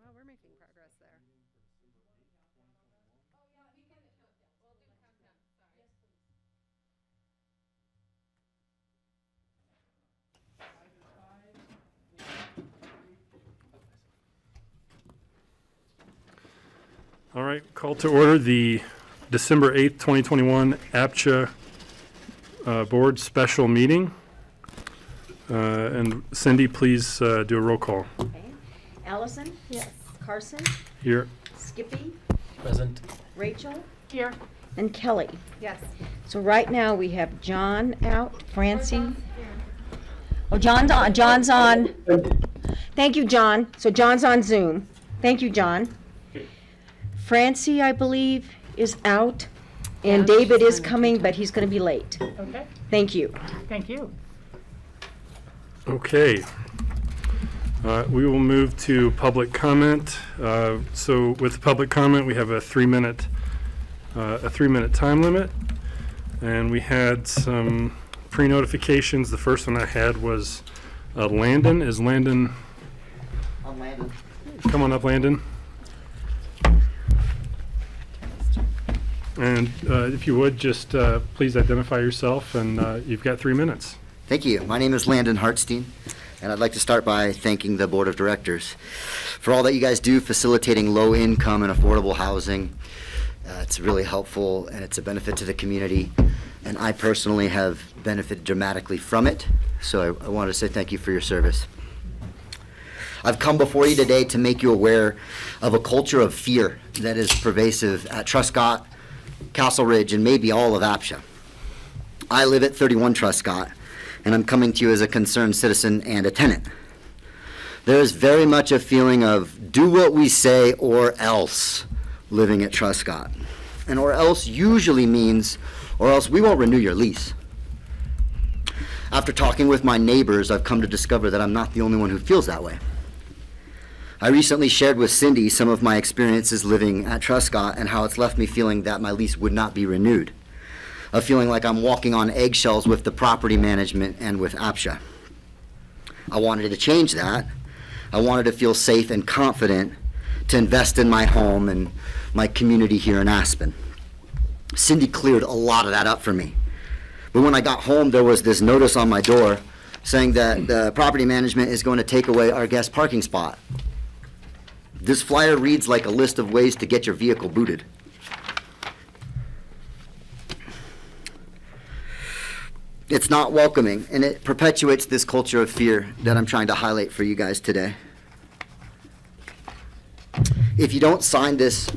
Well, we're making progress there. All right, call to order the December 8th, 2021 APCHA Board Special Meeting. And Cindy, please do a roll call. Okay. Allison? Yes. Carson? Here. Skippy? Present. Rachel? Here. And Kelly. Yes. So right now we have John out, Francie. Oh, John's on. John's on. Thank you, John. So John's on Zoom. Thank you, John. Francie, I believe, is out. And David is coming, but he's going to be late. Okay. Thank you. Thank you. Okay. We will move to public comment. So with public comment, we have a 3-minute time limit. And we had some pre-notifications. The first one I had was Landon. Is Landon? I'm Landon. Come on up, Landon. And if you would, just please identify yourself, and you've got 3 minutes. Thank you. My name is Landon Hartstein, and I'd like to start by thanking the Board of Directors for all that you guys do facilitating low-income and affordable housing. It's really helpful, and it's a benefit to the community, and I personally have benefited dramatically from it, so I want to say thank you for your service. I've come before you today to make you aware of a culture of fear that is pervasive at Truscott, Castle Ridge, and maybe all of APCHA. I live at 31 Truscott, and I'm coming to you as a concerned citizen and a tenant. There is very much a feeling of do what we say or else living at Truscott. And or else usually means or else we won't renew your lease. After talking with my neighbors, I've come to discover that I'm not the only one who feels that way. I recently shared with Cindy some of my experiences living at Truscott and how it's left me feeling that my lease would not be renewed. A feeling like I'm walking on eggshells with the property management and with APCHA. I wanted to change that. I wanted to feel safe and confident to invest in my home and my community here in Aspen. Cindy cleared a lot of that up for me. But when I got home, there was this notice on my door saying that the property management is going to take away our guest parking spot. This flyer reads like a list of ways to get your vehicle booted. It's not welcoming, and it perpetuates this culture of fear that I'm trying to highlight for you guys today. If you don't sign this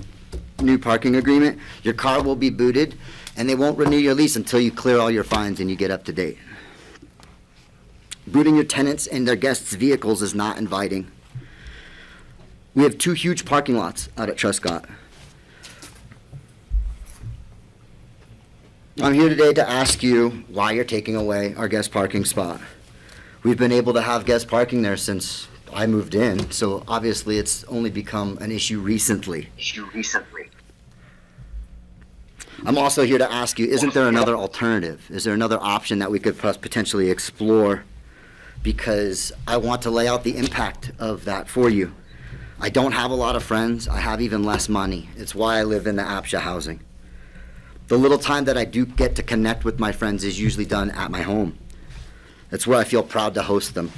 new parking agreement, your car will be booted, and they won't renew your lease until you clear all your fines and you get up to date. Booting your tenants and their guests' vehicles is not inviting. We have 2 huge parking lots out at Truscott. I'm here today to ask you why you're taking away our guest parking spot. We've been able to have guest parking there since I moved in, so obviously it's only become an issue recently. I'm also here to ask you, isn't there another alternative? Is there another option that we could potentially explore? Because I want to lay out the impact of that for you. I don't have a lot of friends. I have even less money. It's why I live in the APCHA housing. The little time that I do get to connect with my friends is usually done at my home. That's where I feel proud to host them.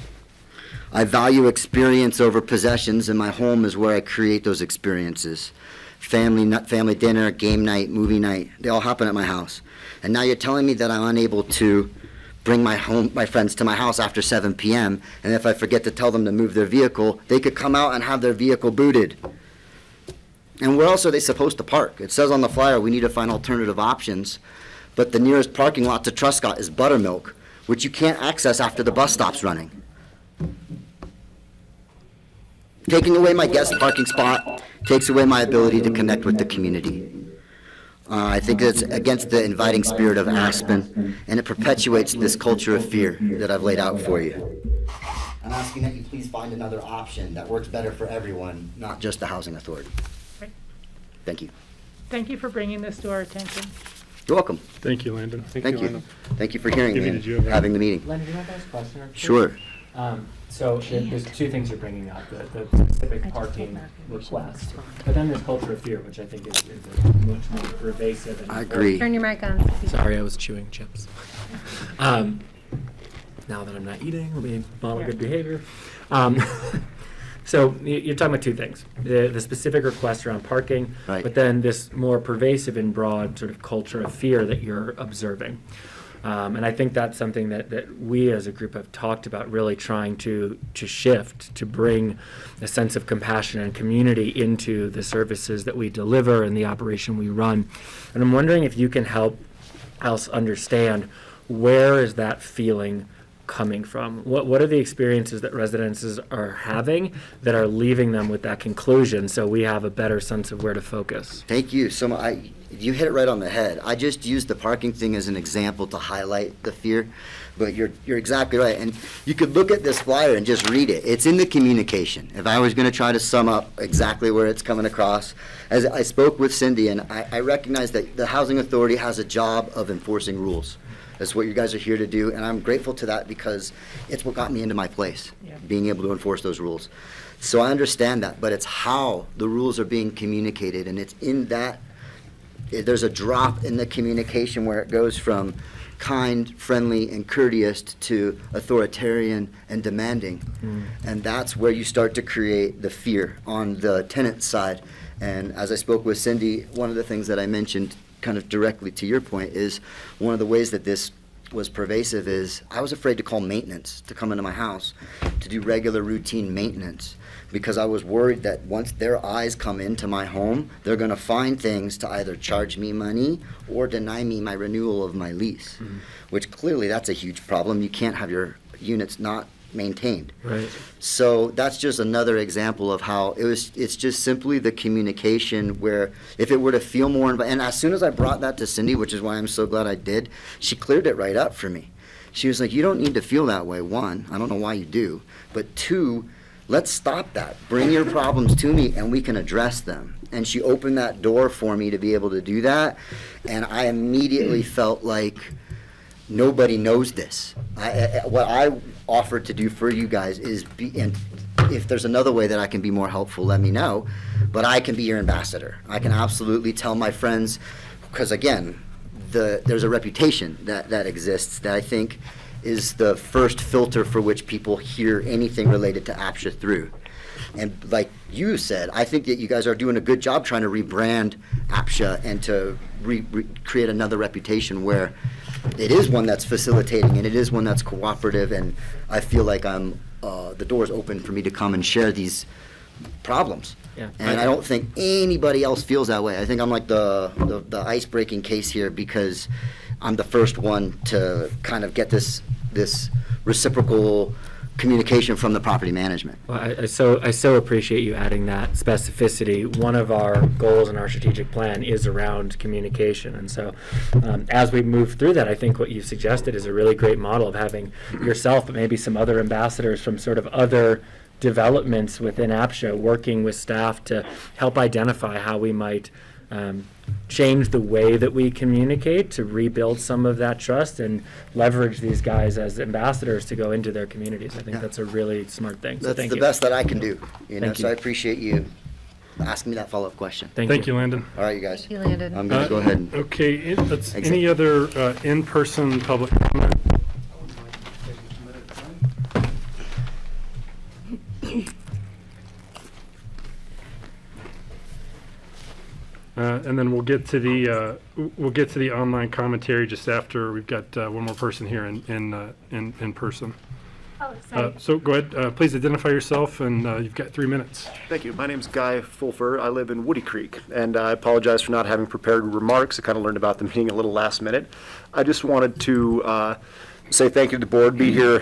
I value experience over possessions, and my home is where I create those experiences. Family dinner, game night, movie night, they all happen at my house. And now you're telling me that I'm unable to bring my friends to my house after 7 p.m., and if I forget to tell them to move their vehicle, they could come out and have their vehicle booted. And where else are they supposed to park? It says on the flyer we need to find alternative options, but the nearest parking lot to Truscott is Buttermilk, which you can't access after the bus stops running. Taking away my guest parking spot takes away my ability to connect with the community. I think it's against the inviting spirit of Aspen, and it perpetuates this culture of fear that I've laid out for you. I'm asking that you please find another option that works better for everyone, not just the housing authority. Right. Thank you. Thank you for bringing this to our attention. You're welcome. Thank you, Landon. Thank you. Thank you for hearing me Jimmy, and did you have having the meeting. Landon, do you want to ask a question? Sure. So there's two things you're bringing up, the specific parking request, but then there's culture of fear, which I think is a much more pervasive. And I agree. Turn your mic on. Sorry, I was chewing chips. Now that I'm not eating, we'll be modeling good behavior. So you're talking about two things, the specific request around parking, Right. but then this more pervasive and broad sort of culture of fear that you're observing. And I think that's something that we as a group have talked about, really trying to shift, to bring a sense of compassion and community into the services that we deliver and the operation we run. And I'm wondering if you can help us understand, where is that feeling coming from? What are the experiences that residents are having that are leaving them with that conclusion, so we have a better sense of where to focus? Thank you so much. You hit it right on the head. I just used the parking thing as an example to highlight the fear, but you're exactly right. And you could look at this flyer and just read it. It's in the communication. If I was going to try to sum up exactly where it's coming across, as I spoke with Cindy, and I recognize that the Housing Authority has a job of enforcing rules. That's what you guys are here to do, and I'm grateful to that because it's what got me into my place, being able to enforce those rules. So I understand that, but it's how the rules are being communicated, and it's in that, there's a drop in the communication where it goes from kind, friendly, and courteous to authoritarian and demanding. And that's where you start to create the fear on the tenant side. And as I spoke with Cindy, one of the things that I mentioned kind of directly to your point is one of the ways that this was pervasive is I was afraid to call maintenance to come into my house to do regular routine maintenance, because I was worried that once their eyes come into my home, they're going to find things to either charge me money or deny me my renewal of my lease, which clearly that's a huge problem. You can't have your units not maintained. Right. So that's just another example of how it's just simply the communication where if it were to feel more, and as soon as I brought that to Cindy, which is why I'm so glad I did, she cleared it right up for me. She was like, you don't need to feel that way. One, I don't know why you do, but two, let's stop that. Bring your problems to me and we can address them. And she opened that door for me to be able to do that, and I immediately felt like nobody knows this. What I offered to do for you guys is and if there's another way that I can be more helpful, let me know, but I can be your ambassador. I can absolutely tell my friends, because again, there's a reputation that exists that I think is the first filter for which people hear anything related to APCHA through. And like you said, I think that you guys are doing a good job trying to rebrand APCHA and to create another reputation where it is one that's facilitating and it is one that's cooperative, and I feel like the door's open for me to come and share these problems. Yeah. And I don't think anybody else feels that way. I think I'm like the ice-breaking case here because I'm the first one to kind of get this reciprocal communication from the property management. Well, I so appreciate you adding that specificity. One of our goals in our strategic plan is around communication, and so as we move through that, I think what you've suggested is a really great model of having yourself, but maybe some other ambassadors from sort of other developments within APCHA working with staff to help identify how we might change the way that we communicate to rebuild some of that trust and leverage these guys as ambassadors to go into their communities. I think that's a really smart thing. So That's thank the you. best that I can do. Thank So you. I appreciate you asking me that follow-up question. Thank you, Landon. All right, you guys. You landed. I'm going to go ahead and Okay, let's, Exit. any other in-person public comment? And then we'll get to the online commentary just after we've got one more person here in person. Oh, sorry. So go ahead, please identify yourself, and you've got 3 minutes. Thank you. My name's Guy Fulfer. I live in Woody Creek, and I apologize for not having prepared remarks. I kind of learned about the meeting a little last minute. I just wanted to say thank you to the board, be here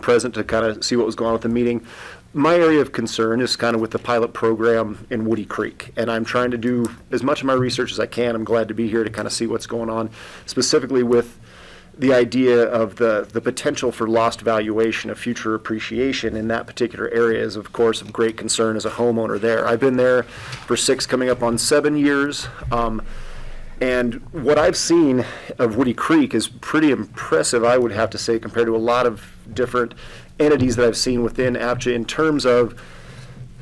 present to kind of see what was going on with the meeting. My area of concern is kind of with the pilot program in Woody Creek, and I'm trying to do as much of my research as I can. I'm glad to be here to kind of see what's going on, specifically with the idea of the potential for lost valuation of future appreciation in that particular area is, of course, of great concern as a homeowner there. I've been there for 6, coming up on 7 years. And what I've seen of Woody Creek is pretty impressive, I would have to say, compared to a lot of different entities that I've seen within APCHA in terms of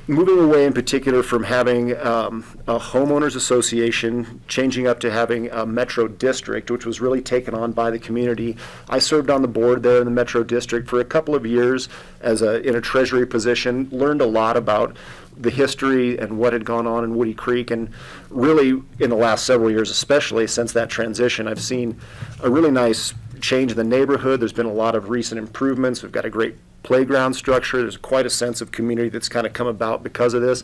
moving away in particular from having a homeowners association, changing up to having a metro district, which was really taken on by the community. I served on the board there in the metro district for a couple of years in a treasury position, learned a lot about the history and what had gone on in Woody Creek, and really in the last several years, especially since that transition, I've seen a really nice change in the neighborhood. There's been a lot of recent improvements. We've got a great playground structure. There's quite a sense of community that's kind of come about because of this.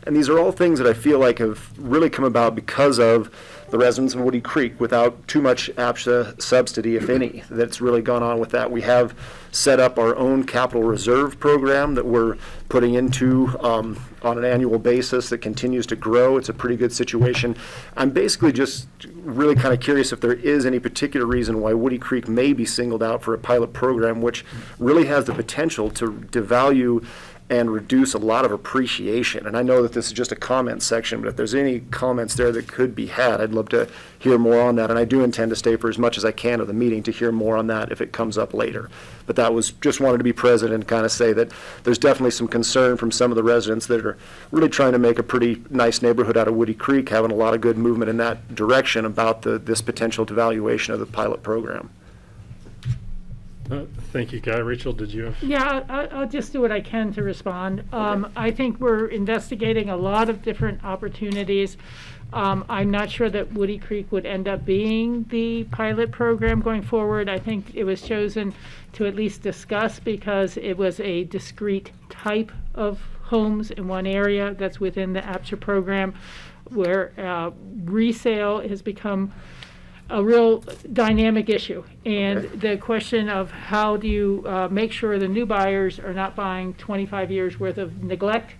And these are all things that I feel like have really come about because of the residents of Woody Creek without too much APCHA subsidy, if any, that's really gone on with that. We have set up our own capital reserve program that we're putting into on an annual basis that continues to grow. It's a pretty good situation. I'm basically just really kind of curious if there is any particular reason why Woody Creek may be singled out for a pilot program, which really has the potential to devalue and reduce a lot of appreciation. And I know that this is just a comment section, but if there's any comments there that could be had, I'd love to hear more on that. And I do intend to stay for as much as I can of the meeting to hear more on that if it comes up later. But that was, just wanted to be present and kind of say that there's definitely some concern from some of the residents that are really trying to make a pretty nice neighborhood out of Woody Creek, having a lot of good movement in that direction about this potential devaluation of the pilot program. Thank you, Guy. Rachel, did you have? Yeah, I'll just do what I can to respond. I think we're investigating a lot of different opportunities. I'm not sure that Woody Creek would end up being the pilot program going forward. I think it was chosen to at least discuss because it was a discrete type of homes in one area that's within the APCHA program, where resale has become a real dynamic issue. And the question of how do you make sure the new buyers are not buying 25 years worth of neglect.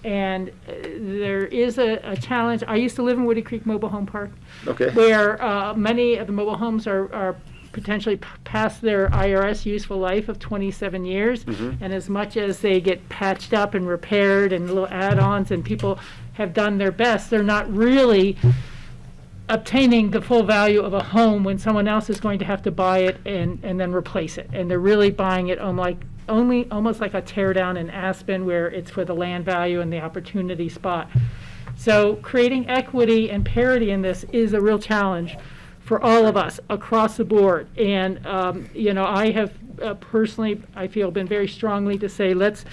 And there is a challenge. I used to live in Woody Creek Mobile Home Park, where many of the mobile homes are potentially past their IRS useful life of 27 years. And as much as they get patched up and repaired and little add-ons and people have done their best, they're not really obtaining the full value of a home when someone else is going to have to buy it and then replace it. And they're really buying it almost like a tear down in Aspen, where it's for the land value and the opportunity spot. So creating equity and parity in this is a real challenge for all of us across the board. And I have personally, I feel, been very strongly to say, let's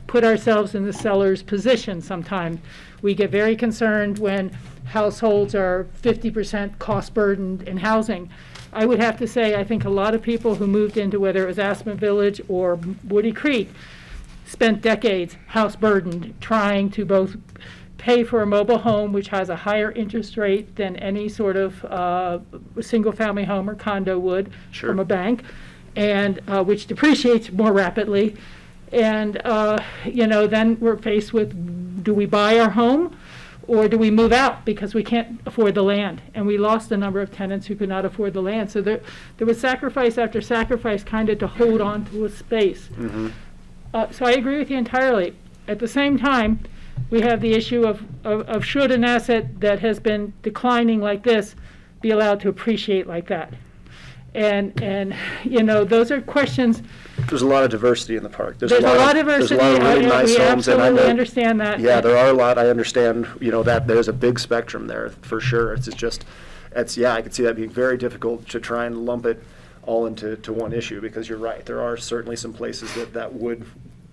put ourselves in the seller's position sometimes. We get very concerned when households are 50% cost burdened in housing. I would have to say, I think a lot of people who moved into, whether it was Aspen Village or Woody Creek, spent decades house burdened, trying to both pay for a mobile home, which has a higher interest rate than any sort of single family home or condo would from a bank, and which depreciates more rapidly. And then we're faced with, do we buy our home or do we move out because we can't afford the land? And we lost a number of tenants who could not afford the land. So there was sacrifice after sacrifice kind of to hold on to a space. So I agree with you entirely. At the same time, we have the issue of should an asset that has been declining like this be allowed to appreciate like that? And those are questions. There's a lot of diversity in the park. There's a lot of diversity. There's a lot of really nice we homes, and I absolutely know, understand that. Yeah, there are a lot. I understand, that there's a big spectrum there for sure. I could see that being very difficult to try and lump it all into one issue, because you're right. There are certainly some places that would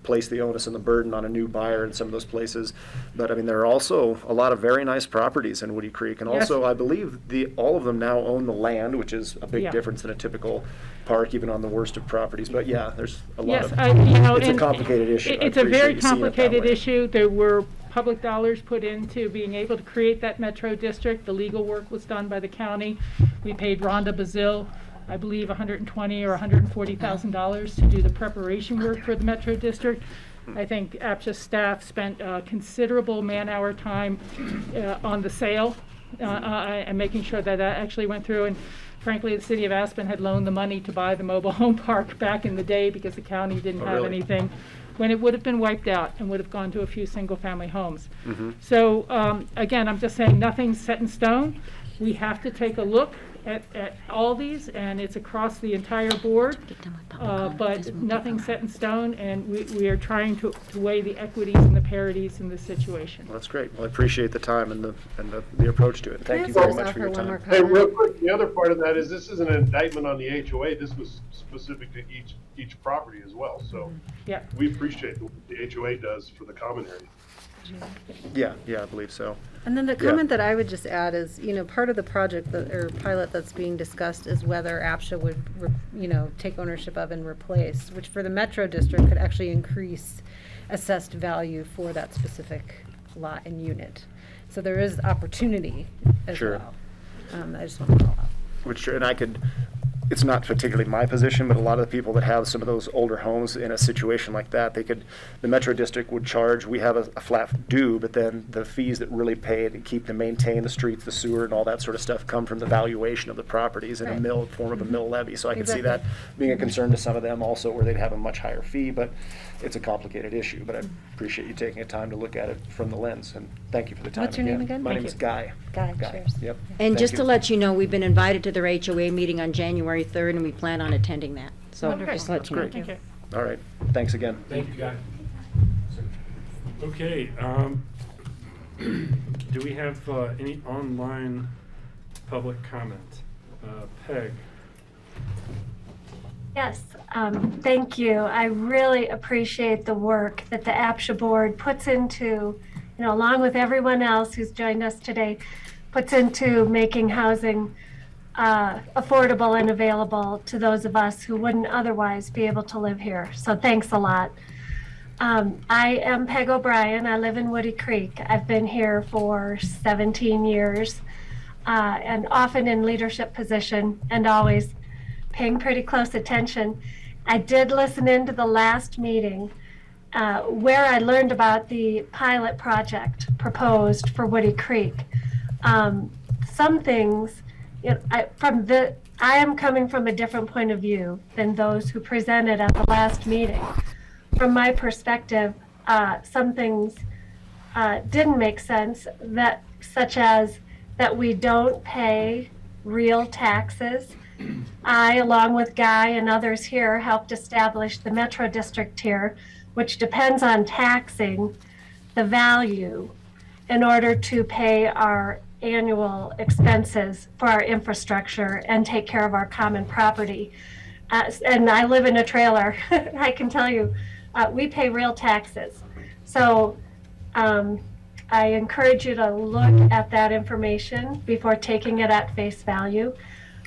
place the onus and the burden on a new buyer in some of those places. But I mean, there are also a lot of very nice properties in Woody Creek, and also I believe all of them now own the land, which is a big difference than a typical park, even on the worst of properties. But yeah, there's a lot it's a complicated issue. It's a very complicated issue. There were public dollars put into being able to create that metro district. The legal work was done by the county. We paid Rhonda Bazil, I believe, $120,000 or $140,000 to do the preparation work for the Metro District. I think APCHA staff spent considerable man-hour time on the sale and making sure that actually went through. And frankly, the city of Aspen had loaned the money to buy the mobile home park back in the day because the county didn't have anything, when it would have been wiped out and would have gone to a few single-family homes. So again, I'm just saying nothing's set in stone. We have to take a look at Aldi's, and it's across the entire board. But nothing's set in stone, and we are trying to weigh the equities and the parities in this situation. Well, that's great. Well, I appreciate the time and the approach to it. Thank you very much for your time. Hey, real quick, the other part of that is this isn't an indictment on the HOA. This was specific to each property as well. So Yeah. we appreciate what the HOA does for the common area. Yeah, I believe so. And then the Yeah. comment that I would just add is, part of the project or pilot that's being discussed is whether APCHA would, take ownership of and replace, which for the Metro District could actually increase assessed value for that specific lot and unit. So there is opportunity as Sure. well. I just want to call out. It's not particularly my position, but a lot of the people that have some of those older homes in a situation like that, the Metro District would charge, we have a flat due, but then the fees that really pay to keep to maintain the streets, the sewer, and all that sort of stuff come from the valuation of the properties in a Right. form of a mill levy. So I can see Exactly. that being a concern to some of them also, where they'd have a much higher fee, but it's a complicated issue. But I appreciate you taking the time to look at it from the lens, and thank you for the time. What's your name again? My Thank name is you. Guy. Guy, cheers. Yep. And Thank just you. to let you know, we've been invited to their HOA meeting on January 3rd, and we plan on attending that. So Okay. just to let you know. great. Thank you. All right, thanks again. Thank you, Guy. Okay, do we have any online public comment? Peg? Yes, thank you. I really appreciate the work that the APCHA Board puts into, along with everyone else who's joined us today, puts into making housing affordable and available to those of us who wouldn't otherwise be able to live here. So thanks a lot. I am Peg O'Brien. I live in Woody Creek. I've been here for 17 years and often in leadership position and always paying pretty close attention. I did listen into the last meeting where I learned about the pilot project proposed for Woody Creek. Some things, I am coming from a different point of view than those who presented at the last meeting. From my perspective, some things didn't make sense, such as that we don't pay real taxes. I, along with Guy and others here, helped establish the Metro District here, which depends on taxing the value in order to pay our annual expenses for our infrastructure and take care of our common property. And I live in a trailer. I can tell you, we pay real taxes. So I encourage you to look at that information before taking it at face value.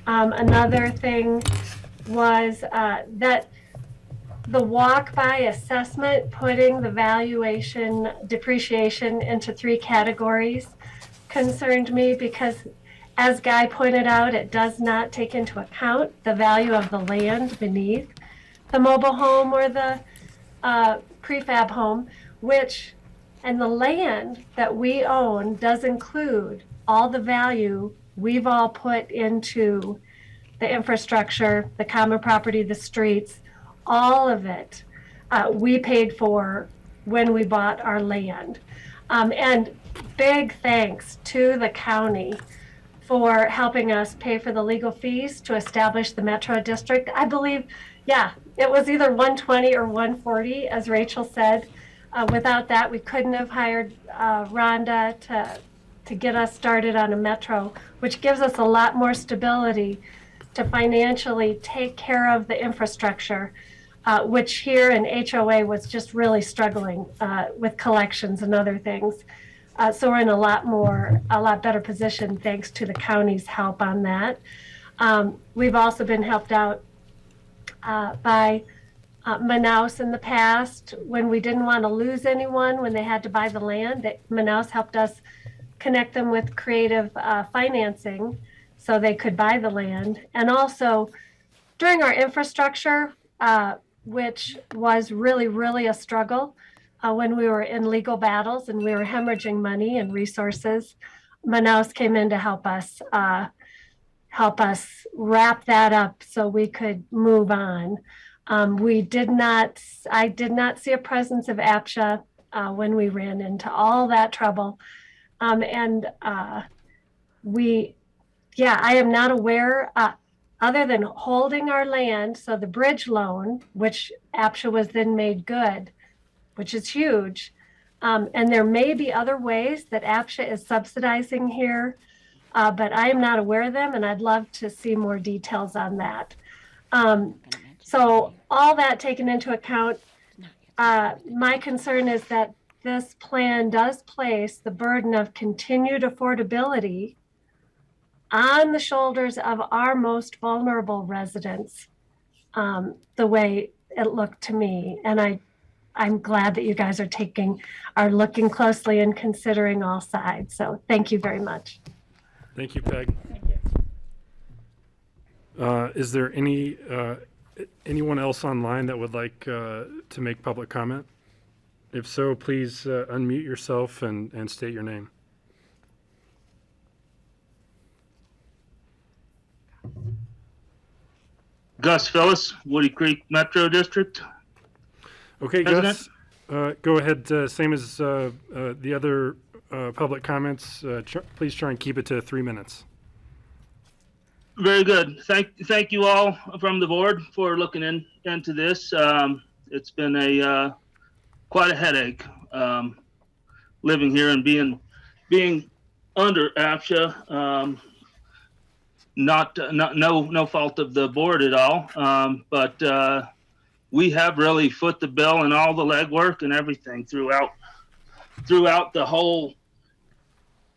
Another thing was that the walk-by assessment, putting the valuation depreciation into 3 categories, concerned me because, as Guy pointed out, it does not take into account the value of the land beneath the mobile home or the prefab home, and the land that we own does include all the value we've all put into the infrastructure, the common property, the streets, all of it we paid for when we bought our land. And big thanks to the county for helping us pay for the legal fees to establish the Metro District. I believe, it was either 120 or 140, as Rachel said. Without that, we couldn't have hired Rhonda to get us started on a Metro, which gives us a lot more stability to financially take care of the infrastructure, which here in HOA was just really struggling with collections and other things. So we're in a lot better position thanks to the county's help on that. We've also been helped out by Manaus in the past when we didn't want to lose anyone when they had to buy the land. Manaus helped us connect them with creative financing so they could buy the land. And also during our infrastructure, which was really, really a struggle when we were in legal battles and we were hemorrhaging money and resources, Manaus came in to help us wrap that up so we could move on. I did not see a presence of APCHA when we ran into all that trouble. yeah, I am not aware, other than holding our land, so the bridge loan, which APCHA was then made good, which is huge. And there may be other ways that APCHA is subsidizing here, but I am not aware of them, and I'd love to see more details on that. So all that taken into account, my concern is that this plan does place the burden of continued affordability on the shoulders of our most vulnerable residents, the way it looked to me. And I'm glad that you guys are looking closely and considering all sides. So thank you very much. Thank you, Peg. Is there anyone else online that would like to make public comment? If so, please unmute yourself and state your name. Gus Phillips, Woody Creek Metro District. Okay, President? Gus, go ahead. Same as the other public comments. Please try and keep it to 3 minutes. Very good. Thank you all from the board for looking into this. It's been quite a headache living here and being under APCHA. No fault of the board at all, but we have really foot the bill and all the legwork and everything throughout the whole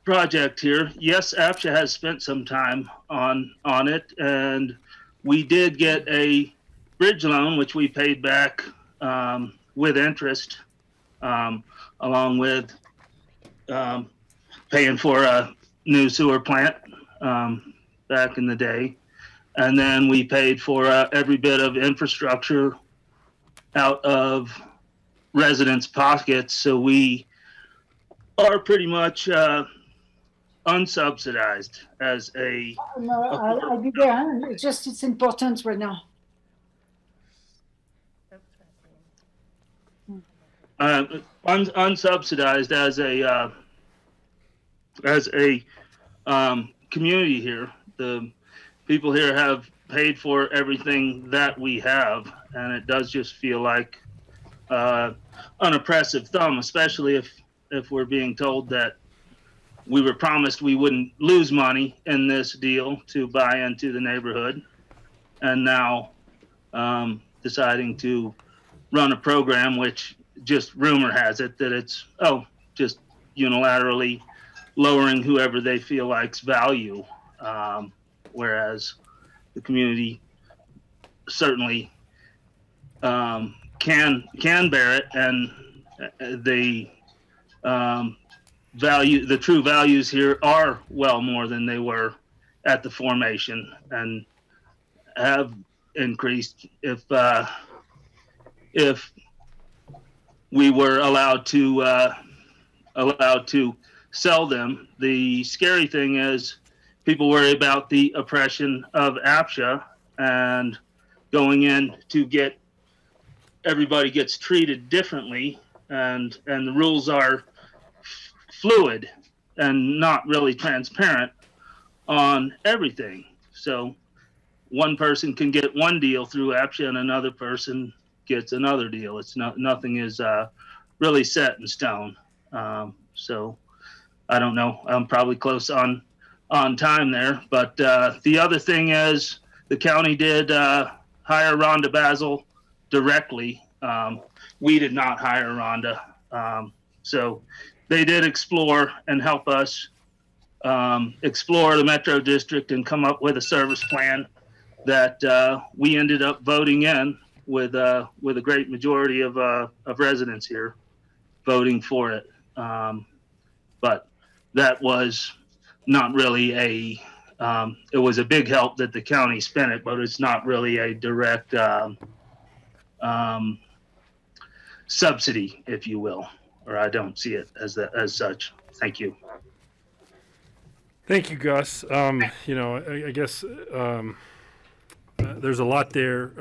project here. Yes, APCHA has spent some time on it, and we did get a bridge loan, which we paid back with interest, along with paying for a new sewer plant back in the day. And then we paid for every bit of infrastructure out of residents' pockets. So we are pretty much unsubsidized as a... No, I'll be there. It's important right now. Unsubsidized as a community here. The people here have paid for everything that we have, and it does just feel like an oppressive thumb, especially if we're being told that we were promised we wouldn't lose money in this deal to buy into the neighborhood, and now deciding to run a program which just rumor has it that it's just unilaterally lowering whoever they feel like's value, whereas the community certainly can bear it, and the true values here are well more than they were at the formation, and have increased if we were allowed to sell them. The scary thing is people worry about the oppression of APCHA and going in to get everybody gets treated differently, and the rules are fluid and not really transparent on everything. So one person can get one deal through APCHA and another person gets another deal. It's nothing is really set in stone. So I don't know. I'm probably close on time there. But the other thing is the county did hire Rhonda Basil directly. We did not hire Rhonda. So they did explore and help us explore the Metro District and come up with a service plan that we ended up voting in with a great majority of residents here voting for it. But that was not really it was a big help that the county spent it, but it's not really a direct subsidy, if you will, or I don't see it as such. Thank you. Thank you, Gus. I guess there's a lot there.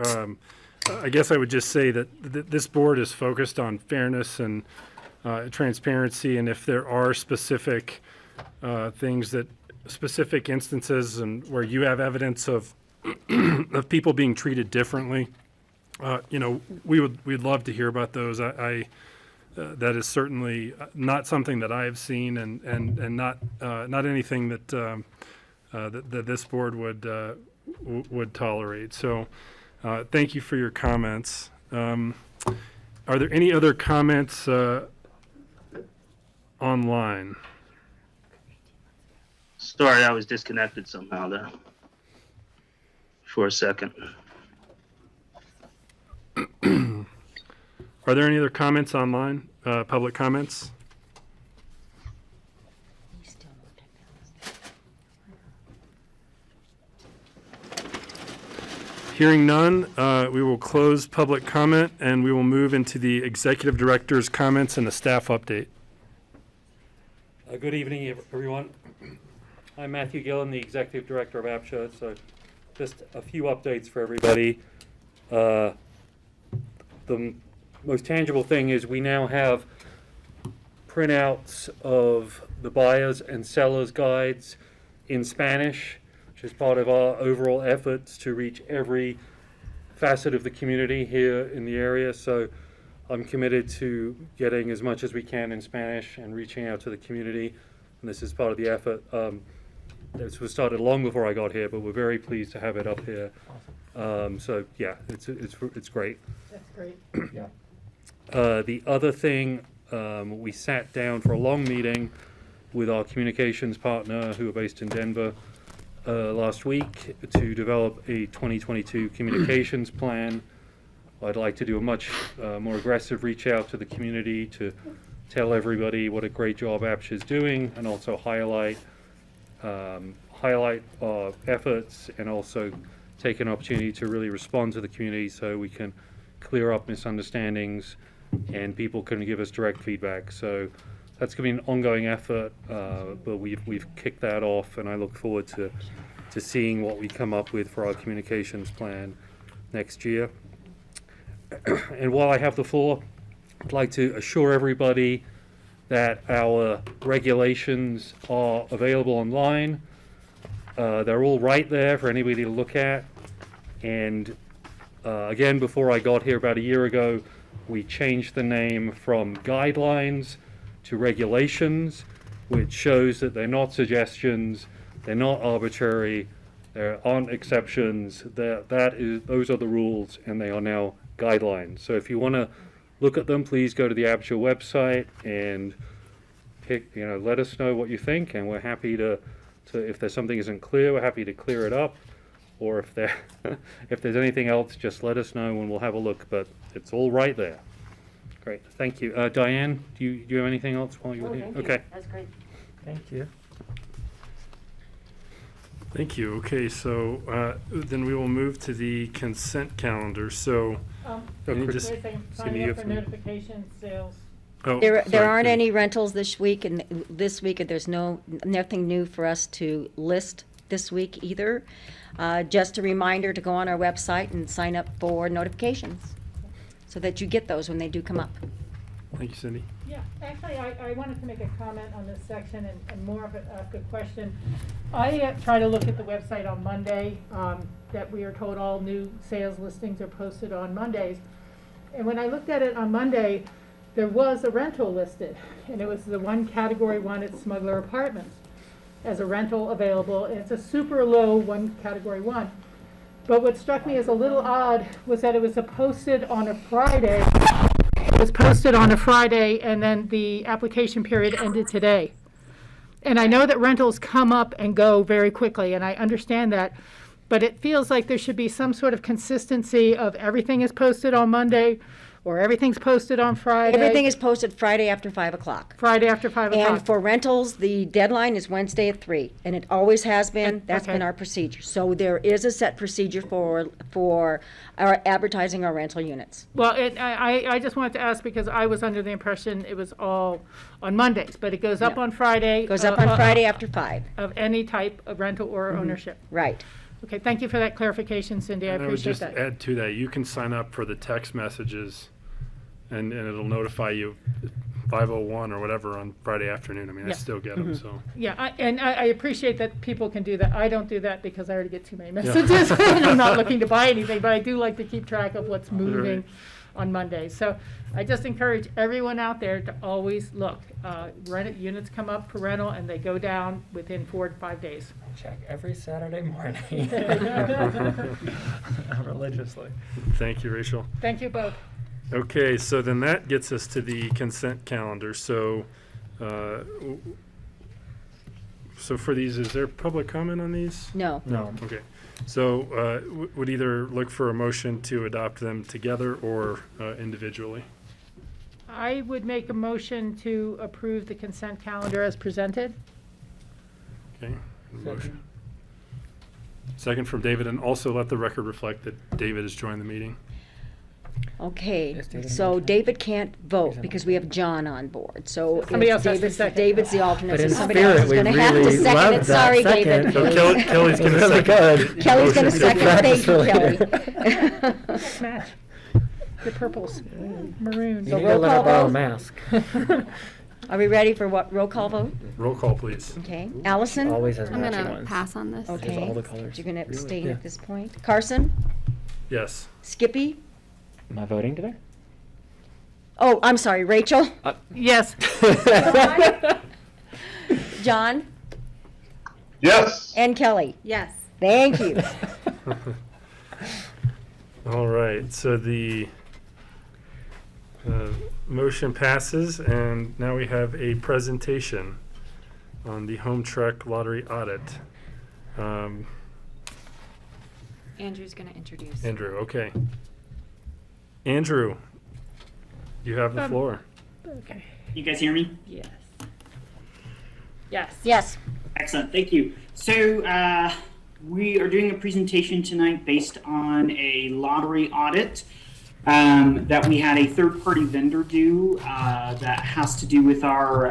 I guess I would just say that this board is focused on fairness and transparency, and if there are specific things that specific instances and where you have evidence of of people being treated differently, we'd love to hear about those. That is certainly not something that I have seen, and not anything that that this board would tolerate. So, thank you for your comments. Are there any other comments online? Sorry, I was disconnected somehow there for a second. Are there any other comments online? Public comments? Hearing none, we will close public comment and we will move into the executive director's comments and a staff update. Good evening, everyone. I'm Matthew Gillen, the executive director of APCHA. So just a few updates for everybody. The most tangible thing is we now have printouts of the buyers and sellers guides in Spanish, which is part of our overall efforts to reach every facet of the community here in the area. So I'm committed to getting as much as we can in Spanish and reaching out to the community. And this is part of the effort. This was started long before I got here, but we're very pleased to have it up here. So yeah, it's great. That's great. Yeah. The other thing, we sat down for a long meeting with our communications partner, who are based in Denver, last week, to develop a 2022 communications plan. I'd like to do a much more aggressive reach out to the community to tell everybody what a great job APCHA is doing, and also highlight our efforts, and also take an opportunity to really respond to the community so we can clear up misunderstandings and people can give us direct feedback. So that's going to be an ongoing effort, but we've kicked that off, and I look forward to seeing what we come up with for our communications plan next year. And while I have the floor, I'd like to assure everybody that our regulations are available online. They're all right there for anybody to look at. And again, before I got here about a year ago, we changed the name from guidelines to regulations, which shows that they're not suggestions, they're not arbitrary, there aren't exceptions. Those are the rules, and they are now guidelines. So if you want to look at them, please go to the APCHA website and let us know what you think, and we're happy to if there's something isn't clear, we're happy to clear it up, or if there's anything else, just let us know and we'll have a look. But it's all right there. Great, thank you. Diane, do you have anything else while you're here? Okay. That's great. Thank you. Thank you. Okay, so then we will move to the consent calendar. So, can you Wait a just second, Cindy, signing you up have for some- notification sales. Oh, There sorry, aren't please. any rentals this week, and there's nothing new for us to list this week either. Just a reminder to go on our website and sign up for notifications, so that you get those when they do come up. Thank you, Cindy. Yeah, actually, I wanted to make a comment on this section and more of a question. I try to look at the website on Monday, that we are told all new sales listings are posted on Mondays. And when I looked at it on Monday, there was a rental listed, and it was the category 1 at Smuggler Apartments as a rental available, and it's a super low category 1. But what struck me as a little odd was that it was posted on a Friday. It was posted on a Friday, and then the application period ended today. And I know that rentals come up and go very quickly, and I understand that, but it feels like there should be some sort of consistency of everything is posted on Monday, or everything's posted on Friday. Everything is posted Friday after 5 o'clock. Friday after 5 o'clock. And for rentals, the deadline is Wednesday at 3, and it always has been. That's been Okay. our procedure. So there is a set procedure for our advertising our rental units. Well, I just wanted to ask because I was under the impression it was all on Mondays, but it goes up No. on Friday. Goes up on Friday after 5. Of any type of rental or ownership. Right. Okay, thank you for that clarification, Cindy. I And I would appreciate just that. add to that, you can sign up for the text messages, and it'll notify you 5:01 or whatever on Friday afternoon. I mean, I Yeah. still get them, so. Yeah, I appreciate that people can do that. I don't do that because I already get too many messages and I'm not looking to buy anything, but I do like to keep track of what's moving on Mondays. So I just encourage everyone out there to always look. Rent units come up for rental and they go down within 4 to 5 days. Check every Saturday morning. Religiously. Thank you, Rachel. Thank you both. Okay, so then that gets us to the consent calendar. So, so for these, is there public comment on these? No. No. Okay, so would either look for a motion to adopt them together or individually. I would make a motion to approve the consent calendar as presented. Okay, motion. Second from David, and also let the record reflect that David has joined the meeting. Okay, Is David so on? David can't vote because we have John on board, so. Somebody if else has to David's- second. David's the alternate, But so in somebody spirit, else is we gonna have to really second love it, that sorry, second. David. So Kelly's going to Really second. good. Kelly's gonna Motion. second, thank you, Practice Kelly. Match. The purples, maroon. You So need roll to let her call borrow a vote. mask. Are we ready for what, roll call vote? Roll call, please. Okay, Allison? Always has I'm matching gonna ones. pass on this. There's Okay, all the colors. you're gonna abstain Yeah. at this point. Carson? Yes. Skippy? Am I voting today? Oh, I'm sorry, Rachel? Yes. John? Yes. And Kelly? Yes. Thank you. All right, so the motion passes, and now we have a presentation on the home truck lottery audit. Andrew's gonna introduce. Andrew, okay. Andrew, you have the floor. Okay. You guys hear me? Yes. Yes. Yes. Excellent, thank you. So we are doing a presentation tonight based on a lottery audit that we had a third-party vendor do that has to do with our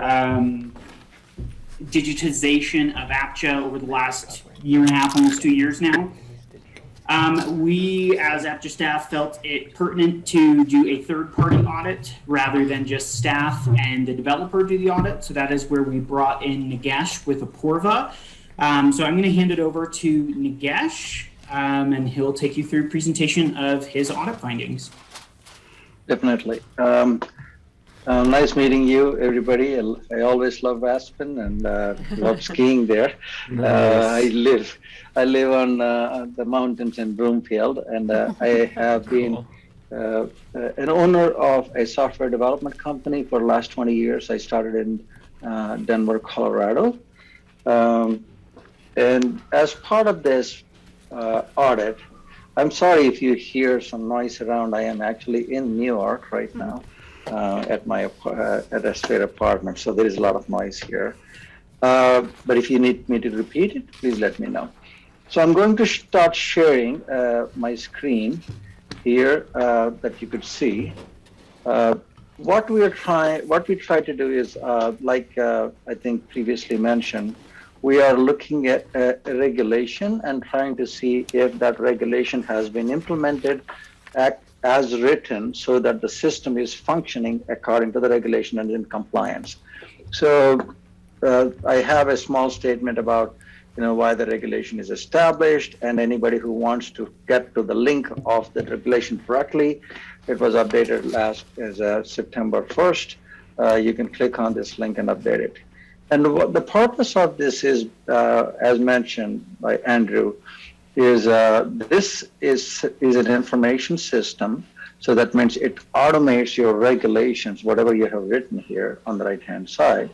digitization of APCHA over the last year and a half, almost 2 years now. We, as APCHA staff, felt it pertinent to do a third-party audit rather than just staff and the developer do the audit. So that is where we brought in Nagesh with Apoorva. So I'm going to hand it over to Nagesh, and he'll take you through a presentation of his audit findings. Definitely. Nice meeting you, everybody. I always love Aspen and love skiing there. Nice. I live on the mountains in Broomfield, and I have been an owner of a software development company for the last 20 years. I started in Denver, Colorado. And as part of this audit, I'm sorry if you hear some noise around. I am actually in New York right now at a straight apartment, so there is a lot of noise here. But if you need me to repeat it, please let me know. So I'm going to start sharing my screen here that you could see. What we try to do is, like I think previously mentioned, we are looking at a regulation and trying to see if that regulation has been implemented as written so that the system is functioning according to the regulation and in compliance. So I have a small statement about why the regulation is established, and anybody who wants to get to the link of the regulation directly, it was updated last September 1st. You can click on this link and update it. And what the purpose of this is, as mentioned by Andrew, is this is an information system. So that means it automates your regulations, whatever you have written here on the right-hand side.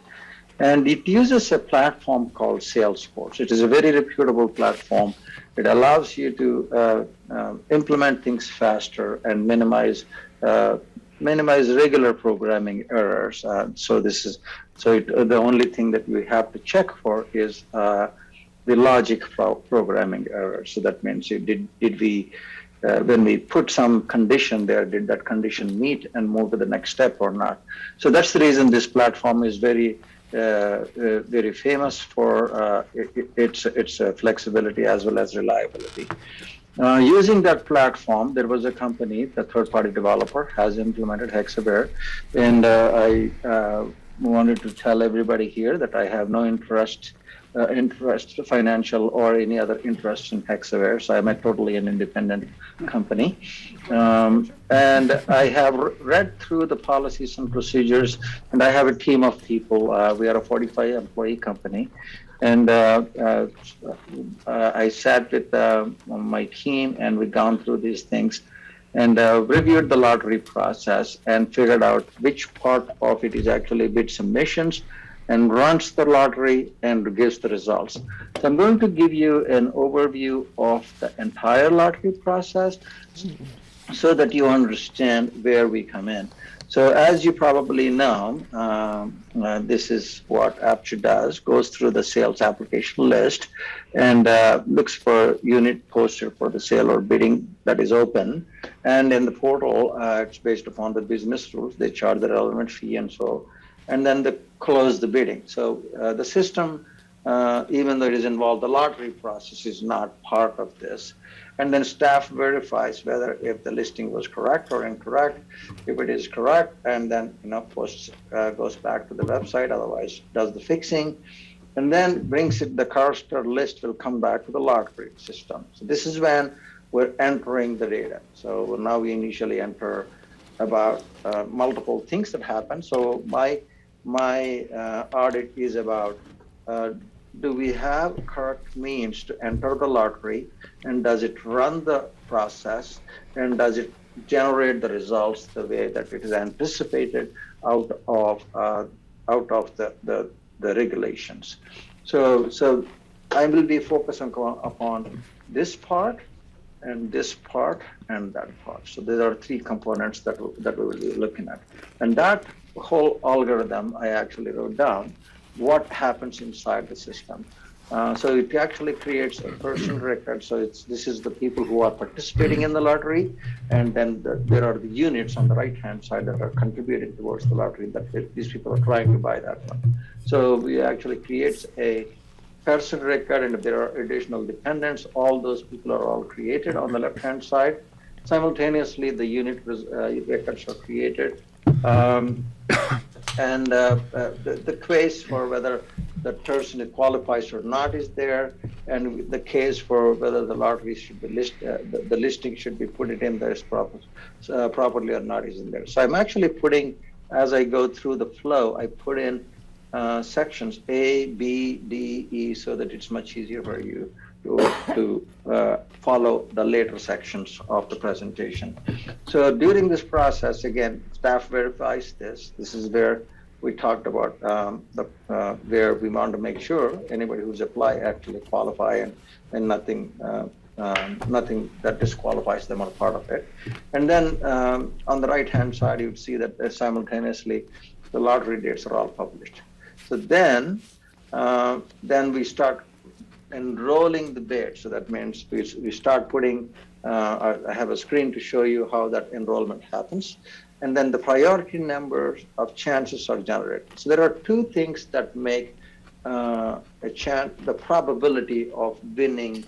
And it uses a platform called Salesforce. It is a very reputable platform. It allows you to implement things faster and minimize regular programming errors. The only thing that we have to check for is the logic programming errors. So that means when we put some condition there, did that condition meet and move to the next step or not? So that's the reason this platform is very famous for its flexibility as well as reliability. Using that platform, there was a company, the third-party developer, has implemented Hexaware, and I wanted to tell everybody here that I have no interest, financial or any other interest in Hexaware, so I'm totally an independent company. And I have read through the policies and procedures, and I have a team of people. We are a 45-employee company. And I sat with my team, and we've gone through these things and reviewed the lottery process and figured out which part of it is actually bid submissions and runs the lottery and gives the results. So I'm going to give you an overview of the entire lottery process so that you understand where we come in. So as you probably know, this is what APCHA does, goes through the sales application list and looks for unit posted for the sale or bidding that is open. And in the portal, it's based upon the business rules. They charge the relevant fee and so, and then they close the bidding. So the system, even though it is involved, the lottery process is not part of this. And then staff verifies whether if the listing was correct or incorrect. If it is correct, and then posts goes back to the website, otherwise does the fixing, and then brings it. The Carson list will come back to the lottery system. So this is when we're entering the data. So now we initially enter about multiple things that happen. So my audit is about. Do we have correct means to enter the lottery, and does it run the process, and does it generate the results the way that it is anticipated out of the regulations? So I will be focusing upon this part and this part and that part. So there are three components that we will be looking at, and that whole algorithm I actually wrote down. What happens inside the system. So it actually creates a person record. So this is the people who are participating in the lottery, and then there are the units on the right-hand side that are contributing towards the lottery, that these people are trying to buy that one. So we actually creates a person record, and if there are additional dependents, all those people are all created on the left-hand side. Simultaneously, the unit records are created. And the case for whether the person qualifies or not is there, and the case for whether the lottery should be the listing should be put it in there properly or not is in there. So I'm actually putting, as I go through the flow, I put in sections A, B, D, E, so that it's much easier for you to follow the later sections of the presentation. So during this process, again, staff verifies this. This is where we talked about where we want to make sure anybody who's applied actually qualify, and nothing that disqualifies them are part of it. And then on the right-hand side, you'd see that simultaneously the lottery dates are all published. So then we start enrolling the bid. So that means we start putting, I have a screen to show you how that enrollment happens. And then the priority numbers of chances are generated. So there are two things that make the probability of winning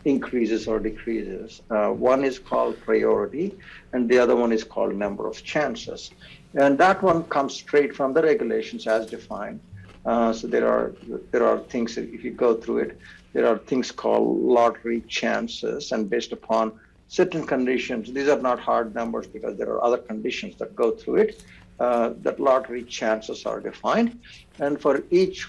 increases or decreases. One is called priority, and the other one is called number of chances. And that one comes straight from the regulations as defined. So there are things, if you go through it, there are things called lottery chances, and based upon certain conditions, these are not hard numbers because there are other conditions that go through it, that lottery chances are defined. And for each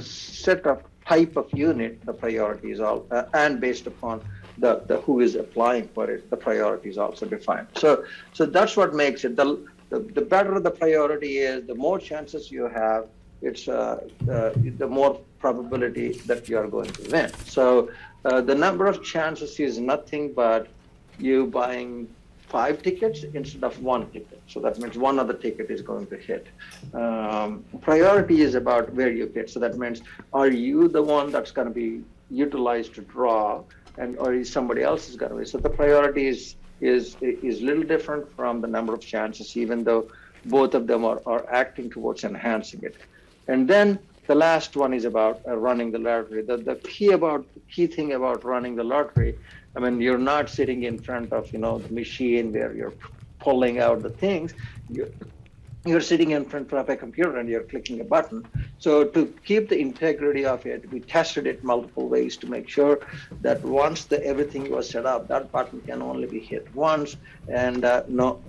set of type of unit, the priority is all, and based upon the who is applying for it, the priority is also defined. So that's what makes it, the better the priority is, the more chances you have, it's the more probability that you are going to win. So the number of chances is nothing but you buying 5 tickets instead of 1 ticket. So that means one other ticket is going to hit. Priority is about where you get. So that means, are you the one that's going to be utilized to draw, or is somebody else is going to be? So the priority is a little different from the number of chances, even though both of them are acting towards enhancing it. And then the last one is about running the lottery. The key thing about running the lottery, I mean, you're not sitting in front of, the machine where you're pulling out the things. You're sitting in front of a computer and you're clicking a button. So to keep the integrity of it, we tested it multiple ways to make sure that once everything was set up, that button can only be hit once, and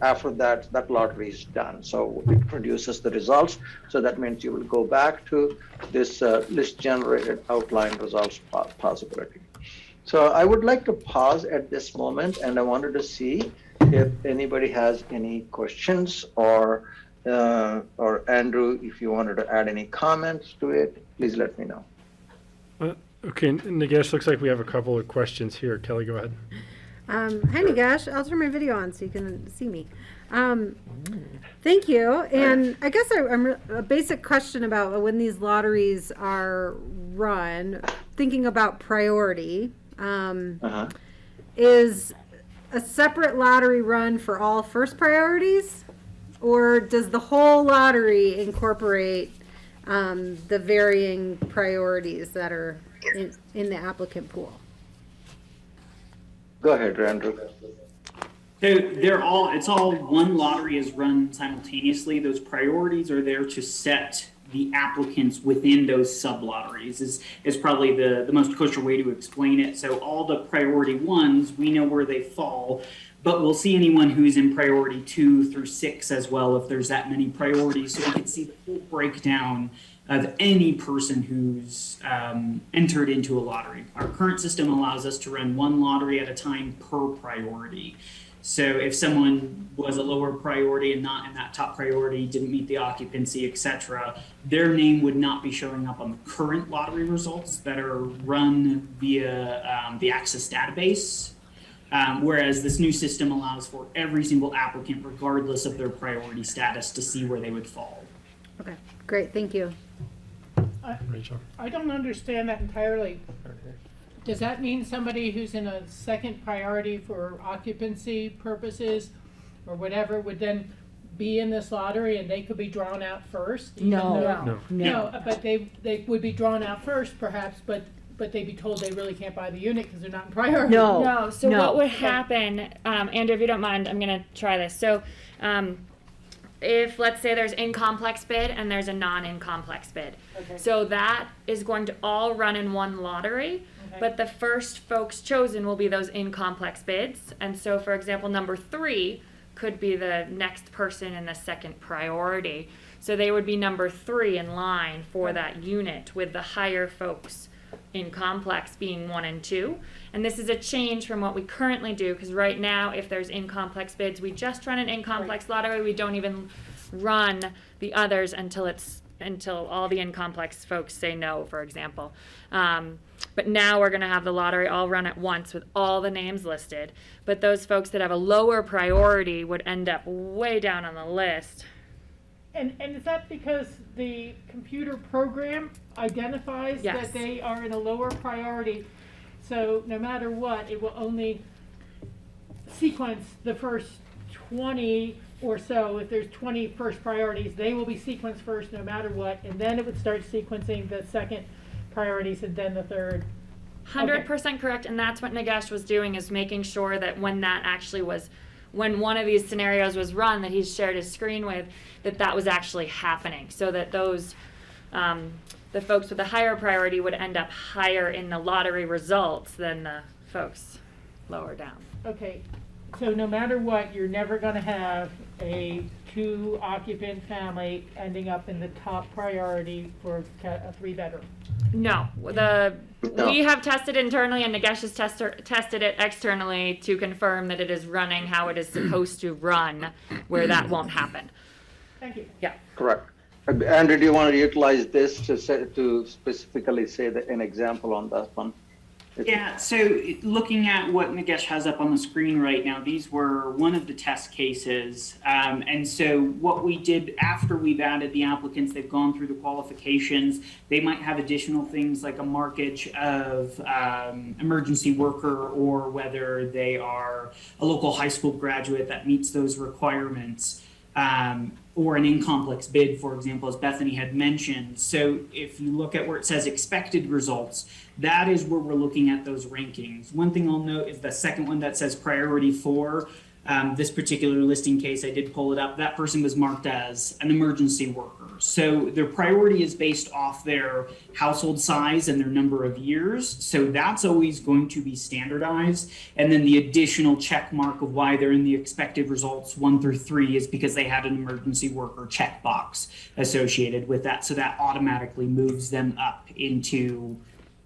after that lottery is done. So it produces the results. So that means you will go back to this list-generated outline results possibility. So I would like to pause at this moment, and I wanted to see if anybody has any questions, or Andrew, if you wanted to add any comments to it, please let me know. Okay, Nagesh, looks like we have a couple of questions here. Kelly, go ahead. Hi, Nagesh. I'll turn my video on so you can see me. Thank you. And I guess I'm a basic question about when these lotteries are run, thinking about priority. Is a separate lottery run for all first priorities? Or does the whole lottery incorporate the varying priorities that are in the applicant pool? Go ahead, Andrew. So it's all one lottery is run simultaneously. Those priorities are there to set the applicants within those sub-lotteries is probably the most kosher way to explain it. So all the priority ones, we know where they fall, but we'll see anyone who's in priority 2 through 6 as well if there's that many priorities, so we can see the full breakdown of any person who's entered into a lottery. Our current system allows us to run one lottery at a time per priority. So if someone was a lower priority and not in that top priority, didn't meet the occupancy, etc., their name would not be showing up on the current lottery results that are run via the Access database. Whereas this new system allows for every single applicant, regardless of their priority status, to see where they would fall. Okay, great, thank you. Rachel. I don't understand that entirely. Does that mean somebody who's in a second priority for occupancy purposes or whatever would then be in this lottery and they could be drawn out first? No. But they would be drawn out first perhaps, but they'd be told they really can't buy the unit because they're not in priority. No, so what would happen, Andrew, if you don't mind, I'm going to try this. So if, let's say, there's in-complex bid and there's a non-in-complex bid. Okay. So that is going to all run in one lottery, but the first folks chosen will be those in-complex bids. And so, for example, number 3 could be the next person in the second priority. So they would be number 3 in line for that unit, with the higher folks in complex being 1 and 2. And this is a change from what we currently do, because right now if there's in-complex bids, we just run an in-complex lottery. We don't even run the others until all the in-complex folks say no, for example. But now we're going to have the lottery all run at once with all the names listed. But those folks that have a lower priority would end up way down on the list. And is that because the computer program identifies that they are in a lower priority? So no matter what, it will only sequence the first 20 or so. If there's 20 first priorities, they will be sequenced first no matter what, and then it would start sequencing the second priorities and then the third. 100% correct, and that's what Nagesh was doing, is making sure that when that actually was, when one of these scenarios was run that he's shared his screen with, that was actually happening, so that those the folks with the higher priority would end up higher in the lottery results than the folks lower down. Okay, so no matter what, you're never going to have a 2-occupant family ending up in the top priority for a 3-bedroom. No, we have tested internally, and Nagesh has tested it externally to confirm that it is running how it is supposed to run, where that won't happen. Thank you. Yeah. Correct. Andrew, do you want to utilize this to specifically say an example on that one? Yeah, so looking at what Nagesh has up on the screen right now, these were one of the test cases. And so what we did after we've added the applicants, they've gone through the qualifications. They might have additional things like a markage of emergency worker, or whether they are a local high school graduate that meets those requirements. or an in-complex bid, for example, as Bethany had mentioned. So if you look at where it says expected results, that is where we're looking at those rankings. One thing I'll note is the second one that says priority 4. This particular listing case, I did pull it up. That person was marked as an emergency worker. So their priority is based off their household size and their number of years. So that's always going to be standardized. And then the additional check mark of why they're in the expected results 1 through 3 is because they had an emergency worker checkbox associated with that. So that automatically moves them up into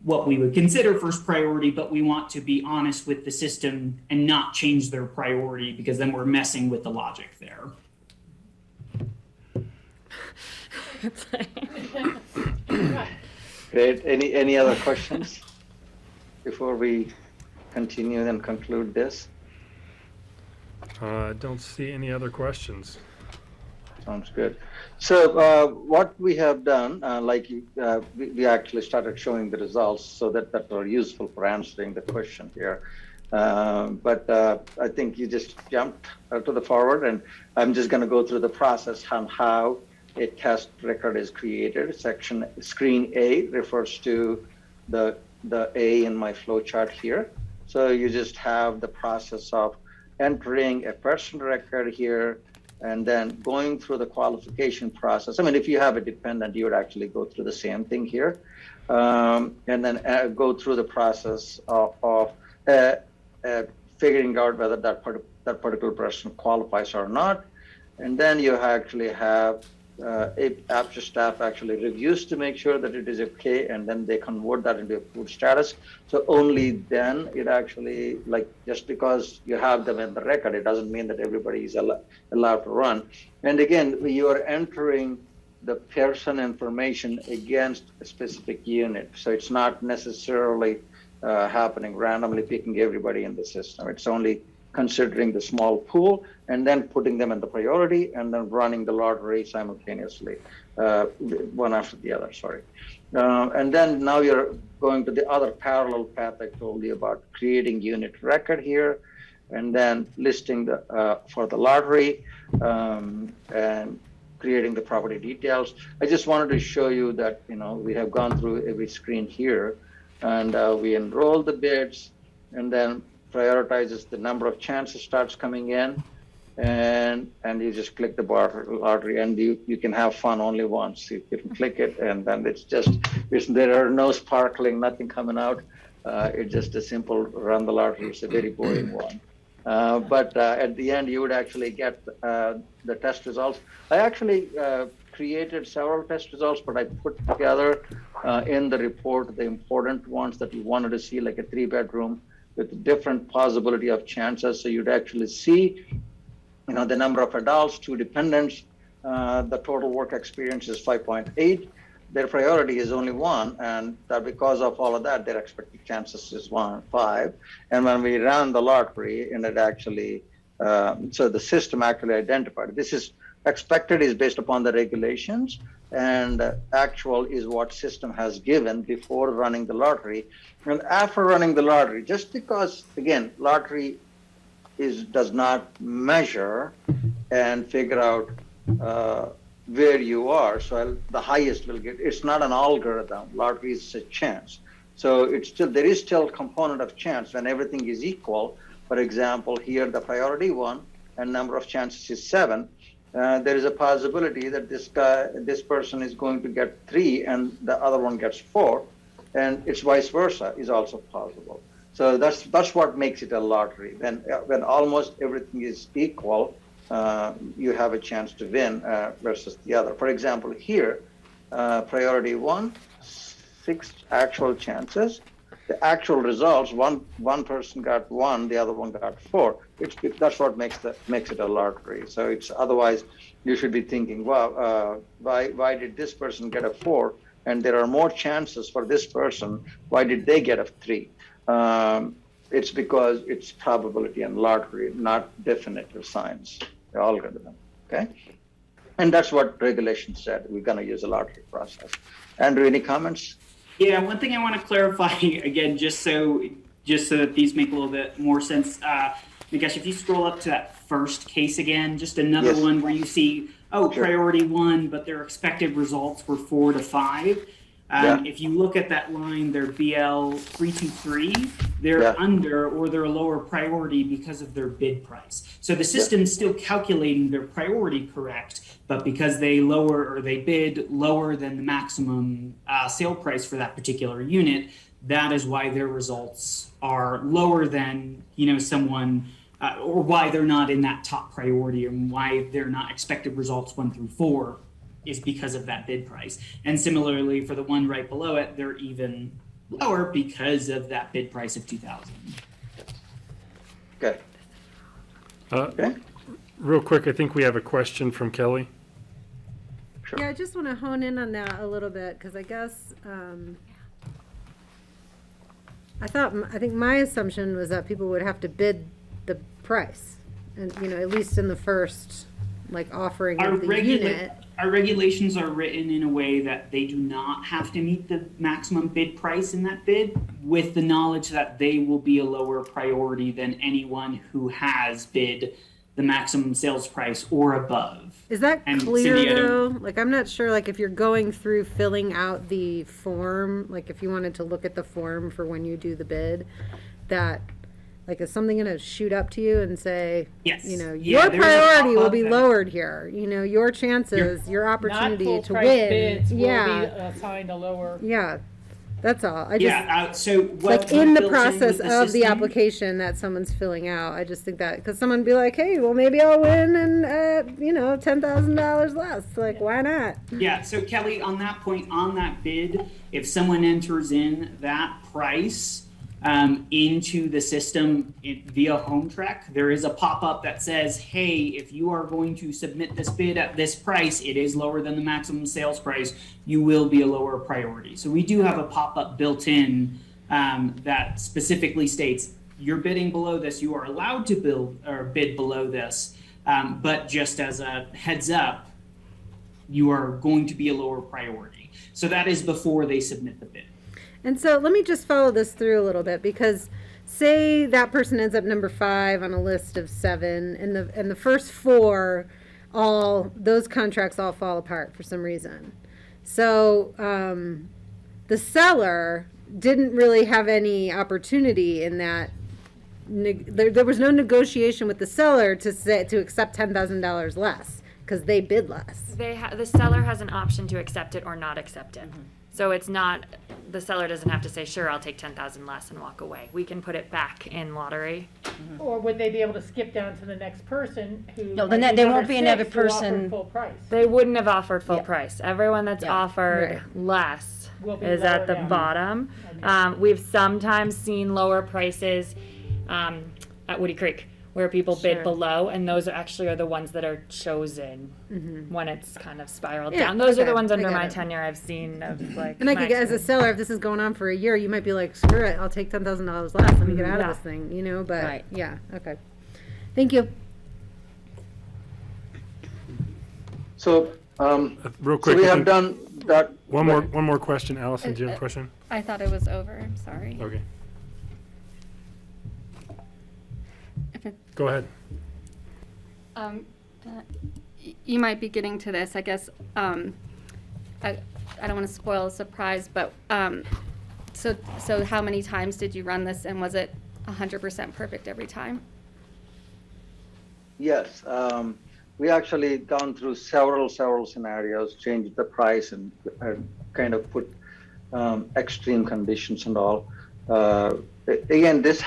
what we would consider first priority, but we want to be honest with the system and not change their priority, because then we're messing with the logic there. Great. Any other questions before we continue and conclude this? I don't see any other questions. Sounds good. So what we have done, we actually started showing the results so that are useful for answering the question here. But I think you just jumped to the forward, and I'm just going to go through the process on how a test record is created. Screen A refers to the A in my flow chart here. So you just have the process of entering a person record here, and then going through the qualification process. I mean, if you have a dependent, you would actually go through the same thing here. And then go through the process of figuring out whether that particular person qualifies or not. And then you actually have APCHA staff actually reviews to make sure that it is okay, and then they convert that into approved status. So only then it actually, just because you have them in the record, it doesn't mean that everybody is allowed to run. And again, you are entering the person information against a specific unit. So it's not necessarily happening randomly, picking everybody in the system. It's only considering the small pool and then putting them in the priority and then running the lottery simultaneously, one after the other, sorry. And then now you're going to the other parallel path I told you about, creating unit record here, and then listing for the lottery, and creating the property details. I just wanted to show you that, we have gone through every screen here, and we enroll the bids, and then prioritizes the number of chances starts coming in, and you just click the lottery, and you can have fun only once. You can click it, and then there are no sparkling, nothing coming out. It's just a simple run the lottery. It's a very boring one. But at the end, you would actually get the test results. I actually created several test results, but I put together in the report the important ones that you wanted to see, like a 3-bedroom with different possibility of chances. So you'd actually see, the number of adults, 2 dependents, the total work experience is 5.8. Their priority is only 1, and that because of all of that, their expected chances is 5. And when we ran the lottery, and it actually, so the system actually identified, this is expected is based upon the regulations, and actual is what system has given before running the lottery. And after running the lottery, just because, again, lottery does not measure and figure out where you are, so the highest will get, it's not an algorithm, lottery is a chance. So there is still a component of chance when everything is equal. For example, here the priority 1 and number of chances is 7. There is a possibility that this person is going to get 3 and the other one gets 4, and it's vice versa is also possible. So that's what makes it a lottery. When almost everything is equal, you have a chance to win versus the other. For example, here, priority 1, 6 actual chances. The actual results, one person got 1, the other one got 4. That's what makes it a lottery. So it's otherwise you should be thinking, wow, why did this person get a 4? And there are more chances for this person. Why did they get a 3? It's because it's probability and lottery, not definitive science, the algorithm. Okay, and that's what regulation said. We're going to use a lottery process. Andrew, any comments? Yeah, one thing I want to clarify again, just so that these make a little bit more sense. Nikesh, if you scroll up to that first case again, just another Yes. one where you see, oh, Sure. priority 1, but their expected results were 4 to 5. Yeah. If you look at that line, they're BL 323, they're Yeah. under or they're a lower priority because of their bid price. So the system's still calculating their priority correct, but because they bid lower than the maximum sale price for that particular unit, that is why their results are lower than, someone, or why they're not in that top priority, and why they're not expected results 1 through 4 is because of that bid price. And similarly, for the one right below it, they're even lower because of that bid price of 2,000. Okay. Okay. Real quick, I think we have a question from Kelly. Yeah, I just want to hone in on that a little bit, because I guess, I think my assumption was that people would have to bid the price, and, at least in the first, offering of the unit. Our regulations are written in a way that they do not have to meet the maximum bid price in that bid, with the knowledge that they will be a lower priority than anyone who has bid the maximum sales price or above. Is that And clear Cindy, I though? don't- I'm not sure, if you're going through filling out the form, if you wanted to look at the form for when you do the bid, that, is something gonna shoot up to you and say, Yes. your Yeah, there's a priority will pop-up be that- lowered here, your chances, your opportunity Not to full price win. bids will be Yeah, assigned a lower. yeah, that's all. I just. Yeah, so what in the built process with of the system- application that someone's filling out, I just think that, because someone would be like, hey, well, maybe I'll win and, $10,000 less. Why not? Yeah, so Kelly, on that point, on that bid, if someone enters in that price into the system via HomeTrack, there is a pop-up that says, hey, if you are going to submit this bid at this price, it is lower than the maximum sales price, you will be a lower priority. So we do have a pop-up built in that specifically states, you're bidding below this, you are allowed to bid below this, but just as a heads up, you are going to be a lower priority. So that is before they submit the bid. And so let me just follow this through a little bit, because say that person ends up number 5 on a list of 7, and the first 4, those contracts all fall apart for some reason. So the seller didn't really have any opportunity in that. There was no negotiation with the seller to accept $10,000 less, because they bid less. The seller has an option to accept it or not accept it. So it's not, the seller doesn't have to say, sure, I'll take 10,000 less and walk away. We can put it back in lottery. Or would they be able to skip down to the next person who? No, might then be there won't number be another 6 who offered person. Full price. They wouldn't have offered full Yeah. price. Everyone that's Yeah. offered Right. less Will be is lower at the down. bottom. Okay. We've sometimes seen lower prices at Woody Creek, where people Sure. bid below, and those are the ones that are chosen when it's kind of spiraled Yeah, down. Those are okay, the ones I under get my it. tenure I've seen of And I my could get, as a experience. seller, if this is going on for a year, you might be like, screw it, I'll take $10,000 less, let me get out Yeah. of this thing, but, Right. yeah, okay. Thank you. So, Real so quick, we I have think- done that. one more question. Allison, do you have a question? I thought it was over. I'm sorry. Okay. If it, Go ahead. you might be getting to this, I guess. I don't want to spoil a surprise, but so how many times did you run this, and was it 100% perfect every time? Yes, we actually gone through several scenarios, changed the price and kind of put extreme conditions and all. Again, this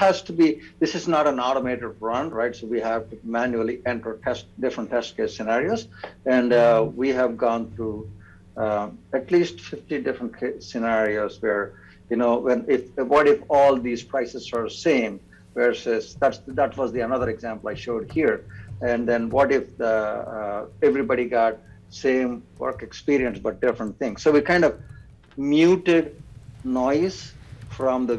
is not an automated run, right? So we have to manually enter different test case scenarios. And we have gone through at least 50 different scenarios where, what if all these prices are the same versus, that was another example I showed here. And then what if everybody got same work experience but different things? So we kind of muted noise from the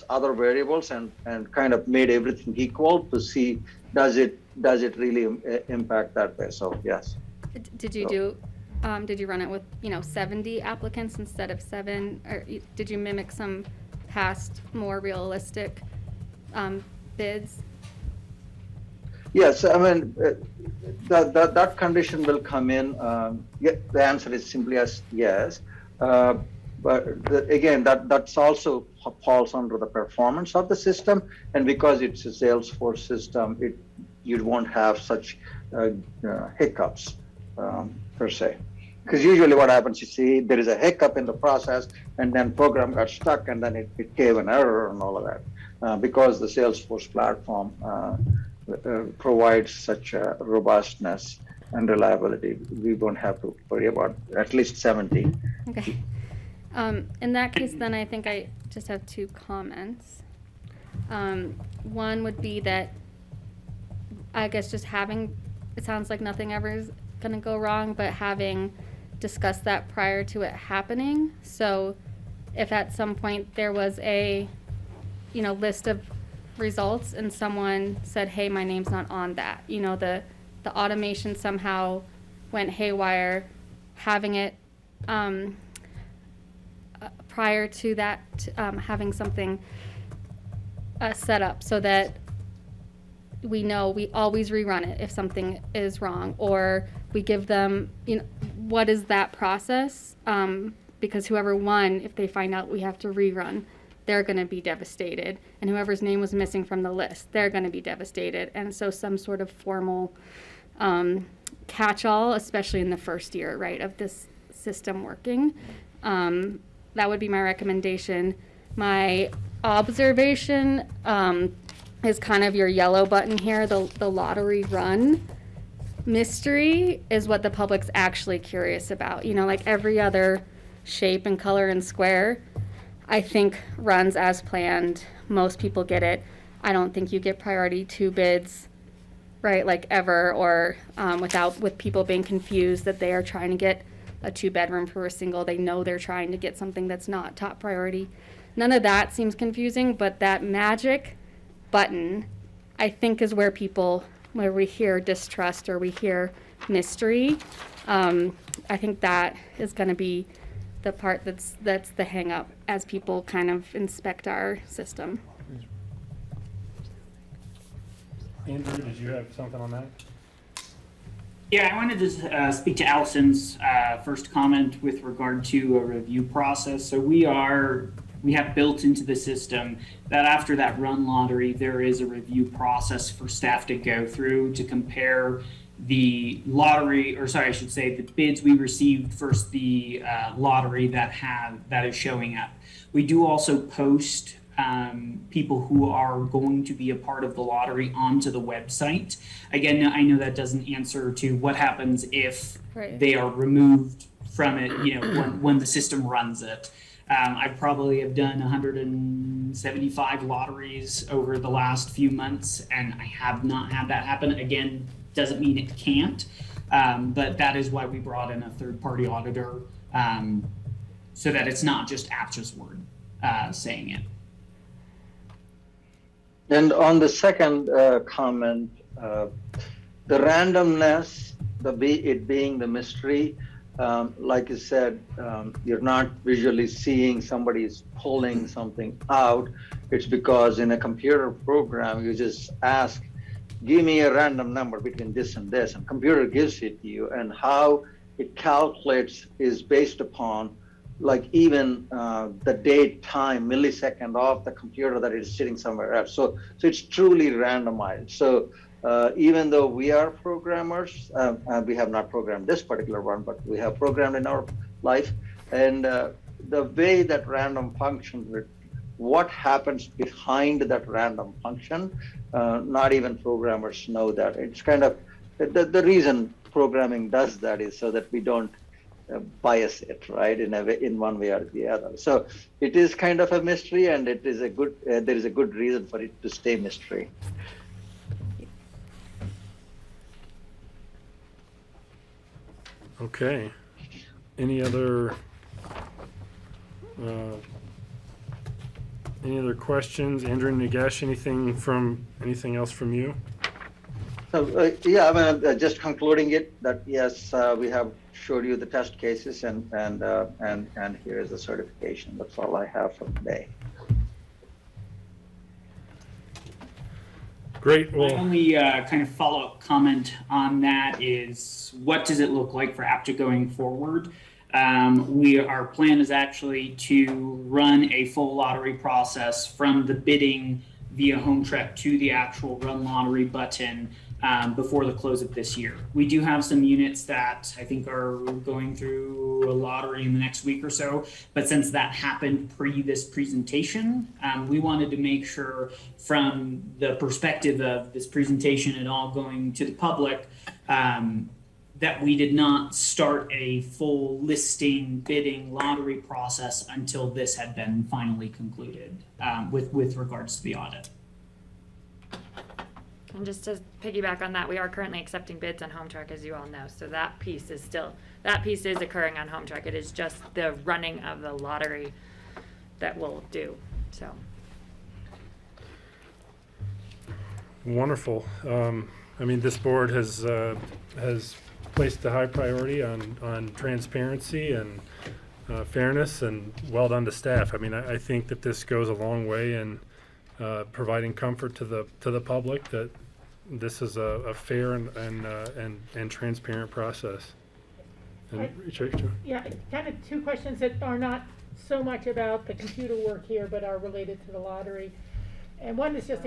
other variables and kind of made everything equal to see does it really impact that way. So yes. Did you did you run it with 70 applicants instead of 7, or did you mimic some past more realistic bids? Yes, I mean, that condition will come in. Yeah, the answer is simply as yes. But again, that's also falls under the performance of the system, and because it's a Salesforce system, you won't have such hiccups per se. Because usually what happens, you see, there is a hiccup in the process, and then program got stuck, and then it gave an error and all of that. Because the Salesforce platform provides such robustness and reliability, we won't have to worry about at least 70. Okay. In that case, then I think I just have two comments. One would be that I guess just having, it sounds like nothing ever is going to go wrong, but having discussed that prior to it happening. So if at some point there was a, list of results and someone said, hey, my name's not on that, the automation somehow went haywire, having it prior to that, having something set up so that we know we always rerun it if something is wrong, or we give them, what is that process? Because whoever won, if they find out we have to rerun, they're going to be devastated. And whoever's name was missing from the list, they're going to be devastated. And so some sort of formal catch-all, especially in the first year, right, of this system working. That would be my recommendation. My observation is kind of your yellow button here, the lottery run. Mystery is what the public's actually curious about. Like every other shape and color and square, I think runs as planned. Most people get it. I don't think you get priority 2 bids, right, like ever, or with people being confused that they are trying to get a 2-bedroom for a single. They know they're trying to get something that's not top priority. None of that seems confusing, but that magic button, I think, is where we hear distrust or we hear mystery. I think that is going to be the part that's the hang up as people kind of inspect our system. Andrew, did you have something on that? Yeah, I wanted to speak to Allison's first comment with regard to a review process. So we have built into the system that after that run lottery, there is a review process for staff to go through to compare the lottery, or sorry, I should say the bids we received versus the lottery that is showing up. We do also post people who are going to be a part of the lottery onto the website. Again, I know that doesn't answer to what happens if they are removed from it, when the system runs it. I probably have done 175 lotteries over the last few months, and I have not had that happen. Again, doesn't mean it can't, but that is why we brought in a third-party auditor, so that it's not just APCHA's word saying it. And on the second comment, the randomness, it being the mystery, like you said, you're not visually seeing somebody's pulling something out. It's because in a computer program, you just ask, give me a random number between this and this, and computer gives it to you. And how it calculates is based upon like even the date, time, millisecond of the computer that is sitting somewhere else. So it's truly randomized. So even though we are programmers, we have not programmed this particular one, but we have programmed in our life. And the way that random functions, what happens behind that random function, not even programmers know that. It's kind of, the reason programming does that is so that we don't bias it, right, in one way or the other. So it is kind of a mystery, and it is there is a good reason for it to stay mystery. Okay. Any other questions? Andrew and Nagesh, anything else from you? So yeah, I mean, just concluding it that yes, we have showed you the test cases, and here is the certification. That's all I have for today. Great. My Well, only kind of follow-up comment on that is, what does it look like for APCHA going forward? Our plan is actually to run a full lottery process from the bidding via Home Trek to the actual run lottery button before the close of this year. We do have some units that I think are going through a lottery in the next week or so, but since that happened pre this presentation, we wanted to make sure from the perspective of this presentation and all going to the public, that we did not start a full listing bidding lottery process until this had been finally concluded with regards to the audit. And just to piggyback on that, we are currently accepting bids on Home Track, as you all know. So that piece is occurring on Home Track. It is just the running of the lottery that we'll do. So. wonderful. I mean, this board has placed a high priority on transparency and fairness, and well done to staff. I mean, I think that this goes a long way in providing comfort to the public that this is a fair and transparent process. And Rachel? Yeah, kind of two questions that are not so much about the computer work here, but are related to the lottery. And one is just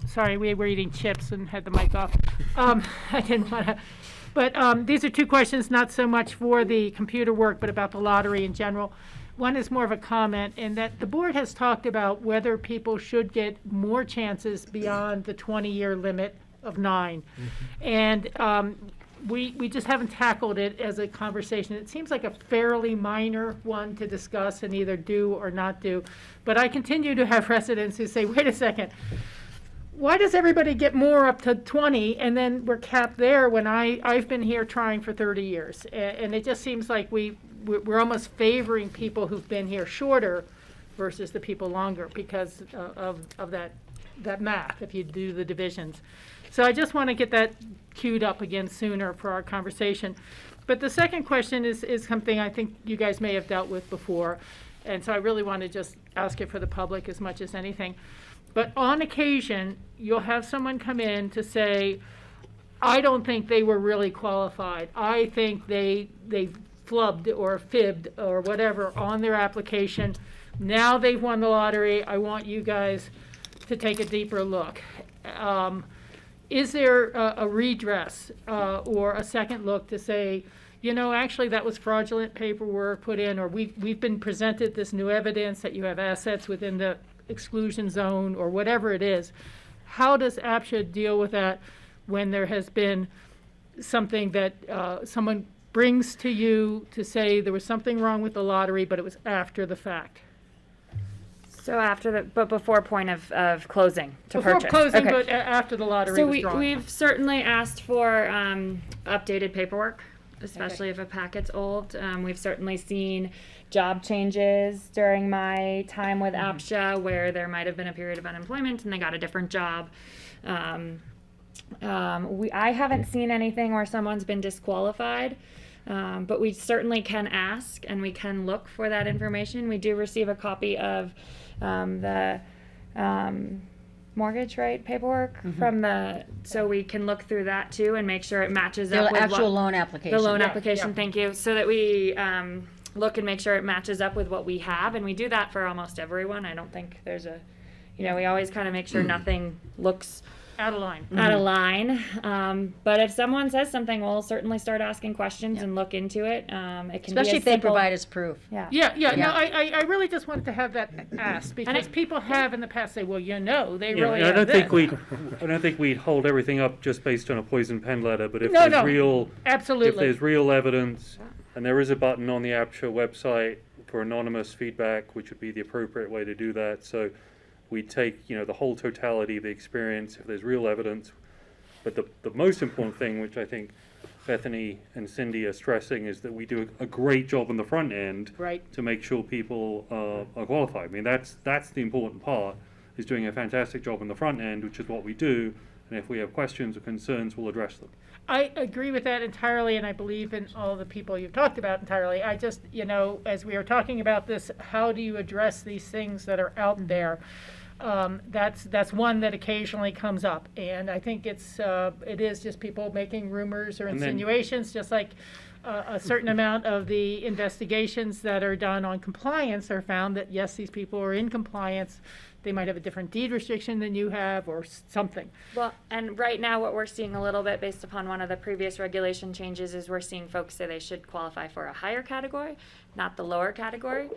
sorry, we were eating chips and had the mic off. I didn't want to, but these are two questions, not so much for the computer work, but about the lottery in general. One is more of a comment in that the board has talked about whether people should get more chances beyond the 20-year limit of 9. And we just haven't tackled it as a conversation. It seems like a fairly minor one to discuss and either do or not do. But I continue to have residents who say, wait a second, why does everybody get more up to 20 and then we're capped there when I've been here trying for 30 years? And it just seems like we're almost favoring people who've been here shorter versus the people longer because of that math, if you do the divisions. So I just want to get that queued up again sooner for our conversation. But the second question is something I think you guys may have dealt with before, and so I really want to just ask it for the public as much as anything. But on occasion, you'll have someone come in to say, I don't think they were really qualified. I think they flubbed or fibbed or whatever on their application. Now they've won the lottery. I want you guys to take a deeper look. Is there a redress or a second look to say, you know, actually that was fraudulent paperwork put in, or we've been presented this new evidence that you have assets within the exclusion zone or whatever it is? How does APCHA deal with that when there has been something that someone brings to you to say there was something wrong with the lottery, but it was after the fact? So but before point of closing to Before purchase. closing, Okay. but after the lottery So was drawn. we've certainly asked for updated paperwork, especially if a packet's old. We've certainly seen job changes during my time with APCHA where there might have been a period of unemployment and they got a different job. I haven't seen anything where someone's been disqualified. But we certainly can ask and we can look for that information. We do receive a copy of the mortgage paperwork from so we can look through that too and make sure it matches up with actual loan application. the loan Yeah, application. Thank you. So that we look and make sure it matches up with what we have, and we do that for almost everyone. I don't think there's we always kind of make sure nothing looks out of line. Out of line. But if someone says something, we'll certainly start asking questions and look into it. It can Especially be if they provide us proof. Yeah. No, I really just wanted to have that asked because people have in the past say, well, they really I have don't think this. I don't think we'd hold everything up just based on a poison pen letter, but if No, there's no, real absolutely. if there's real evidence, and there is a button on the APCHA website for anonymous feedback, which would be the appropriate way to do that. So we take the whole totality of the experience if there's real evidence. But the most important thing, which I think Bethany and Cindy are stressing, is that we do a great job on the front end to make sure people are qualified. I mean, that's the important part, is doing a fantastic job on the front end, which is what we do. And if we have questions or concerns, we'll address them. I agree with that entirely, and I believe in all the people you've talked about entirely. I just, as we were talking about this, how do you address these things that are out there? That's one that occasionally comes up, and I think it is just people making rumors or And then- insinuations, just like a certain amount of the investigations that are done on compliance are found that, yes, these people are in compliance. They might have a different deed restriction than you have or something. Well, and right now what we're seeing a little bit based upon one of the previous regulation changes is we're seeing folks say they should qualify for a higher category, not the lower category,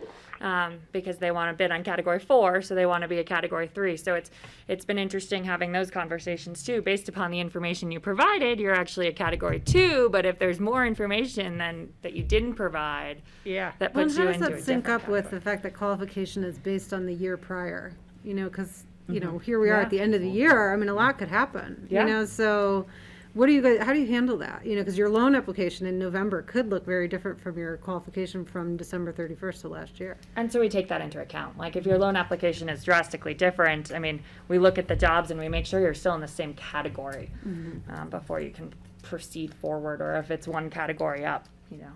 because they want to bid on category 4, so they want to be a category 3. So it's been interesting having those conversations too. Based upon the information you provided, you're actually a category 2, but if there's more information than that you didn't provide, yeah, that Well, puts and you how does into that a sync different up with category. the fact that qualification is based on the year prior? You know, because, you know, here we Yeah. are at the end of the year. I mean, a lot could happen. Yeah. You know, so what do you guys, how do you handle that? You know, because your loan application in November could look very different from your qualification from December 31st of last year. And so we take that into account. Like if your loan application is drastically different, I mean, we look at the jobs and we make sure you're still in the same category before you can proceed forward, or if it's one category up, you know,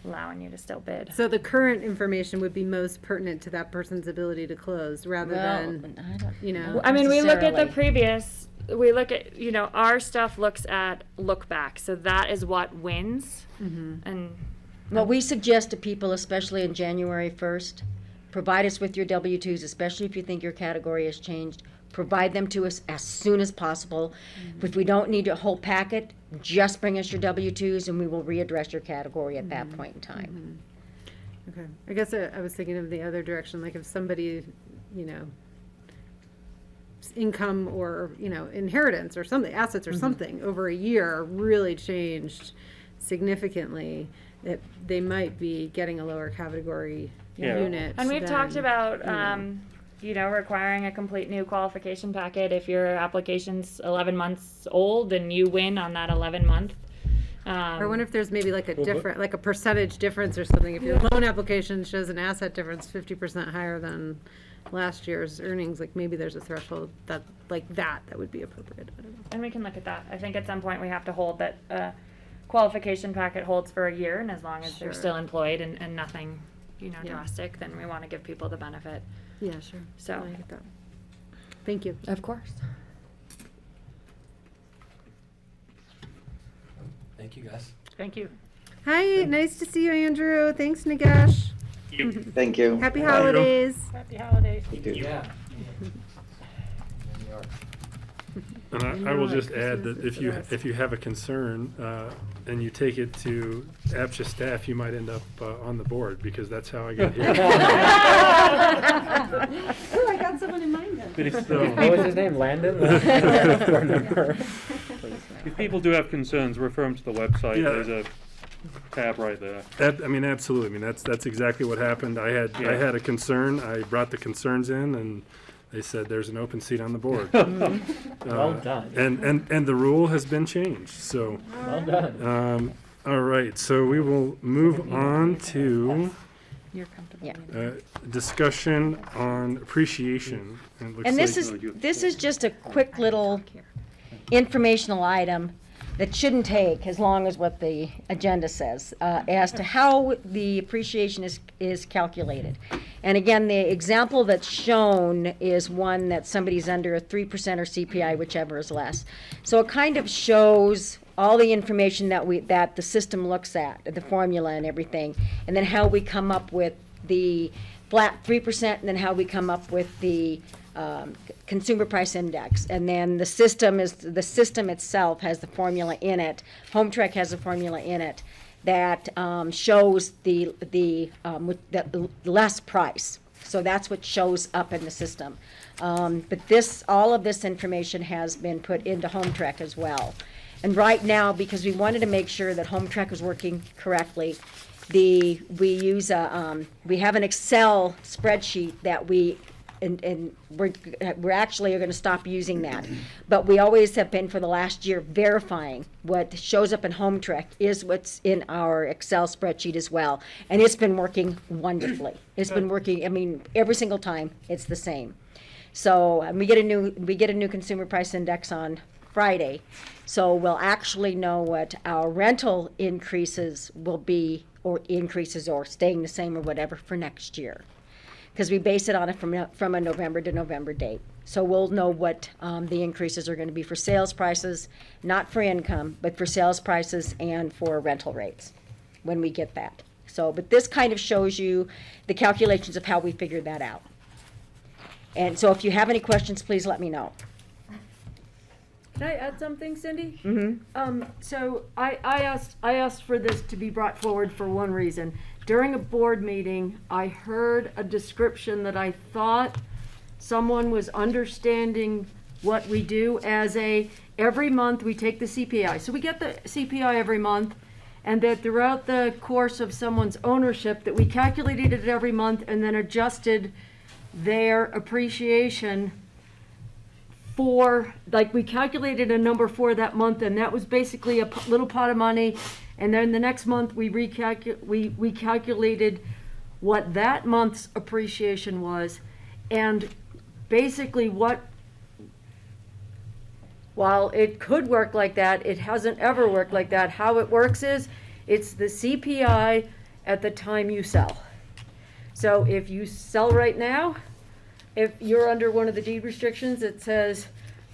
allowing you to still bid. So the current information would be most pertinent to that person's ability to close rather than, you know. I mean, we look at the necessarily. previous, we look at, you know, our stuff looks at look back. So that is what wins. And What we suggest to people, especially in January 1st, provide us with your W-2s, especially if you think your category has changed. Provide them to us as soon as possible. If we don't need a whole packet, just bring us your W-2s and we will readdress your category at that point in time. Okay, I guess I was thinking of the other direction, like if somebody, you know, income or, you know, inheritance or something, assets or something over a year really changed significantly, that they might be getting a lower category Yeah. unit. And we've talked than, about, you know. you know, requiring a complete new qualification packet if your application's 11 months old and you win on that 11-month. Or I wonder if there's maybe like a different, like a percentage difference or something. If your loan application shows an asset difference 50% higher than last year's earnings, like maybe there's a threshold that, like that would be appropriate. I don't know. And we can look at that. I think at some point we have to hold that qualification packet holds for a year, and as long as they're Sure. still employed and nothing, you know, Yeah. drastic, then we want to give people the benefit. Yeah, sure. So- I get that. Thank you. Of course. Thank you, guys. Thank you. Hi, nice to see you, Andrew. Thanks, Nagash. Thank you. Happy Bye. holidays. Happy holidays. Yeah. And I will just add that if you have a concern and you take it to APCHA staff, you might end up on the board, because that's how I got here. Oh, I got someone in mind then. But if, What was his name? Landon? Board member. if people do have concerns, refer them to the website. Yeah. There's a tab right there. I mean, absolutely. I mean, that's exactly what happened. I had a concern. I brought the concerns in, and they said there's an open seat on the board. Well done. And the rule has been changed. So, Well done. all right. So we will move on to You're comfortable. Yeah. discussion on appreciation. And, it looks And this like- is just a quick little informational item that shouldn't take as long as what the agenda says, as to how the appreciation is calculated. And again, the example that's shown is one that somebody's under a 3% or CPI, whichever is less. So it kind of shows all the information that the system looks at, the formula and everything, and then how we come up with the flat 3%, and then how we come up with the consumer price index. And then the system itself has the formula in it. HomeTrek has a formula in it that shows the less price. So that's what shows up in the system. But all of this information has been put into HomeTrek as well. And right now, because we wanted to make sure that HomeTrek is working correctly, we have an Excel spreadsheet that we're actually going to stop using that. But we always have been, for the last year, verifying what shows up in HomeTrek is what's in our Excel spreadsheet as well. And it's been working wonderfully. It's been working, I mean, every single time it's the same. So we get a new consumer price index on Friday. So we'll actually know what our rental increases will be, or increases or staying the same or whatever for next year. because we base it on it from a November to November date. So we'll know what the increases are going to be for sales prices, not for income, but for sales prices and for rental rates when we get that. So, but this kind of shows you the calculations of how we figured that out. And so if you have any questions, please let me know. Can I add something, Cindy? Mm-hmm. So I asked for this to be brought forward for one reason. During a board meeting, I heard a description that I thought someone was understanding what we do as every month we take the CPI. So we get the CPI every month, and that throughout the course of someone's ownership, that we calculated it every month and then adjusted their appreciation for, like, we calculated a number for that month, and that was basically a little pot of money. And then the next month we calculated what that month's appreciation was, and basically while it could work like that, it hasn't ever worked like that. How it works is, it's the CPI at the time you sell. So if you sell right now, if you're under one of the deed restrictions that says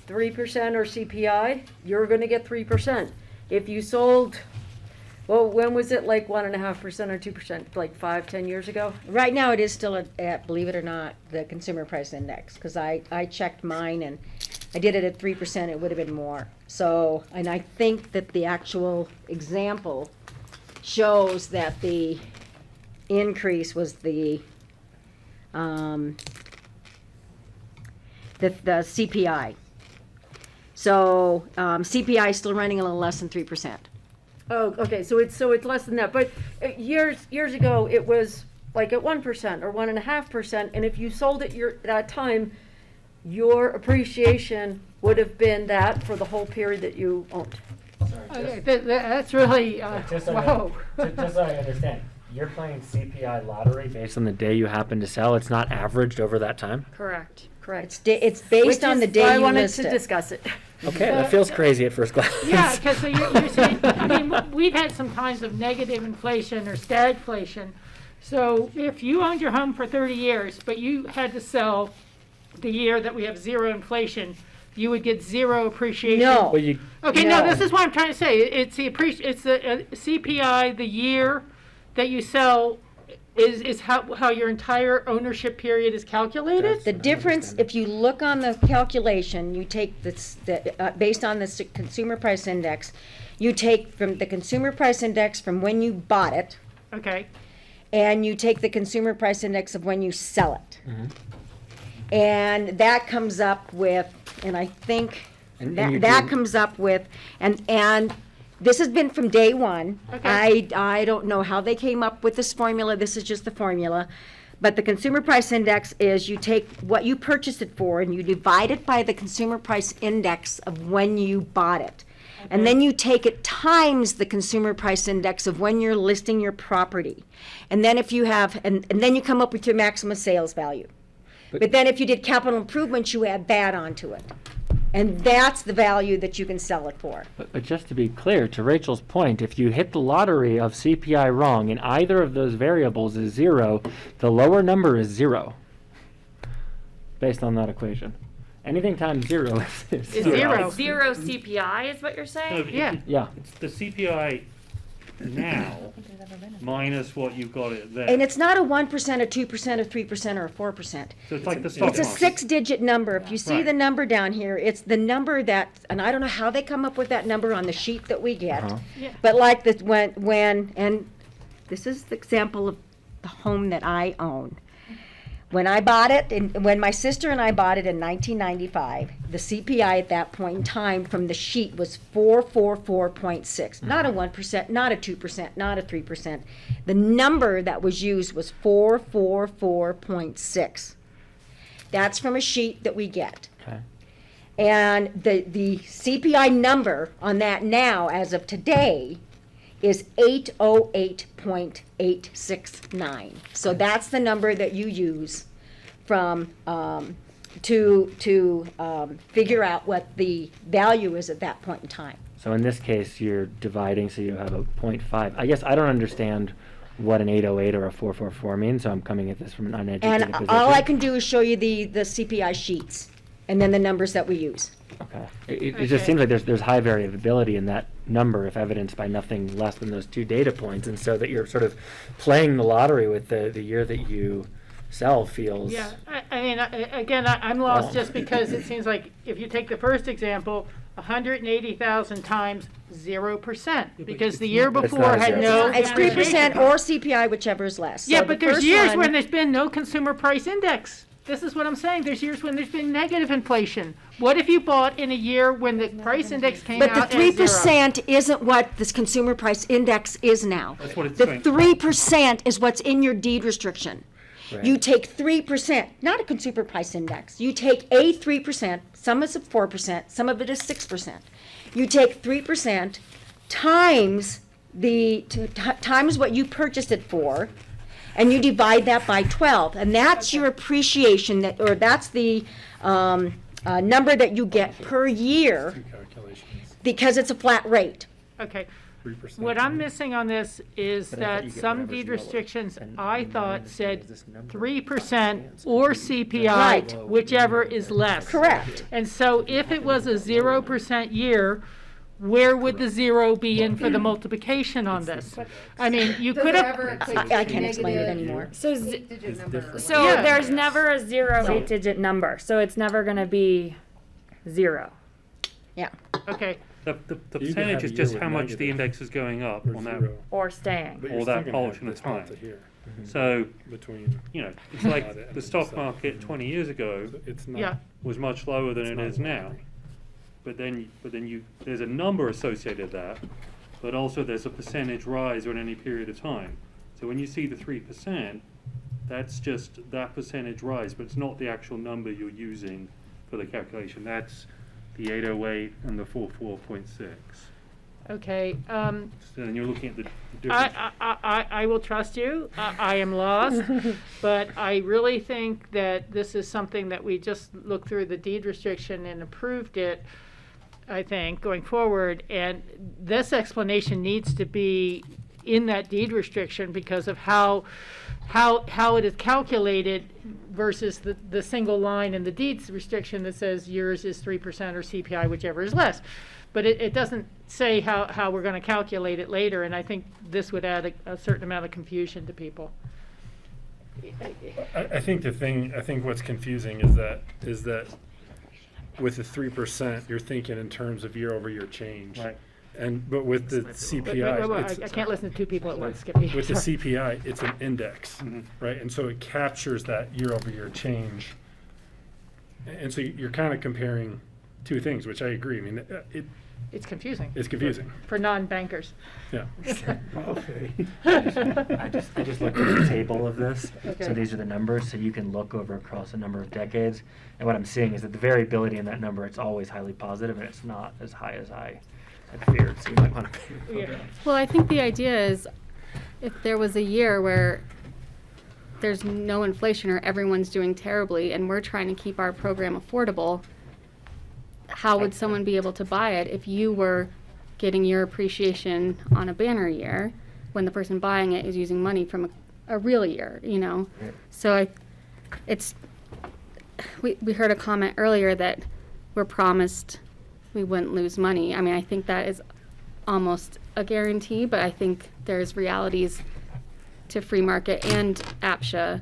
3% or CPI, you're gonna get 3%. If you sold, well, when was it, like 1.5% or 2%, like 5-10 years ago? Right now, it is still at, believe it or not, the consumer price index, because I checked mine and I did it at 3%, it would have been more. So, and I think that the actual example shows that the increase was the CPI. So, CPI is still running a little less than 3%. Oh, okay, so it's less than that, but years ago, it was like at 1% or 1.5%, and if you sold it that time, your appreciation would have been that for the whole period that you owned. Okay, that's really, Just so whoa. just so I understand, you're playing CPI lottery based on the day you happen to sell. It's not averaged over that time? Correct. It's based on the day you I wanted list to it. discuss it. Okay, that feels crazy at first glance. Yeah, because so you're saying, I mean, we've had some times of negative inflation or stagflation. So if you owned your home for 30 years, but you had to sell the year that we have zero inflation, you would get zero appreciation. No. Well, you, Okay, no, this is what I'm trying to say. It's the CPI, the year that you sell is how your entire ownership period is calculated? The difference, if you look on the calculation, you take based on the consumer price index, you take from the consumer price index from when you bought it, Okay, and you take the consumer price index of when you sell it. Mm-hmm. And that comes up with, and I think And that you that do- comes up with, and this has been from day one. Okay. I don't know how they came up with this formula, this is just the formula. But the consumer price index is you take what you purchased it for and you divide it by the consumer price index of when you bought it. And then you take it times the consumer price index of when you're listing your property. And then if you have, and then you come up with your maximum sales value. But then if you did capital improvements, you add that onto it. And that's the value that you can sell it for. But just to be clear, to Rachel's point, if you hit the lottery of CPI wrong and either of those variables is zero, the lower number is zero, based on that equation. Anything times zero is zero. Zero CPI is what you're saying? yeah. Yeah. It's the CPI now minus what you've got it there. And it's not a 1%, a 2%, a 3%, or a 4%. So it's like the stock It's a market. 6-digit number. If you see Right. the number down here, it's the number that, and I don't know how they come up with that number on the sheet that we get. Yeah. But like this, and this is the example of the home that I own. When I bought it, and when my sister and I bought it in 1995, the CPI at that point in time from the sheet was 444.6. Not a 1%, not a 2%, not a 3%. The number that was used was 444.6. That's from a sheet that we get. Okay. And the CPI number on that now, as of today, is 808.869. So that's the number that you use from to figure out what the value is at that point in time. So in this case, you're dividing, so you have a 0.5. I guess I don't understand what an 808 or a 444 means, so I'm coming at this from an uneducated And position. all I can do is show you the CPI sheets and then the numbers that we use. Okay. It just seems like there's high variability in that number, if evidenced by nothing less than those 2 data points, and so that you're sort of playing the lottery with the year that you sell feels. Yeah, I mean, again, I'm lost just because it seems like if you take the first example, 180,000 times 0%, because the year But it's before not had 0%. no. It's 3% or CPI, whichever is less. Yeah, So but the there's first years one- when there's been no consumer price index. This is what I'm saying. There's years when there's been negative inflation. What if you bought in a year when the price index came But out the as 3% isn't what this consumer price index is now. That's what it's The saying. 3% is what's in your deed restriction. Right. You take 3%, not a consumer price index. You take a 3%, some is 4%, some of it is 6%. You take 3% times times what you purchased it for, and you divide that by 12, and that's your appreciation or that's the number that you get per year because it's a flat rate. Okay. 3%. What I'm missing on this is But I thought that you get some whatever's deed lower. restrictions, And I my thought understanding said is this number 3% or CPI, Right. whichever is less. Correct. And so if it was a 0% year, where would the 0 be in for the multiplication on this? I mean, you could have. I can't explain it anymore. So, so Yeah. there's never a 0 8-digit number, so it's never going to be 0. Yeah. Okay. The You can percentage have is a just year how with much the negative index is going up or on that, 0. Or staying. But or you're that still gonna portion have of the time. delta here So, between. it's like the stock market 20 years ago It's not. Yeah. was much lower than It's it not is now. binary. But then there's a number associated with that, but also there's a percentage rise on any period of time. So when you see the 3%, that's just that percentage rise, but it's not the actual number you're using for the calculation. That's the 808 and the 44.6. Okay. So then you're looking at the difference. I will trust you. I am lost, but I really think that this is something that we just looked through the deed restriction and approved it, I think, going forward. And this explanation needs to be in that deed restriction because of how it is calculated versus the single line in the deeds restriction that says yours is 3% or CPI, whichever is less. But it doesn't say how we're going to calculate it later, and I think this would add a certain amount of confusion to people. I think what's confusing is that with the 3%, you're thinking in terms of year-over-year change. Right. But with the Wait, CPI, I can't listen to 2 people at once, Skippy. with the Sorry. CPI, it's an index, right? And so it captures that year-over-year change. And so you're kind of comparing 2 things, which I agree. I mean, It's confusing. it's confusing. For non-bankers. Yeah. I just looked at the table of this. Okay. So these are the numbers, so you can look over across a number of decades. And what I'm seeing is that the variability in that number, it's always highly positive, and it's not as high as I had feared. So you might want to pay. Yeah. Well, I think the idea is if there was a year where there's no inflation or everyone's doing terribly and we're trying to keep our program affordable, how would someone be able to buy it if you were getting your appreciation on a banner year when the person buying it is using money from a real year, Right. So we heard a comment earlier that we're promised we wouldn't lose money. I mean, I think that is almost a guarantee, but I think there's realities to free market and APCHA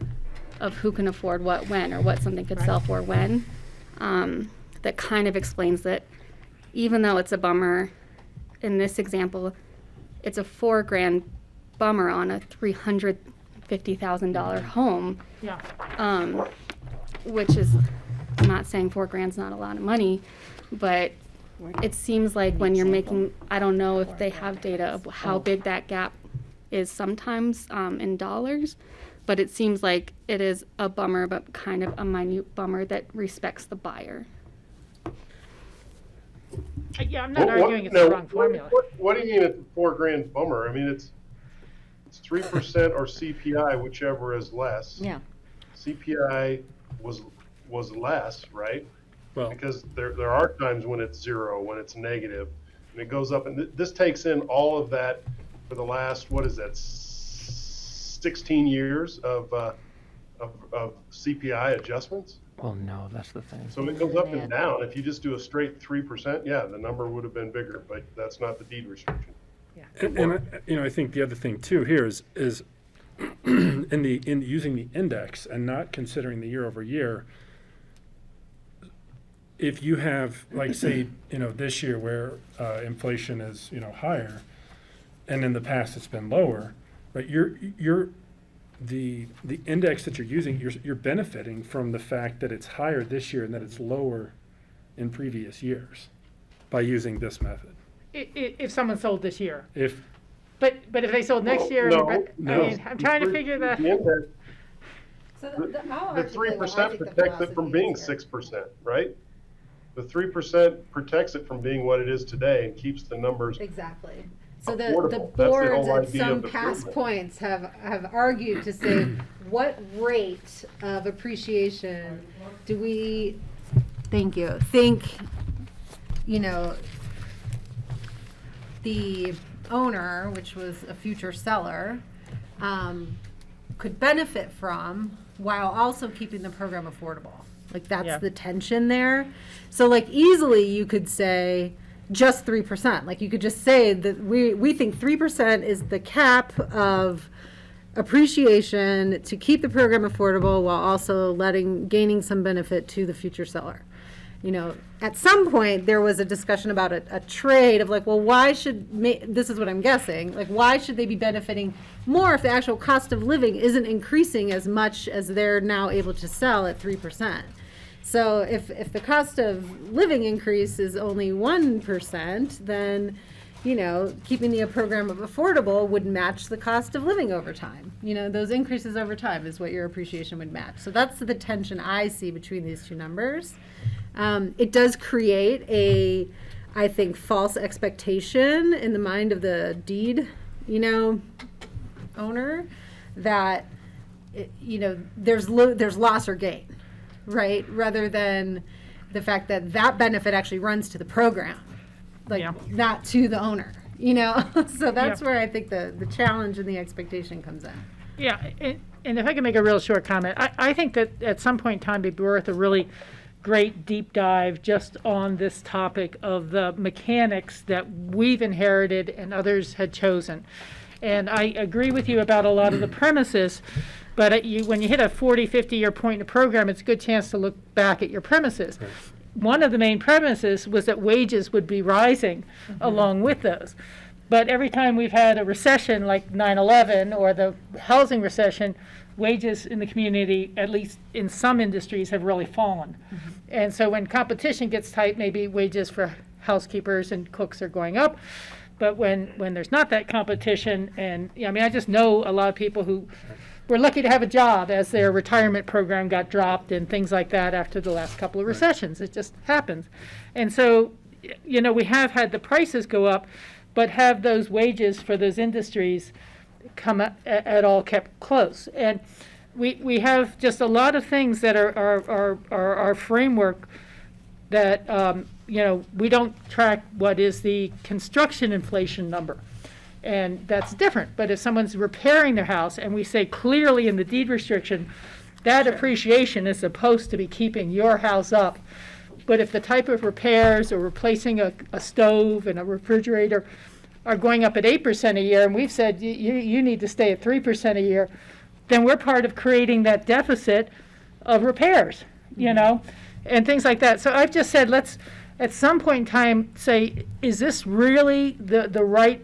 of who can afford what when, or what something could sell for when. That kind of explains that even though it's a bummer, in this example, it's a $4,000 bummer on a $350,000 home. Yeah. Which is, I'm not saying $4,000's not a lot of money, but it seems like when you're making, I don't know if they have data of how big that gap is sometimes in dollars, but it seems like it is a bummer, but kind of a minute bummer that respects the buyer. Yeah, I'm not arguing it's the wrong formula. What do you mean it's a $4,000 bummer? I mean, it's 3% or CPI, whichever is less. Yeah. CPI was less, right? Well, Because there are times when it's 0, when it's negative, and it goes up. And this takes in all of that for the last, what is that, 16 years of CPI adjustments. Well, no, that's the thing. So it goes up and down. If you just do a straight 3%, yeah, the number would have been bigger, but that's not the deed restriction. And I think the other thing too here is in using the index and not considering the year over year. If you have, like, say, this year where inflation is higher, and in the past it's been lower, right? The index that you're using, you're benefiting from the fact that it's higher this year and that it's lower in previous years by using this method. If someone sold this year. But if they sold next year, No. I'm trying to figure that. The 3% protects it from being 6%, right? The 3% protects it from being what it is today and keeps the numbers. Exactly. So the affordable. That's the boards whole at idea some of the past movement. points have argued to say, what rate of appreciation do we, thank you, think, the owner, which was a future seller, could benefit from while also keeping the program affordable. Like, that's the tension there. So, like, easily you could say just 3%. Like, you could just say that we think 3% is the cap of appreciation to keep the program affordable while also gaining some benefit to the future seller. At some point there was a discussion about a trade of like, well, why should, this is what I'm guessing, like, why should they be benefiting more if the actual cost of living isn't increasing as much as they're now able to sell at 3%? So if the cost of living increase is only 1%, then, keeping the program affordable would match the cost of living over time. Those increases over time is what your appreciation would match. So that's the tension I see between these two numbers. It does create I think, false expectation in the mind of the deed, owner that, there's loss or gain, right? Rather than the fact that benefit actually runs to the program, not to the owner, So that's where I think the challenge and the expectation comes in. Yeah, and if I can make a real short comment, I think that at some point in time it'd be worth a really great deep dive just on this topic of the mechanics that we've inherited and others had chosen. And I agree with you about a lot of the premises, but when you hit a 40, 50-year point in a program, it's a good chance to look back at your premises. Right. One of the main premises was that wages would be rising along with those. But every time we've had a recession like 9/11 or the housing recession, wages in the community, at least in some industries, have really fallen. And so when competition gets tight, maybe wages for housekeepers and cooks are going up. But when there's not that competition, and I just know a lot of people who were lucky to have a job as their retirement program got dropped and things like that after the last couple of recessions. It just happens. And so, we have had the prices go up, but have those wages for those industries come at all kept close. And we have just a lot of things that are our framework that we don't track what is the construction inflation number, and that's different. But if someone's repairing their house and we say clearly in the deed restriction that appreciation is supposed to be keeping your house up, but if the type of repairs or replacing a stove and a refrigerator are going up at 8% a year, and we've said you need to stay at 3% a year, then we're part of creating that deficit of repairs, and things like that. So I've just said, let's at some point in time say, is this really the right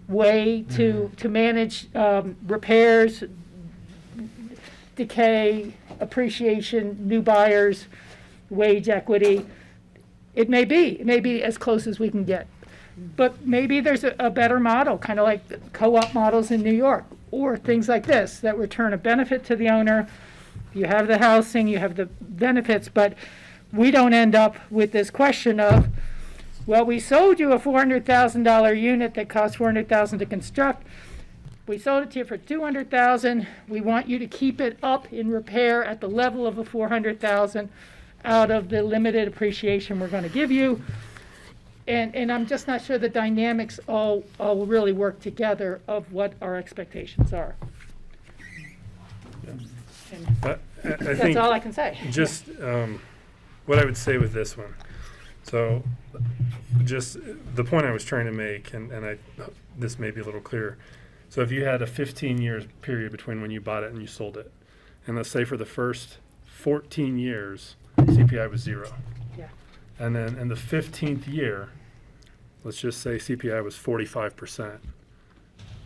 way to manage repairs, decay, appreciation, new buyers, wage equity? It may be as close as we can get. But maybe there's a better model, kind of like the co-op models in New York, or things like this, that return a benefit to the owner. You have the housing, you have the benefits, but we don't end up with this question of, well, we sold you a $400,000 unit that cost $400,000 to construct. We sold it to you for $200,000. We want you to keep it up in repair at the level of a $400,000 out of the limited appreciation we're going to give you. And I'm just not sure the dynamics all really work together of what our expectations are. And I that's think all I can say. Just what I would say with this one. So, just the point I was trying to make, and this may be a little clearer. So, if you had a 15 years period between when you bought it and you sold it, and let's say for the first 14 years, CPI was 0. Yeah. And then in the 15th year, let's just say CPI was 45%.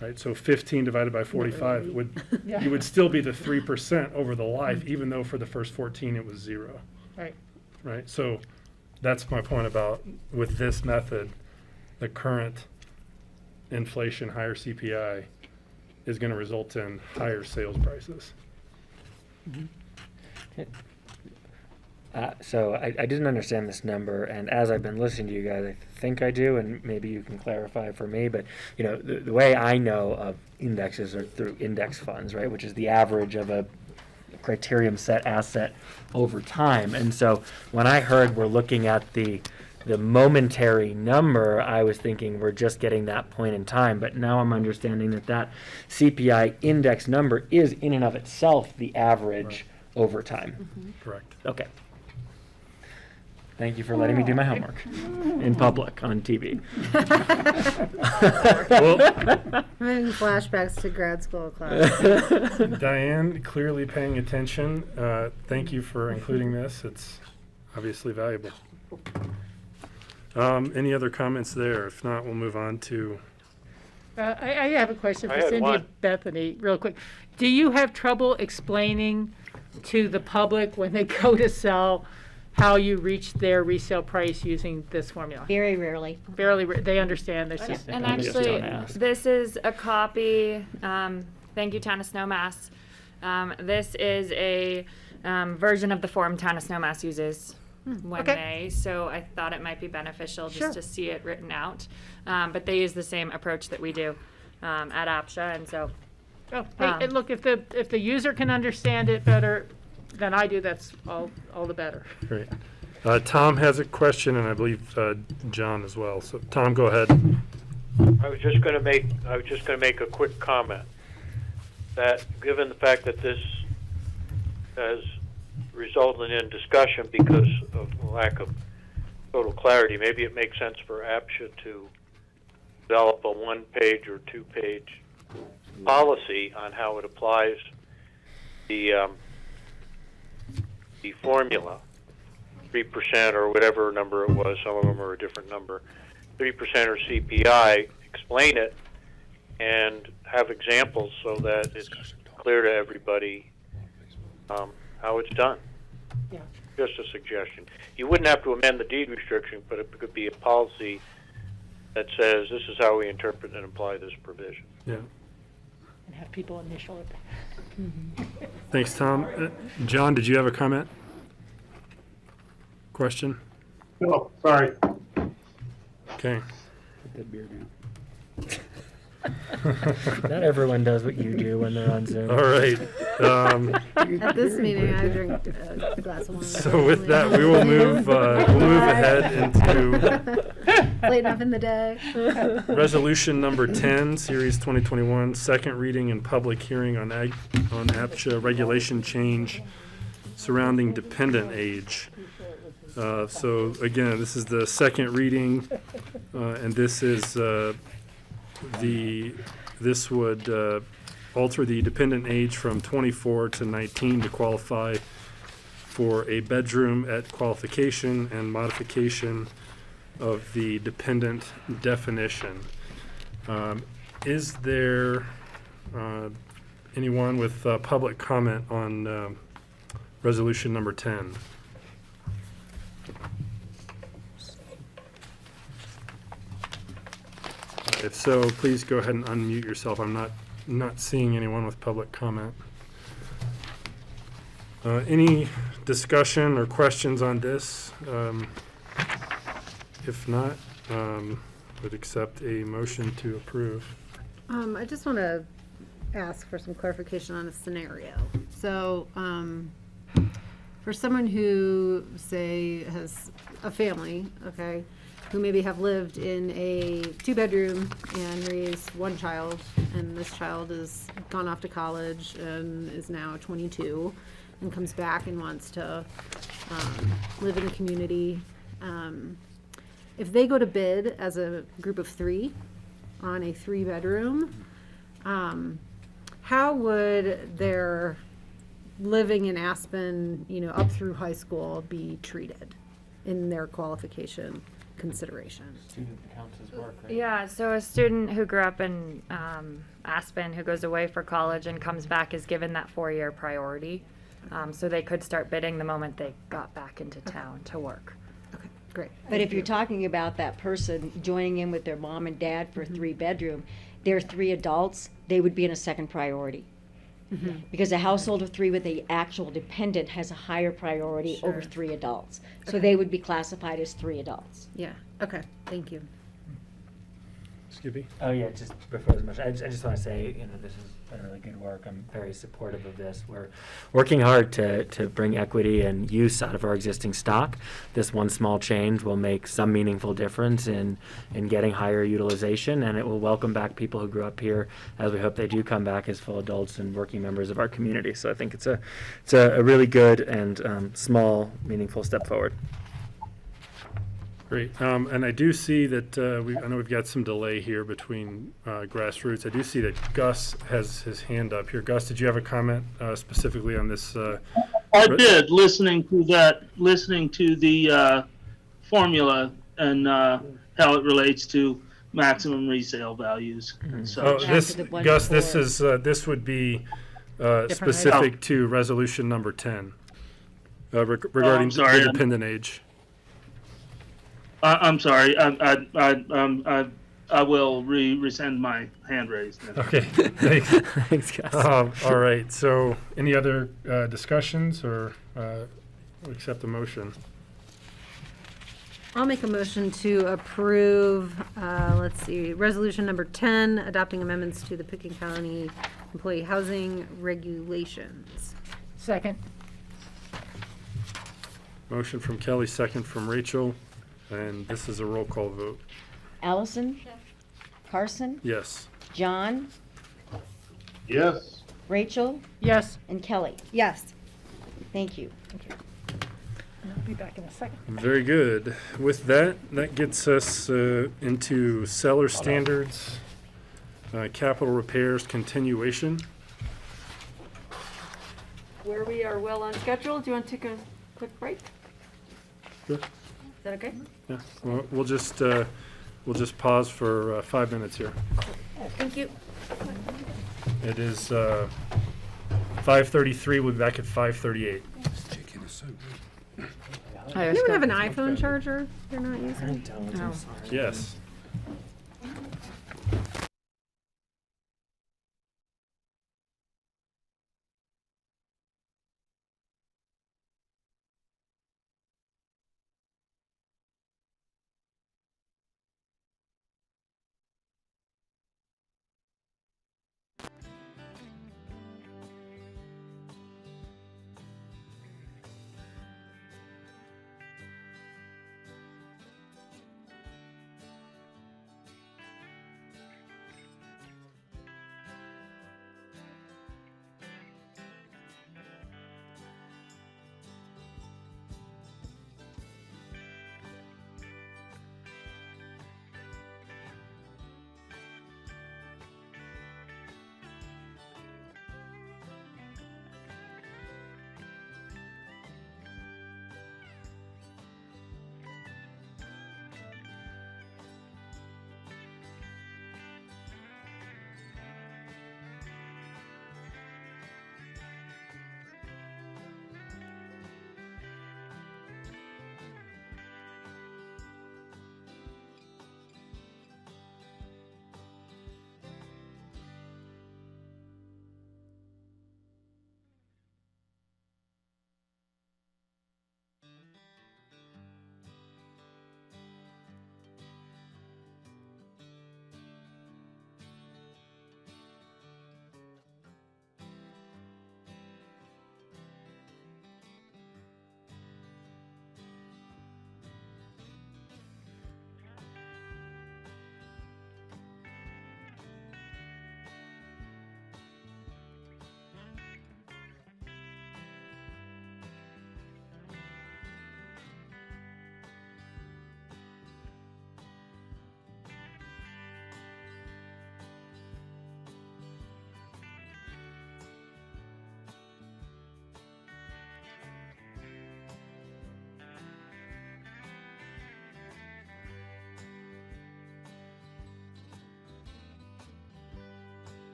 Right, so 15 divided by 45 would Yeah. you would still be the 3% over the life, even though for the first 14 it was 0. Right. Right, so that's my point about with this method, the current inflation, higher CPI, is going to result in higher sales prices. So I didn't understand this number, and as I've been listening to you guys, I think I do, and maybe you can clarify for me, but you know, the way I know of indexes are through index funds, right, which is the average of a criterion set asset over time. And so when I heard we're looking at the momentary number, I was thinking we're just getting that point in time, but now I'm understanding that CPI index number is in and of itself the average over time. Correct. Okay. Thank you for letting me do my homework in public on TV. I'm having flashbacks to grad school class. Diane, clearly paying attention. Thank you for including this. It's obviously valuable. Any other comments there? If not, we'll move on to... I have a question I for had Cindy one. and Bethany, real quick. Do you have trouble explaining to the public when they go to sell how you reach their resale price using this formula? Very rarely. They understand. There's just And actually, this is a copy. Thank you, Town of Snowmass. This is a version of the form Town of Snowmass uses when they. So I thought it might be beneficial just to see it written out. But they use the same approach that we do at APCHA, and so. Oh, hey, look, if the user can understand it better than I do, that's all the better. Great. Tom has a question, and I believe John as well. So, Tom, go ahead. I was just going to make a quick comment that given the fact that this has resulted in discussion because of lack of total clarity, maybe it makes sense for APCHA to develop a one-page or two-page policy on how it applies the formula, 3% or whatever number it was. Some of them are a different number. 3% or CPI. Explain it and have examples so that it's clear to everybody how it's done. Yeah. Just a suggestion. You wouldn't have to amend the deed restriction, but it could be a policy that says this is how we interpret and apply this provision. Yeah. And have people initial it. Thanks, Tom. John, did you have a comment? Question? No, sorry. Okay. Not everyone does what you do when they're on Zoom. All right. At this meeting, I drink a glass of wine. So with that, we will move ahead into Late enough in the day. resolution number 10, series 2021, second reading and public hearing on APCHA regulation change surrounding dependent age. So again, this is the second reading, and this is this would alter the dependent age from 24 to 19 to qualify for a bedroom at qualification and modification of the dependent definition. Is there anyone with public comment on resolution number 10? If so, please go ahead and unmute yourself. I'm not seeing anyone with public comment. Any discussion or questions on this? If not, would accept a motion to approve. I just want to ask for some clarification on a scenario. So, for someone who, say, has a family, okay, who maybe have lived in a 2-bedroom and raised one child, and this child has gone off to college and is now 22 and comes back and wants to live in the community. If they go to bid as a group of 3 on a 3-bedroom, how would their living in Aspen, up through high school, be treated in their qualification consideration? Student counts as work, right? Yeah, so a student who grew up in Aspen who goes away for college and comes back is given that 4-year priority. So they could start bidding the moment they got back into town to work. Okay, great. But if you're talking about that person joining in with their mom and dad for a 3-bedroom, they're 3 adults, they would be in a second priority. Because a household of 3 with the actual dependent has a higher priority over 3 adults. So they would be classified as 3 adults. Yeah, okay, thank you. Skippy? Oh yeah, just before as much, I just want to say, this has been really good work. I'm very supportive of this. We're working hard to bring equity and use out of our existing stock. This one small change will make some meaningful difference in getting higher utilization, and it will welcome back people who grew up here, as we hope they do come back as full adults and working members of our community. So I think it's a really good and small, meaningful step forward. Great. And I do see that I know we've got some delay here between GrassRoots. I do see that Gus has his hand up here. Gus, did you have a comment specifically on this? I did, listening to the formula and how it relates to maximum resale values. And Oh, such. Gus, this would be specific to resolution number 10 regarding sorry, the dependent age. I'm sorry. I will resend my hand raised. Okay, thanks. Thanks, Gus. All right, so any other discussions or accept the motion? I'll make a motion to approve, resolution number 10, adopting amendments to the Pitkin County Employee Housing Regulations. Second. Motion from Kelly, second from Rachel, and this is a roll call vote. Allison? Carson? Yes. John? Yes. Rachel? Yes. And Kelly? Yes. Thank you. I'll be back in a second. Very good. With that gets us into seller standards, capital repairs continuation. Where we are well on schedule, do you want to take a quick break? Sure. Is that okay? Yeah, well, we'll just pause for 5 minutes here. Thank you. It is 5:33. We'll be back at 5:38. Anyone have an iPhone charger they're not using? No. Yes.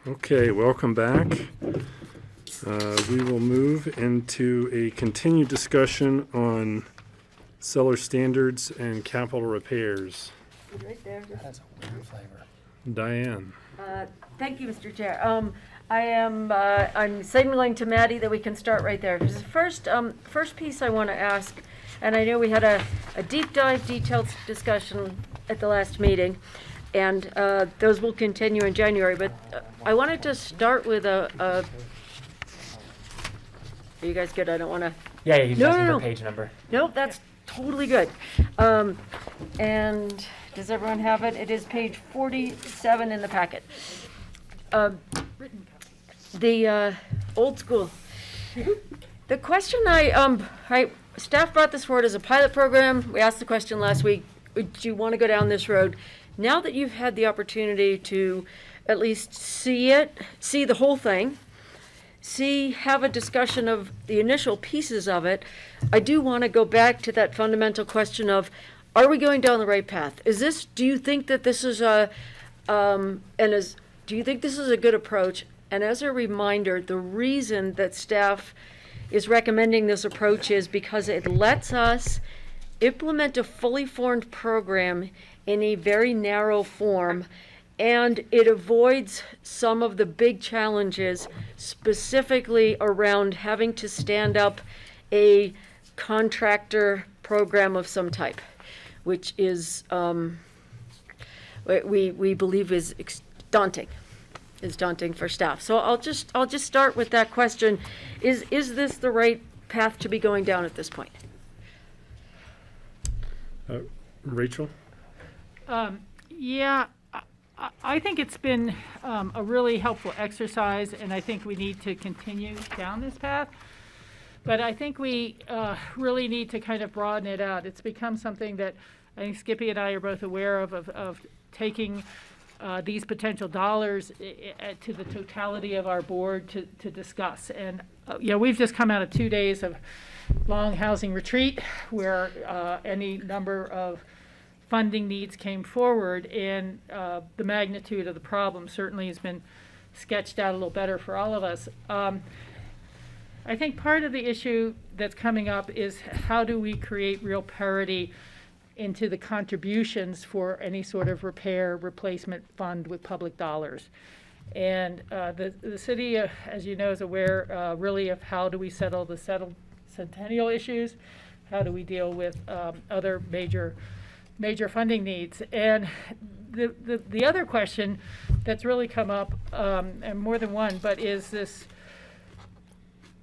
Okay, welcome back. We will move into a continued discussion on seller standards and capital repairs. Right there. That's a weird flavor. Diane. Thank you, Mr. Chair. I'm signaling to Maddie that we can start right there. The first piece I want to ask, and I know we had a deep dive, detailed discussion at the last meeting, and those will continue in January, but I wanted to start with are you guys good? I don't want to. Yeah, you can No. for page number. Nope, that's totally good. And does everyone have it? It is page 47 in the packet. The old school. The question staff brought this forward as a pilot program. We asked the question last week, do you want to go down this road? Now that you've had the opportunity to at least see the whole thing, have a discussion of the initial pieces of it, I do want to go back to that fundamental question of, are we going down the right path? Do you think that this is do you think this is a good approach? And as a reminder, the reason that staff is recommending this approach is because it lets us implement a fully formed program in a very narrow form, and it avoids some of the big challenges, specifically around having to stand up a contractor program of some type, which is, we believe is daunting. Is daunting for staff. So I'll just start with that question. Is this the right path to be going down at this point? Rachel? Yeah, I think it's been a really helpful exercise, and I think we need to continue down this path. But I think we really need to kind of broaden it out. It's become something that I think Skippy and I are both aware of taking these potential dollars to the totality of our board to discuss. And, we've just come out of 2 days of long housing retreat where any number of funding needs came forward, and the magnitude of the problem certainly has been sketched out a little better for all of us. I think part of the issue that's coming up is how do we create real parity into the contributions for any sort of repair replacement fund with public dollars. And the city, as you know, is aware really of how do we settle the centennial issues, how do we deal with other major funding needs. And the other question that's really come up, and more than one, but is this,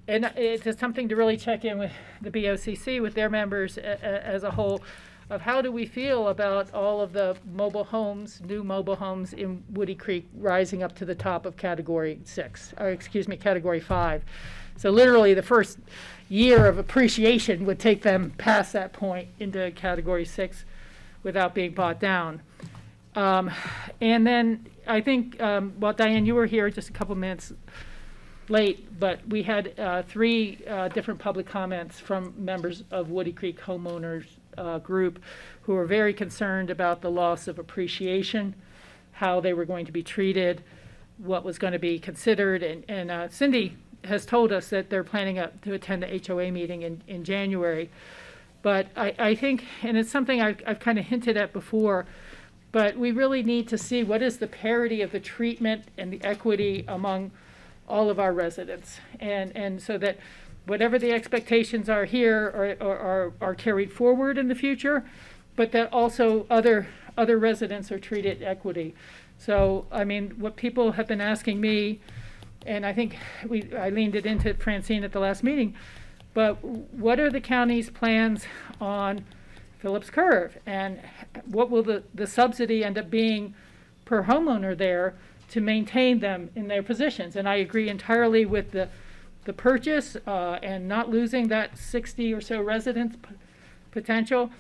and it's something to really check in with the BOCC, with their members as a whole, of how do we feel about all of the new mobile homes in Woody Creek rising up to the top of category 5. So literally the first year of appreciation would take them past that point into category 6 without being bought down. And then I think, Diane, you were here just a couple minutes late, but we had 3 different public comments from members of Woody Creek homeowners group who are very concerned about the loss of appreciation, how they were going to be treated, what was going to be considered. And Cindy has told us that they're planning to attend the HOA meeting in January. But I think, and it's something I've kind of hinted at before, but we really need to see what is the parity of the treatment and the equity among all of our residents. And so that whatever the expectations are here are carried forward in the future, but that also other residents are treated equity. So, I mean, what people have been asking me, and I think I leaned it into Francine at the last meeting, but what are the county's plans on Phillips Curve? And what will the subsidy end up being per homeowner there to maintain them in their positions? And I agree entirely with the purchase and not losing that 60 or so residents potential,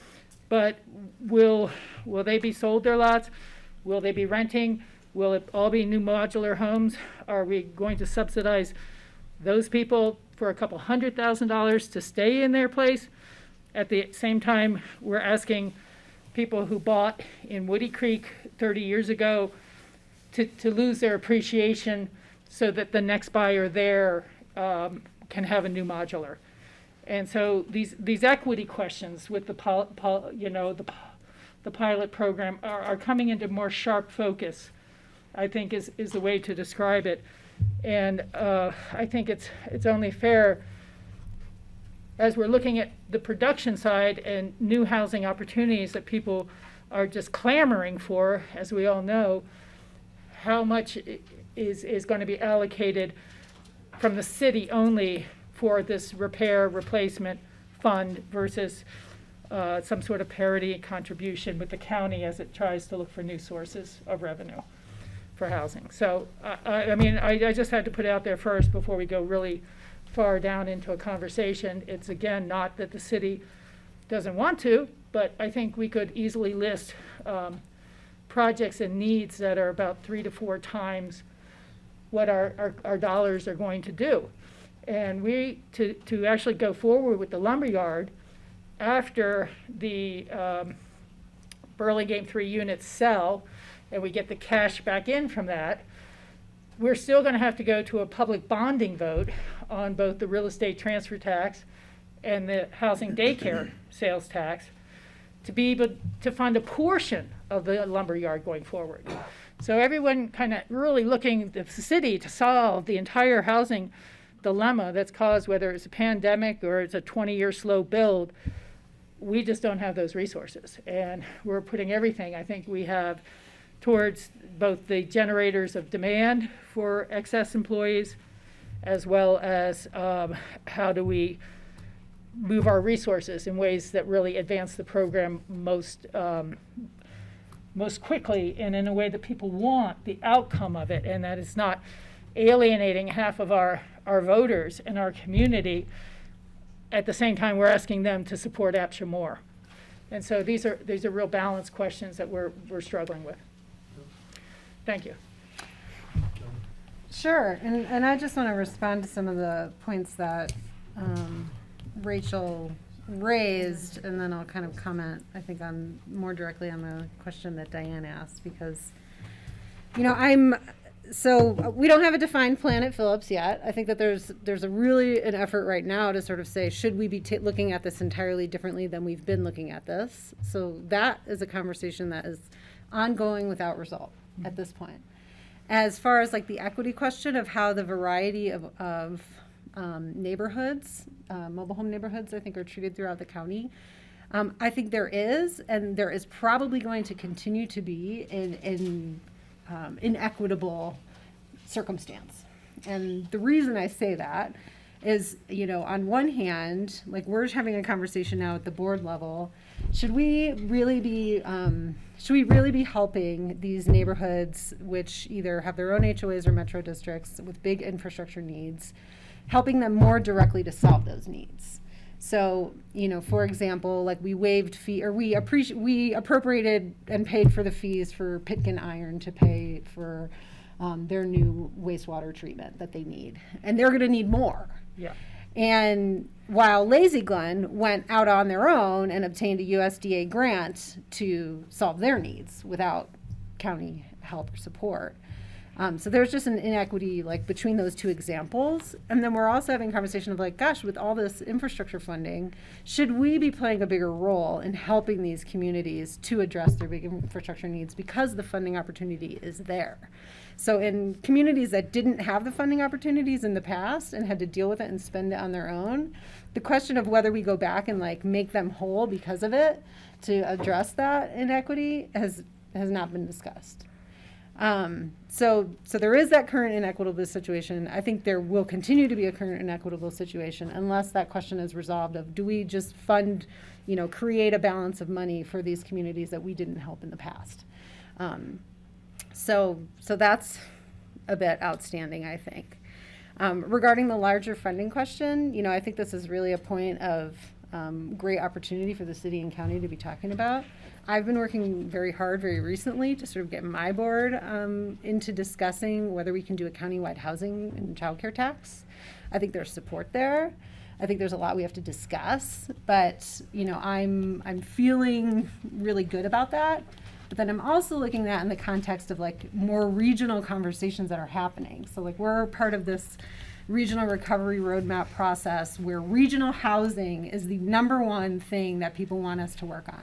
but will they be sold their lots? Will they be renting? Will it all be new modular homes? Are we going to subsidize those people for a couple $100,000 to stay in their place? At the same time, we're asking people who bought in Woody Creek 30 years ago to lose their appreciation so that the next buyer there can have a new modular. And so these equity questions with the pilot program are coming into more sharp focus, I think is the way to describe it. And I think it's only fair, as we're looking at the production side and new housing opportunities that people are just clamoring for, as we all know, how much is going to be allocated from the city only for this repair replacement fund versus some sort of parity contribution with the county as it tries to look for new sources of revenue for housing. So I mean, I just had to put it out there first before we go really far down into a conversation. It's again not that the city doesn't want to, but I think we could easily list projects and needs that are about 3 to 4 times what our dollars are going to do. And we, to actually go forward with the lumberyard after the Burlingame 3 units sell and we get the cash back in from that, we're still going to have to go to a public bonding vote on both the real estate transfer tax and the housing daycare sales tax to be able to fund a portion of the lumberyard going forward. So everyone kind of really looking at the city to solve the entire housing dilemma that's caused, whether it's a pandemic or it's a 20-year slow build, we just don't have those resources. And we're putting everything, I think we have, towards both the generators of demand for excess employees, as well as how do we move our resources in ways that really advance the program most quickly and in a way that people want the outcome of it, and that it's not alienating half of our voters in our community. At the same time, we're asking them to support APCHA more. And so these are real balance questions that we're struggling with. Thank you. Sure, and I just want to respond to some of the points that Rachel raised, and then I'll kind of comment, I think, on more directly on the question that Diane asked, because, you know, so we don't have a defined plan at Phillips yet. I think that there's a really an effort right now to sort of say, should we be looking at this entirely differently than we've been looking at this? So that is a conversation that is ongoing without result at this point. As far as like the equity question of how the variety of neighborhoods, mobile home neighborhoods, I think are treated throughout the county, I think there is, and there is probably going to continue to be in inequitable circumstance. And the reason I say that is, you know, on one hand, like we're having a conversation now at the board level, should we really be helping these neighborhoods which either have their own HOAs or metro districts with big infrastructure needs, helping them more directly to solve those needs? So, you know, for example, like we waived fee, or we appropriated and paid for the fees for Pitkin Iron to pay for their new wastewater treatment that they need, and they're going to need more. Yeah. And while Lazy Glen went out on their own and obtained a USDA grant to solve their needs without county help or support. So there's just an inequity like between those two examples. And then we're also having a conversation of like, gosh, with all this infrastructure funding, should we be playing a bigger role in helping these communities to address their big infrastructure needs because the funding opportunity is there? So in communities that didn't have the funding opportunities in the past and had to deal with it and spend it on their own, the question of whether we go back and like make them whole because of it to address that inequity has not been discussed. So there is that current inequitable situation. I think there will continue to be a current inequitable situation unless that question is resolved of, do we just fund, you know, create a balance of money for these communities that we didn't help in the past? So that's a bit outstanding, I think. Regarding the larger funding question, you know, I think this is really a point of great opportunity for the city and county to be talking about. I've been working very hard very recently to sort of get my board into discussing whether we can do a countywide housing and childcare tax. I think there's support there. I think there's a lot we have to discuss, but you know, I'm feeling really good about that. But then I'm also looking at in the context of like more regional conversations that are happening. So like we're part of this regional recovery roadmap process where regional housing is the #1 thing that people want us to work on.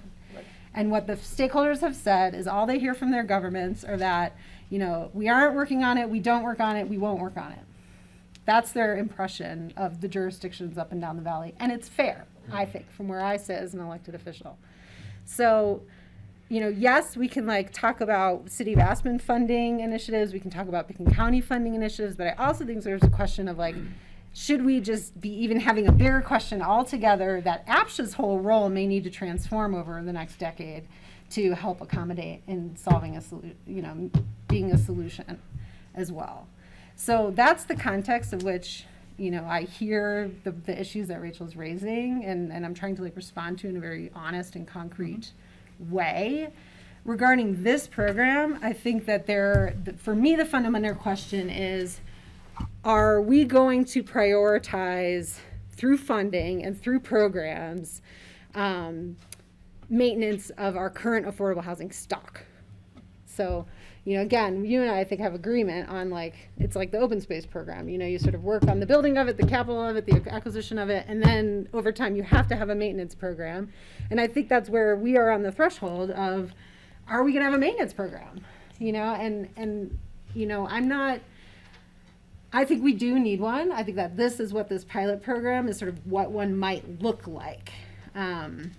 And what the stakeholders have said is all they hear from their governments are that, you know, we aren't working on it, we don't work on it, we won't work on it. That's their impression of the jurisdictions up and down the valley. And it's fair, I think, from where I sit as an elected official. So, you know, yes, we can like talk about City of Aspen funding initiatives, we can talk about Pitkin County funding initiatives, but I also think there's a question of like, should we just be even having a bigger question altogether that APCHA's whole role may need to transform over the next decade to help accommodate in solving a solution, you know, being a solution as well. So that's the context of which, you know, I hear the issues that Rachel's raising, and I'm trying to like respond to in a very honest and concrete way. Regarding this program, I think that for me, the fundamental question is, are we going to prioritize through funding and through programs maintenance of our current affordable housing stock? So, you know, again, you and I think have agreement on like, it's like the open space program. You know, you sort of work on the building of it, the capital of it, the acquisition of it, and then over time you have to have a maintenance program. And I think that's where we are on the threshold of, are we going to have a maintenance program? You know, and you know, I think we do need one. I think that this is what this pilot program is sort of what one might look like. And,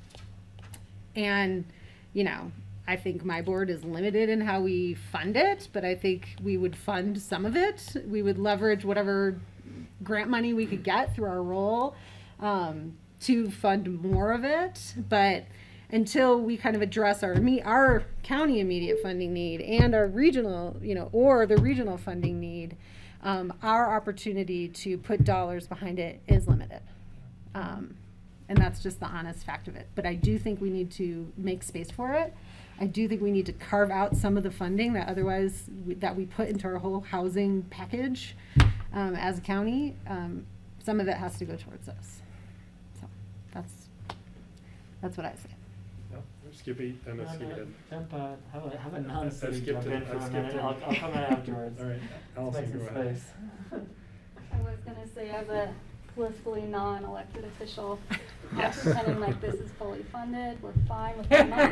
you know, I think my board is limited in how we fund it, but I think we would fund some of it. We would leverage whatever grant money we could get through our role to fund more of it. But until we kind of address our county immediate funding need and our regional, you know, or the regional funding need, our opportunity to put dollars behind it is limited. And that's just the honest fact of it. But I do think we need to make space for it. I do think we need to carve out some of the funding that otherwise that we put into our whole housing package as a county. Some of it has to go towards this. So that's what I say. Skippy, and a Skippy. Have a non-city jump in for a minute. I'll come in afterwards. All right, Allison, go ahead. I was gonna say, as a blissfully non-elected official, pretending like this is fully funded, we're fine with the money.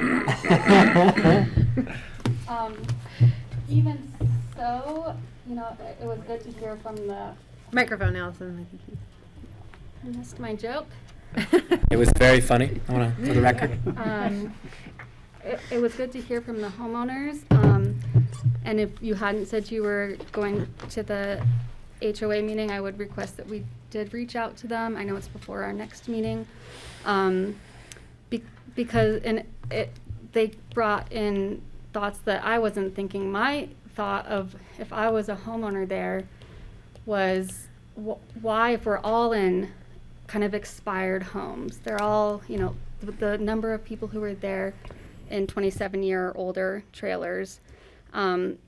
Even so, you know, it was good to hear from the microphone, Allison. I missed my joke. It was very funny, for the record. It was good to hear from the homeowners. And if you hadn't said you were going to the HOA meeting, I would request that we did reach out to them. I know it's before our next meeting. Because they brought in thoughts that I wasn't thinking. My thought of if I was a homeowner there was why, if we're all in kind of expired homes, they're all, you know, the number of people who were there in 27-year or older trailers, none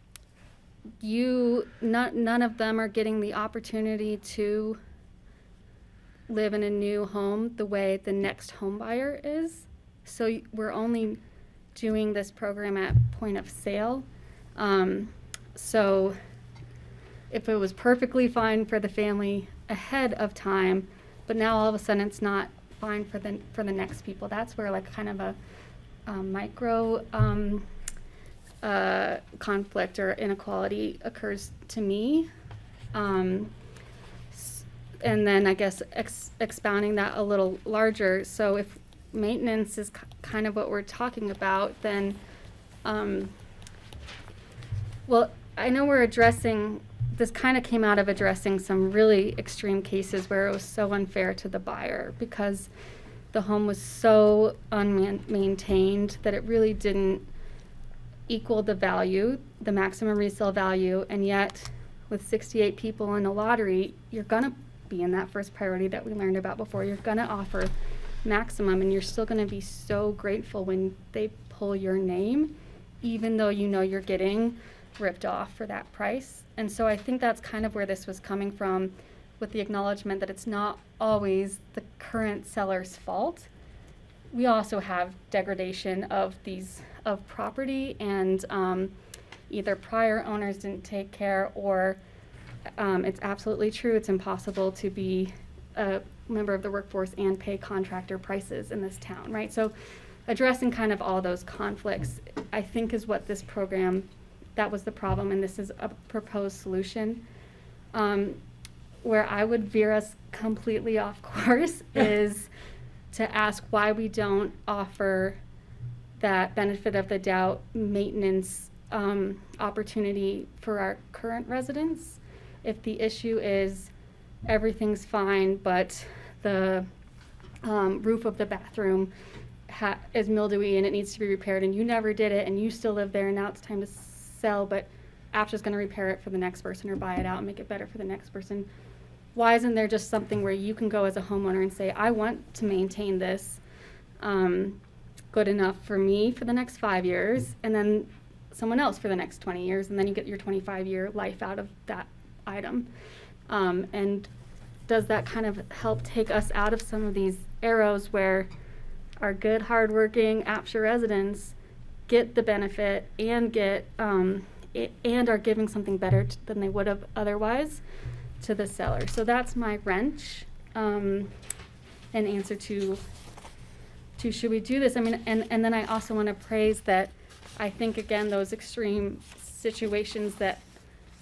of them are getting the opportunity to live in a new home the way the next home buyer is. So we're only doing this program at point of sale. So if it was perfectly fine for the family ahead of time, but now all of a sudden it's not fine for the next people, that's where like kind of a micro conflict or inequality occurs to me. And then I guess expounding that a little larger. So if maintenance is kind of what we're talking about, then, well, I know we're addressing, this kind of came out of addressing some really extreme cases where it was so unfair to the buyer because the home was so unmaintained that it really didn't equal the value, the maximum resale value, and yet with 68 people in a lottery, you're gonna be in that first priority that we learned about before. You're gonna offer maximum, and you're still gonna be so grateful when they pull your name, even though you know you're getting ripped off for that price. And so I think that's kind of where this was coming from, with the acknowledgement that it's not always the current seller's fault. we also have degradation of property, and either prior owners didn't take care, or it's absolutely true, it's impossible to be a member of the workforce and pay contractor prices in this town, right? So addressing kind of all those conflicts, I think, is what this program, that was the problem, and this is a proposed solution. Where I would veer us completely off course is to ask why we don't offer that benefit of the doubt maintenance opportunity for our current residents. If the issue is everything's fine, but the roof of the bathroom is mildewy and it needs to be repaired, and you never did it, and you still live there, and now it's time to sell, but APCHA's going to repair it for the next person or buy it out and make it better for the next person. Why isn't there just something where you can go as a homeowner and say, I want to maintain this good enough for me for the next 5 years, and then someone else for the next 20 years, and then you get your 25-year life out of that item. And does that kind of help take us out of some of these arrows where our good, hardworking APCHA residents get the benefit and get and are giving something better than they would have otherwise to the seller? So that's my wrench in answer to should we do this? I mean, and then I also want to praise that I think, again, those extreme situations that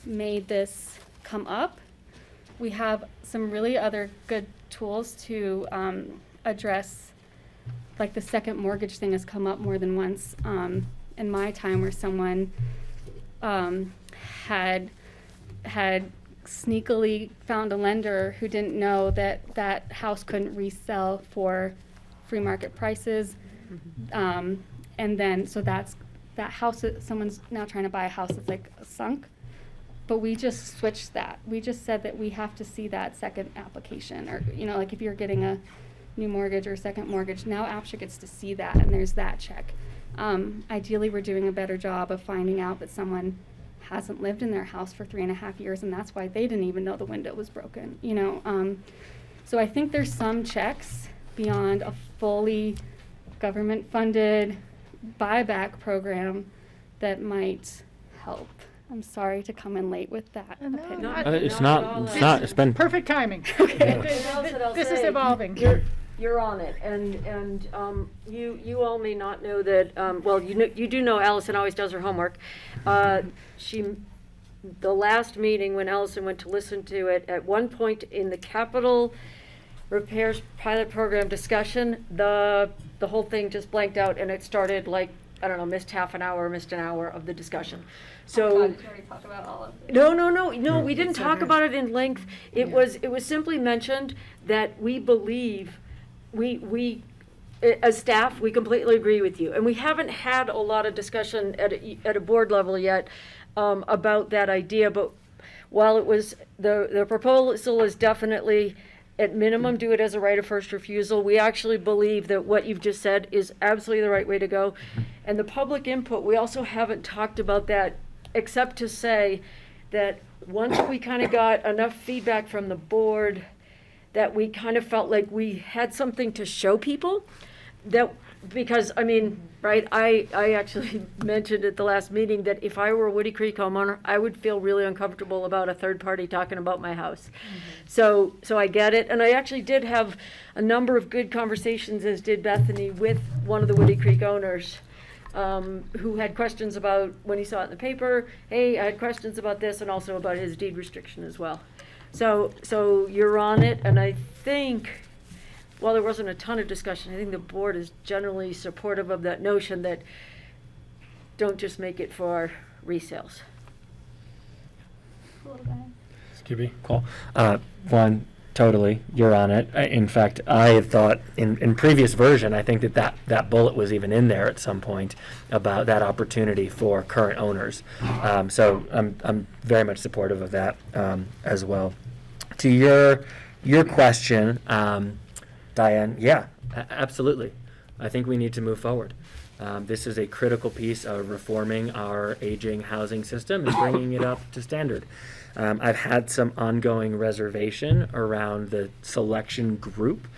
made this come up, we have some really other good tools to address, like the second mortgage thing has come up more than once in my time, where someone had sneakily found a lender who didn't know that that house couldn't resell for free market prices. And then, so that house, someone's now trying to buy a house that's like sunk. But we just switched that. We just said that we have to see that second application, or, you know, like if you're getting a new mortgage or a second mortgage, now APCHA gets to see that, and there's that check. Ideally, we're doing a better job of finding out that someone hasn't lived in their house for 3.5 years, and that's why they didn't even know the window was broken, you know. So I think there's some checks beyond a fully government-funded buyback program that might help. I'm sorry to come in late with that opinion. It's been Perfect timing. This is evolving. You're on it, and you all may not know that. Well, you do know Allison always does her homework. The last meeting when Allison went to listen to it, at one point in the capital repairs pilot program discussion, the whole thing just blanked out, and it started like, I don't know, missed an hour of the discussion. So Did you already talk about all of it? No, we didn't talk about it in length. It was simply mentioned that we believe, we as staff, we completely agree with you, and we haven't had a lot of discussion at a board level yet about that idea. But while it was the proposal is definitely, at minimum, do it as a right of first refusal, we actually believe that what you've just said is absolutely the right way to go. And the public input, we also haven't talked about that, except to say that once we kind of got enough feedback from the board that we kind of felt like we had something to show people, that, because, I mean, right, I actually mentioned at the last meeting that if I were a Woody Creek homeowner, I would feel really uncomfortable about a third party talking about my house. So I get it, and I actually did have a number of good conversations, as did Bethany, with one of the Woody Creek owners, who had questions about, when he saw it in the paper, hey, I had questions about this, and also about his deed restriction as well. So you're on it, and I think, while there wasn't a ton of discussion, I think the board is generally supportive of that notion that don't just make it for resales. Skippy, cool. One, totally, you're on it. In fact, I had thought in previous version, I think that bullet was even in there at some point about that opportunity for current owners. So I'm very much supportive of that as well. To your question, Diane, yeah, absolutely. I think we need to move forward. This is a critical piece of reforming our aging housing system and bringing it up to standard. I've had some ongoing reservation around the selection group,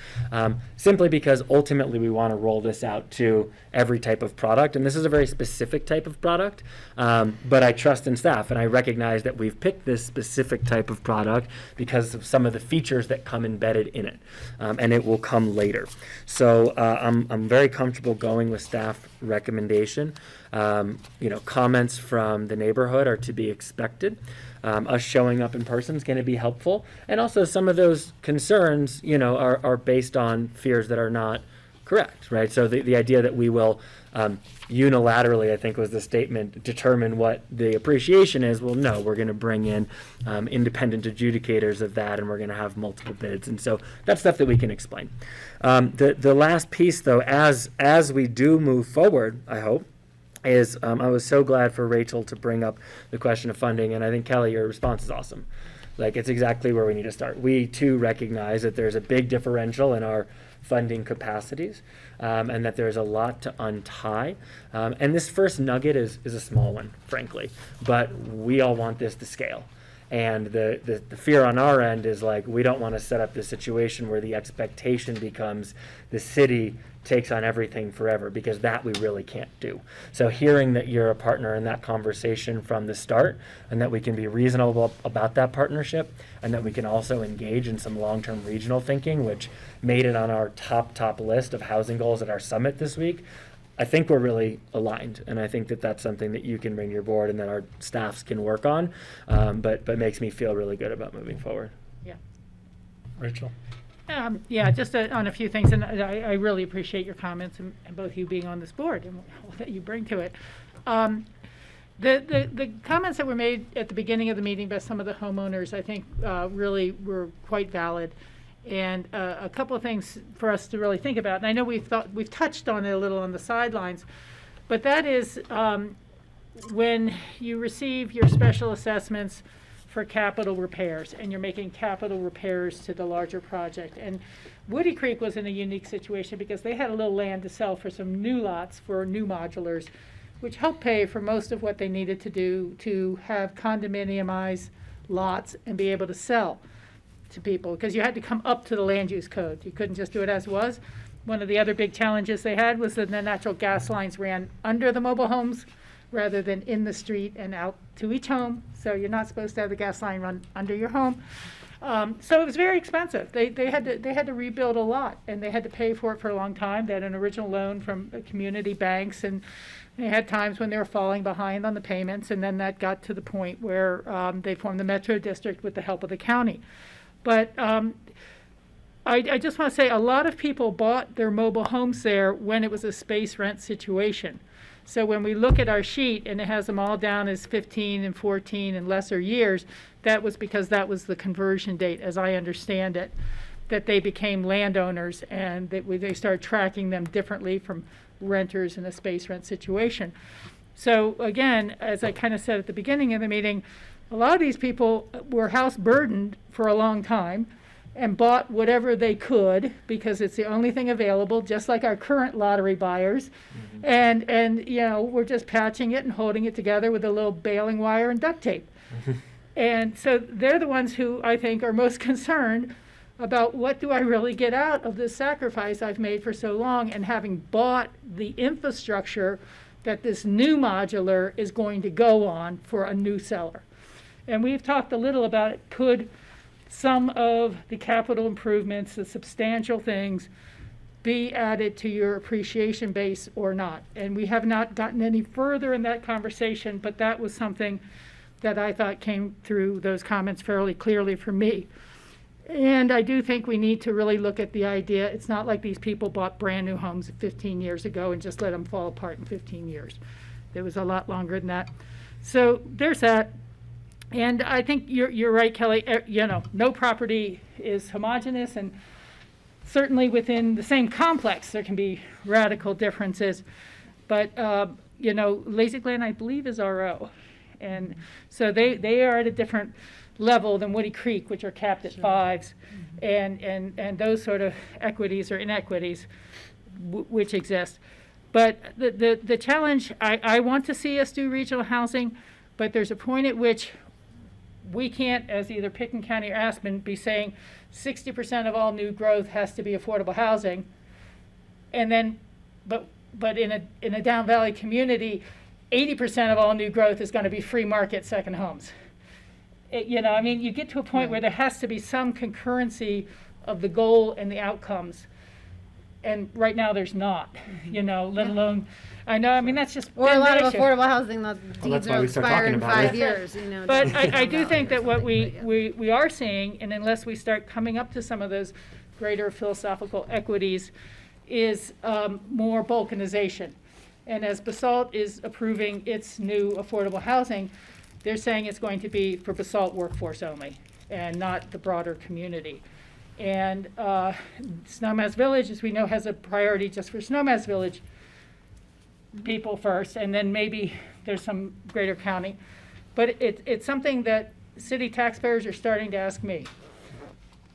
simply because ultimately we want to roll this out to every type of product, and this is a very specific type of product, but I trust in staff, and I recognize that we've picked this specific type of product because of some of the features that come embedded in it, and it will come later. So I'm very comfortable going with staff recommendation. Comments from the neighborhood are to be expected. Us showing up in person is going to be helpful, and also some of those concerns, are based on fears that are not correct, right? So the idea that we will unilaterally, I think was the statement, determine what the appreciation is. Well, no, we're going to bring in independent adjudicators of that, and we're going to have multiple bids, and so that's stuff that we can explain. The last piece, though, as we do move forward, I hope, is I was so glad for Rachel to bring up the question of funding, and I think, Kelly, your response is awesome. Like, it's exactly where we need to start. We, too, recognize that there's a big differential in our funding capacities, and that there's a lot to untie. And this first nugget is a small one, frankly, but we all want this to scale. And the fear on our end is, like, we don't want to set up this situation where the expectation becomes the city takes on everything forever, because that we really can't do. So hearing that you're a partner in that conversation from the start, and that we can be reasonable about that partnership, and that we can also engage in some long-term regional thinking, which made it on our top list of housing goals at our summit this week, I think we're really aligned, and I think that that's something that you can bring your board and that our staffs can work on, but makes me feel really good about moving forward. Yeah. Rachel? Just on a few things, and I really appreciate your comments and both you being on this board and all that you bring to it. The comments that were made at the beginning of the meeting by some of the homeowners, I think, really were quite valid, and a couple of things for us to really think about. And I know we've touched on it a little on the sidelines, but that is when you receive your special assessments for capital repairs, and you're making capital repairs to the larger project. And Woody Creek was in a unique situation because they had a little land to sell for some new lots for new modulars, which helped pay for most of what they needed to do to have condominiumized lots and be able to sell to people, because you had to come up to the land use code. You couldn't just do it as was. One of the other big challenges they had was that the natural gas lines ran under the mobile homes rather than in the street and out to each home. So you're not supposed to have the gas line run under your home. So it was very expensive. They had to rebuild a lot, and they had to pay for it for a long time. They had an original loan from community banks, and they had times when they were falling behind on the payments, and then that got to the point where they formed the Metro District with the help of the county. But I just want to say a lot of people bought their mobile homes there when it was a space rent situation. So when we look at our sheet and it has them all down as 15 and 14 and lesser years, that was because that was the conversion date, as I understand it, that they became landowners, and that they started tracking them differently from renters in a space rent situation. So again, as I kind of said at the beginning of the meeting, a lot of these people were house burdened for a long time and bought whatever they could because it's the only thing available, just like our current lottery buyers. Mm-hmm. And we're just patching it and holding it together with a little baling wire and duct tape. And so they're the ones who I think are most concerned about, what do I really get out of this sacrifice I've made for so long, and having bought the infrastructure that this new modular is going to go on for a new seller. And we've talked a little about it. Could some of the capital improvements, the substantial things, be added to your appreciation base or not? And we have not gotten any further in that conversation, but that was something that I thought came through those comments fairly clearly for me. And I do think we need to really look at the idea. It's not like these people bought brand new homes 15 years ago and just let them fall apart in 15 years. It was a lot longer than that. So there's that. And I think you're right, Kelly. No property is homogeneous, and certainly within the same complex there can be radical differences. But Lazy Land, I believe, is RO, and so they are at a different level than Woody Creek, which are capped at 5s, and those sort of equities or inequities which exist. But the challenge, I want to see us do regional housing, but there's a point at which we can't, as either Pitkin County or Aspen, be saying 60% of all new growth has to be affordable housing. And then, but in a down valley community, 80% of all new growth is going to be free market second homes. You know, I mean, you get to a point where there has to be some concurrency of the goal and the outcomes. And right now there's not, you know, let alone, I know, I mean, that's just. Or a lot of issue. affordable housing that Well, that's deeds why are we start talking expired in about 5 it. years, you know. But just I do down think that what valley, we are seeing, and unless we start coming up to some of those greater philosophical equities, is more balkanization. And as Basalt is approving its new affordable housing, they're saying it's going to be for Basalt workforce only and not the broader community. And Snowmass Village, as we know, has a priority just for Snowmass Village people first, and then maybe there's some greater county. But it's something that city taxpayers are starting to ask me.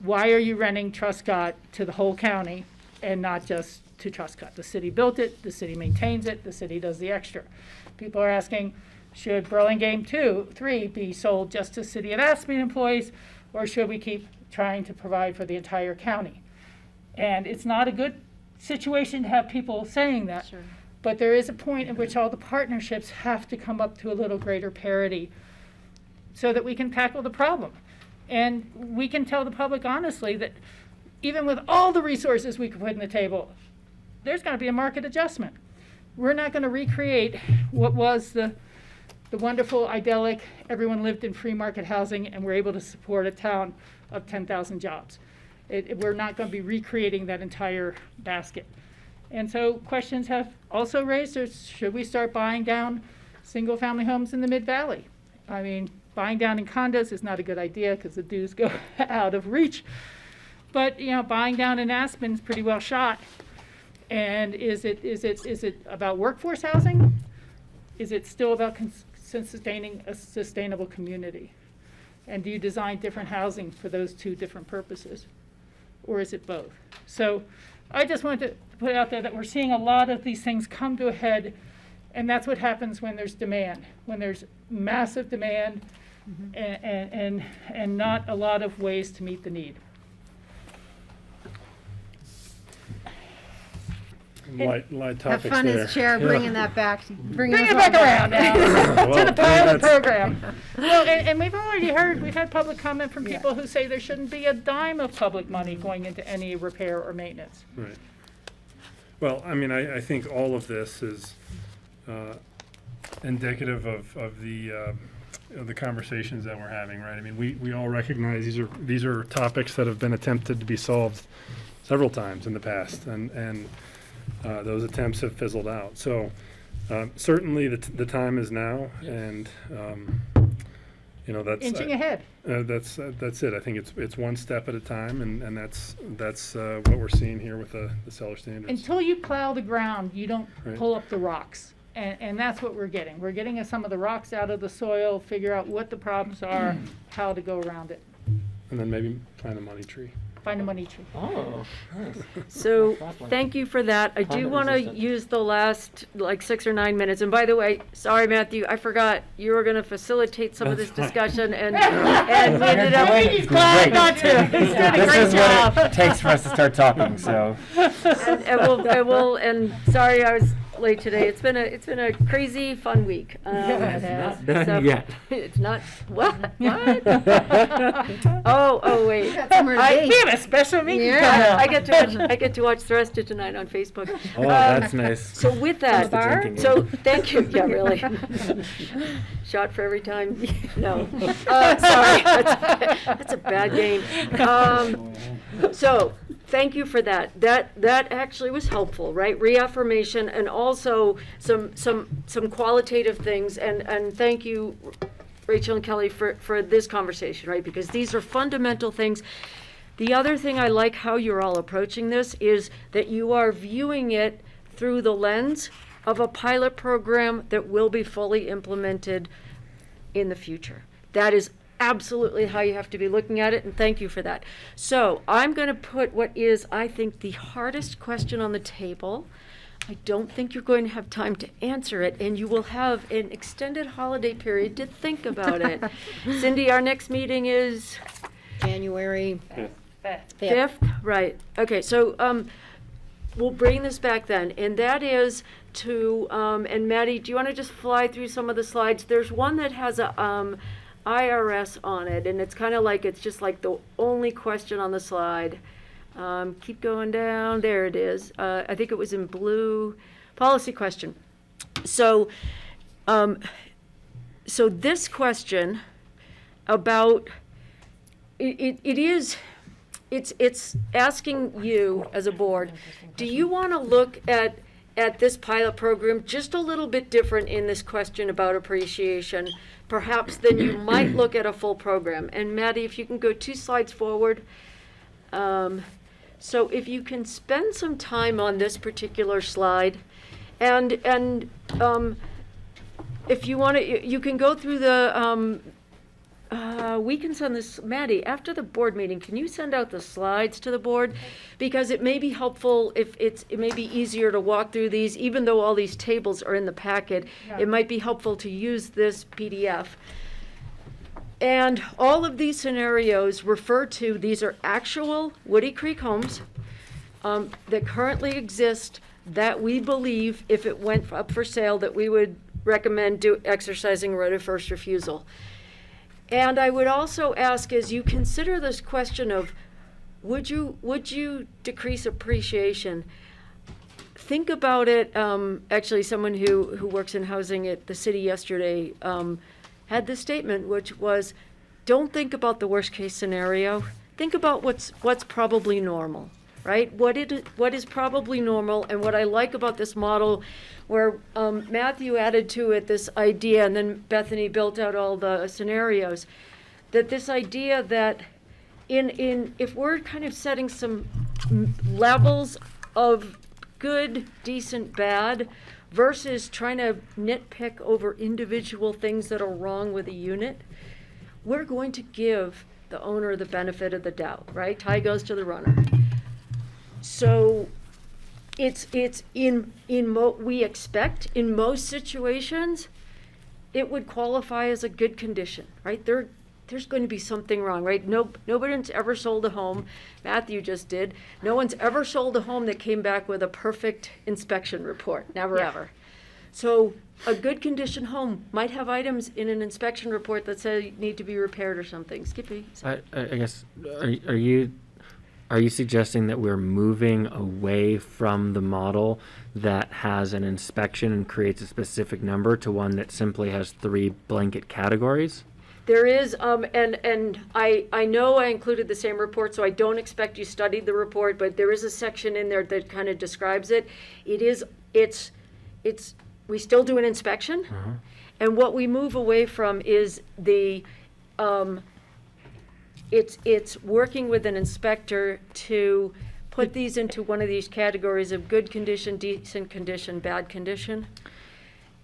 Why are you renting Truscott to the whole county and not just to Truscott? The city built it, the city maintains it, the city does the extra. People are asking, should Burlingame 3 be sold just to City of Aspen employees, or should we keep trying to provide for the entire county? And it's not a good situation to have people saying that. Sure. But there is a point at which all the partnerships have to come up to a little greater parity so that we can tackle the problem. And we can tell the public honestly that even with all the resources we could put on the table, there's going to be a market adjustment. We're not going to recreate what was the wonderful, idyllic, everyone lived in free market housing and we're able to support a town of 10,000 jobs. We're not going to be recreating that entire basket. And so questions have also raised, should we start buying down single-family homes in the Mid-Valley? I mean, buying down in condos is not a good idea because the dues go out of reach. But, you know, buying down in Aspen is pretty well shot. And is it about workforce housing? Is it still about sustaining a sustainable community? And do you design different housing for those two different purposes? Or is it both? So I just wanted to put out there that we're seeing a lot of these things come to a head, and that's what happens when there's demand, when there's massive demand and not a lot of ways to meet the need. Light Have topics fun there. as chair bringing that back, bringing Bring us it back all around now Well, to the pilot that's- program. Well, and we've already heard, we've had public comment from people who say there shouldn't be a dime of public money going into any repair or maintenance. Right. Well, I mean, I think all of this is indicative of the conversations that we're having, right? I mean, we all recognize these are topics that have been attempted to be solved several times in the past, and those attempts have fizzled out. So certainly the time is now, and you know, that's Inching ahead. That's it. I think it's one step at a time, and that's what we're seeing here with the seller standards. Until you plow the ground, you don't Right. pull up the rocks. And that's what we're getting. We're getting some of the rocks out of the soil, figure out what the problems are, how to go around it. And then maybe plant a money tree. Find a money tree. Oh, nice. So, thank you for that. I do Climate want to resistant. use the last, like, 6 or 9 minutes. And by the way, sorry, Matthew, I forgot you were going to facilitate some of this That's fine. discussion, and we ended up. He's glad not to. He's doing a This great is job. what it takes for us to start talking, so. And sorry I was late today. It's been a crazy, fun week. Yeah, it has. Not done yet. It's not, what? Oh, wait. Summer date. We have a special meeting Yeah. coming up. I get to watch the rest of tonight on Facebook. Oh, that's nice. So with that, the drinking so game. thank you. Yeah, really. Shot for every time. No. Sorry, that's a bad game. So thank you for that. That actually was helpful, right? Reaffirmation and also some qualitative things. And thank you, Rachel and Kelly, for this conversation, right? Because these are fundamental things. The other thing I like how you're all approaching this is that you are viewing it through the lens of a pilot program that will be fully implemented in the future. That is absolutely how you have to be looking at it, and thank you for that. So I'm going to put what is, I think, the hardest question on the table. I don't think you're going to have time to answer it, and you will have an extended holiday period to think about it. Cindy, our next meeting is January 5th, right. Okay, so we'll bring this back then, and that is to, and Maddie, do you want to just fly through some of the slides? There's one that has a IRS on it, and it's kind of like, it's just like the only question on the slide. Keep going down, there it is. I think it was in blue. Policy question. So, so this question about, it's asking you as a board, do you want to look at this pilot program just a little bit different in this question about appreciation, perhaps than you might look at a full program? And Maddie, if you can go 2 slides forward. So if you can spend some time on this particular slide, and if you want to, you can go through the, we can send this, Maddie, after the board meeting, can you send out the slides to the board? Because it may be helpful if it may be easier to walk through these, even though all these tables are in the packet, it might be helpful to use this PDF. And all of these scenarios refer to, these are actual Woody Creek homes that currently exist that we believe, if it went up for sale, that we would recommend exercising right of first refusal. And I would also ask, as you consider this question of, would you decrease appreciation? Think about it. Actually, someone who works in housing at the city yesterday had this statement, which was, don't think about the worst case scenario. Think about what's probably normal, right? What is probably normal, and what I like about this model, where Matthew added to it this idea, and then Bethany built out all the scenarios, that this idea that if we're kind of setting some levels of good, decent, bad, versus trying to nitpick over individual things that are wrong with a unit, we're going to give the owner the benefit of the doubt, right? Tie goes to the runner. So it's we expect in most situations, it would qualify as a good condition, right? There's going to be something wrong, right? Nobody's ever sold a home, Matthew just did. No one's ever sold a home that came back with a perfect inspection report, never ever. So a good condition home might have items in an inspection report that say need to be repaired or something. Skippy? I guess, are you suggesting that we're moving away from the model that has an inspection and creates a specific number to one that simply has 3 blanket categories? There is, and I know I included the same report, so I don't expect you studied the report, but there is a section in there that kind of describes it. We still do an inspection, and what we move away from is it's working with an inspector to put these into one of these categories of good condition, decent condition, bad condition,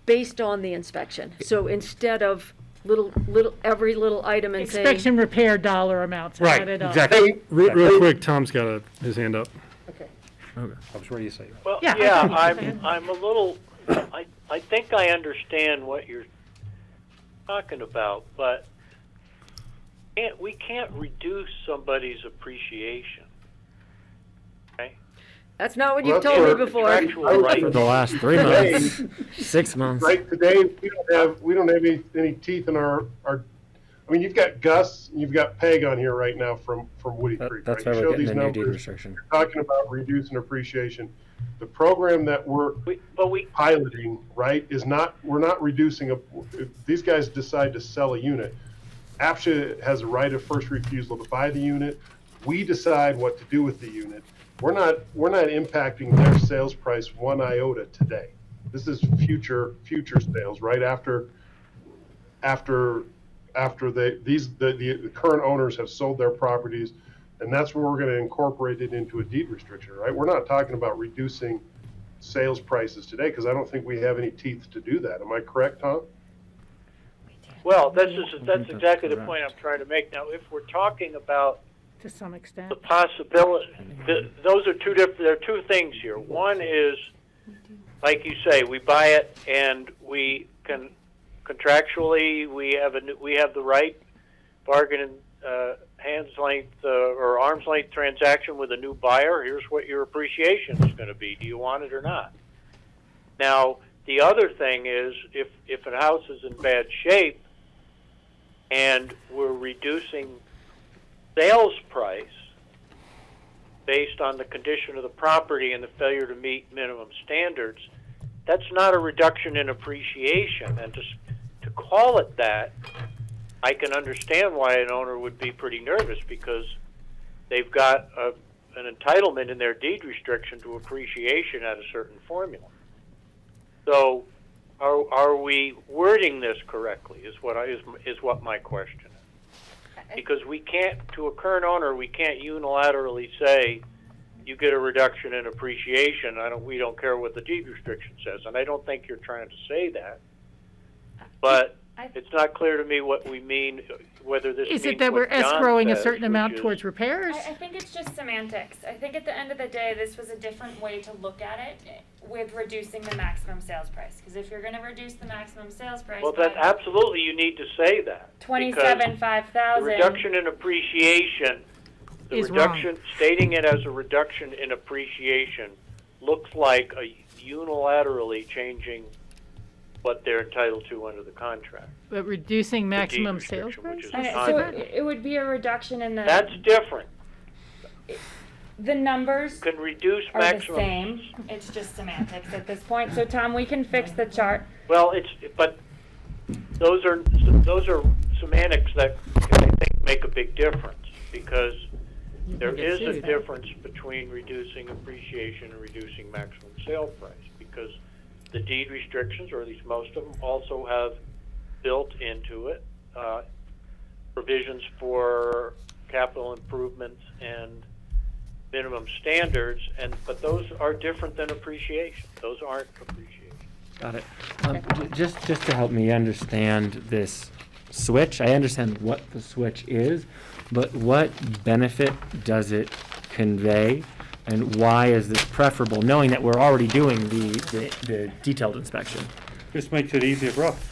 based on the inspection. So instead of every little item and saying Inspection repair dollar amounts. Right, exactly. Real quick, Tom's got his hand up. Okay. I was ready to say. Well, Yeah, I'm a little, I think I understand what you're talking about, but we can't reduce somebody's appreciation. Okay? That's not what you've told me before. For the last 3 months, 6 months. Right today, we don't have any teeth in our. I mean, you've got Gus, and you've got Peg on here right now from Woody Creek. That's right? why You we're show getting these the new deed numbers, restriction. you're talking about reducing appreciation. The program that we're piloting, right, is not. We're not reducing if these guys decide to sell a unit. APCHA has a right of first refusal to buy the unit. We decide what to do with the unit. We're not impacting their sales price 1 iota today. This is future sales, right after the current owners have sold their properties, and that's where we're going to incorporate it into a deed restriction, right? We're not talking about reducing sales prices today because I don't think we have any teeth to do that. Am I correct, Tom? Well, that's exactly the point I'm trying to make. Now, if we're talking about to some extent the possibility, those are two different. There are two things here. One is like you say, we buy it and we can contractually, we have the right bargain hands length or arm's length transaction with a new buyer. Here's what your appreciation is going to be. Do you want it or not? Now, the other thing is, if a house is in bad shape and we're reducing sales price based on the condition of the property and the failure to meet minimum standards, that's not a reduction in appreciation. And to call it that, I can understand why an owner would be pretty nervous, because they've got an entitlement in their deed restriction to appreciation at a certain formula. So, are we wording this correctly? Is what my question is. Because we can't, to a current owner, we can't unilaterally say, you get a reduction in appreciation. We don't care what the deed restriction says, and I don't think you're trying to say that. But it's not clear to me what we mean, whether this Is means it that we're what John escrowing a says, certain amount which is- towards repairs? I think it's just semantics. I think at the end of the day, this was a different way to look at it with reducing the maximum sales price. Because if you're going to reduce the maximum sales price, Well, that absolutely, you need to say that. because 5,000. The reduction in appreciation, Is wrong. stating it as a reduction in appreciation looks like a unilaterally changing what they're entitled to under the contract. But reducing maximum deed sales restriction, which price? is So it would be a reduction in the. That's different. The numbers Can reduce are maximum. the same. It's just semantics at this point. So Tom, we can fix the chart. Well, but those are semantics that I think make a big difference, because there get is a sued. difference between reducing appreciation and reducing maximum sale price, because the deed restrictions, or at least most of them, also have built into it provisions for capital improvements and minimum standards, but those are different than appreciation. Those aren't appreciation. Got it. Just to help me understand this switch, I understand what the switch is, but what benefit does it convey, and why is this preferable, knowing that we're already doing the detailed inspection? Just makes it easier for us.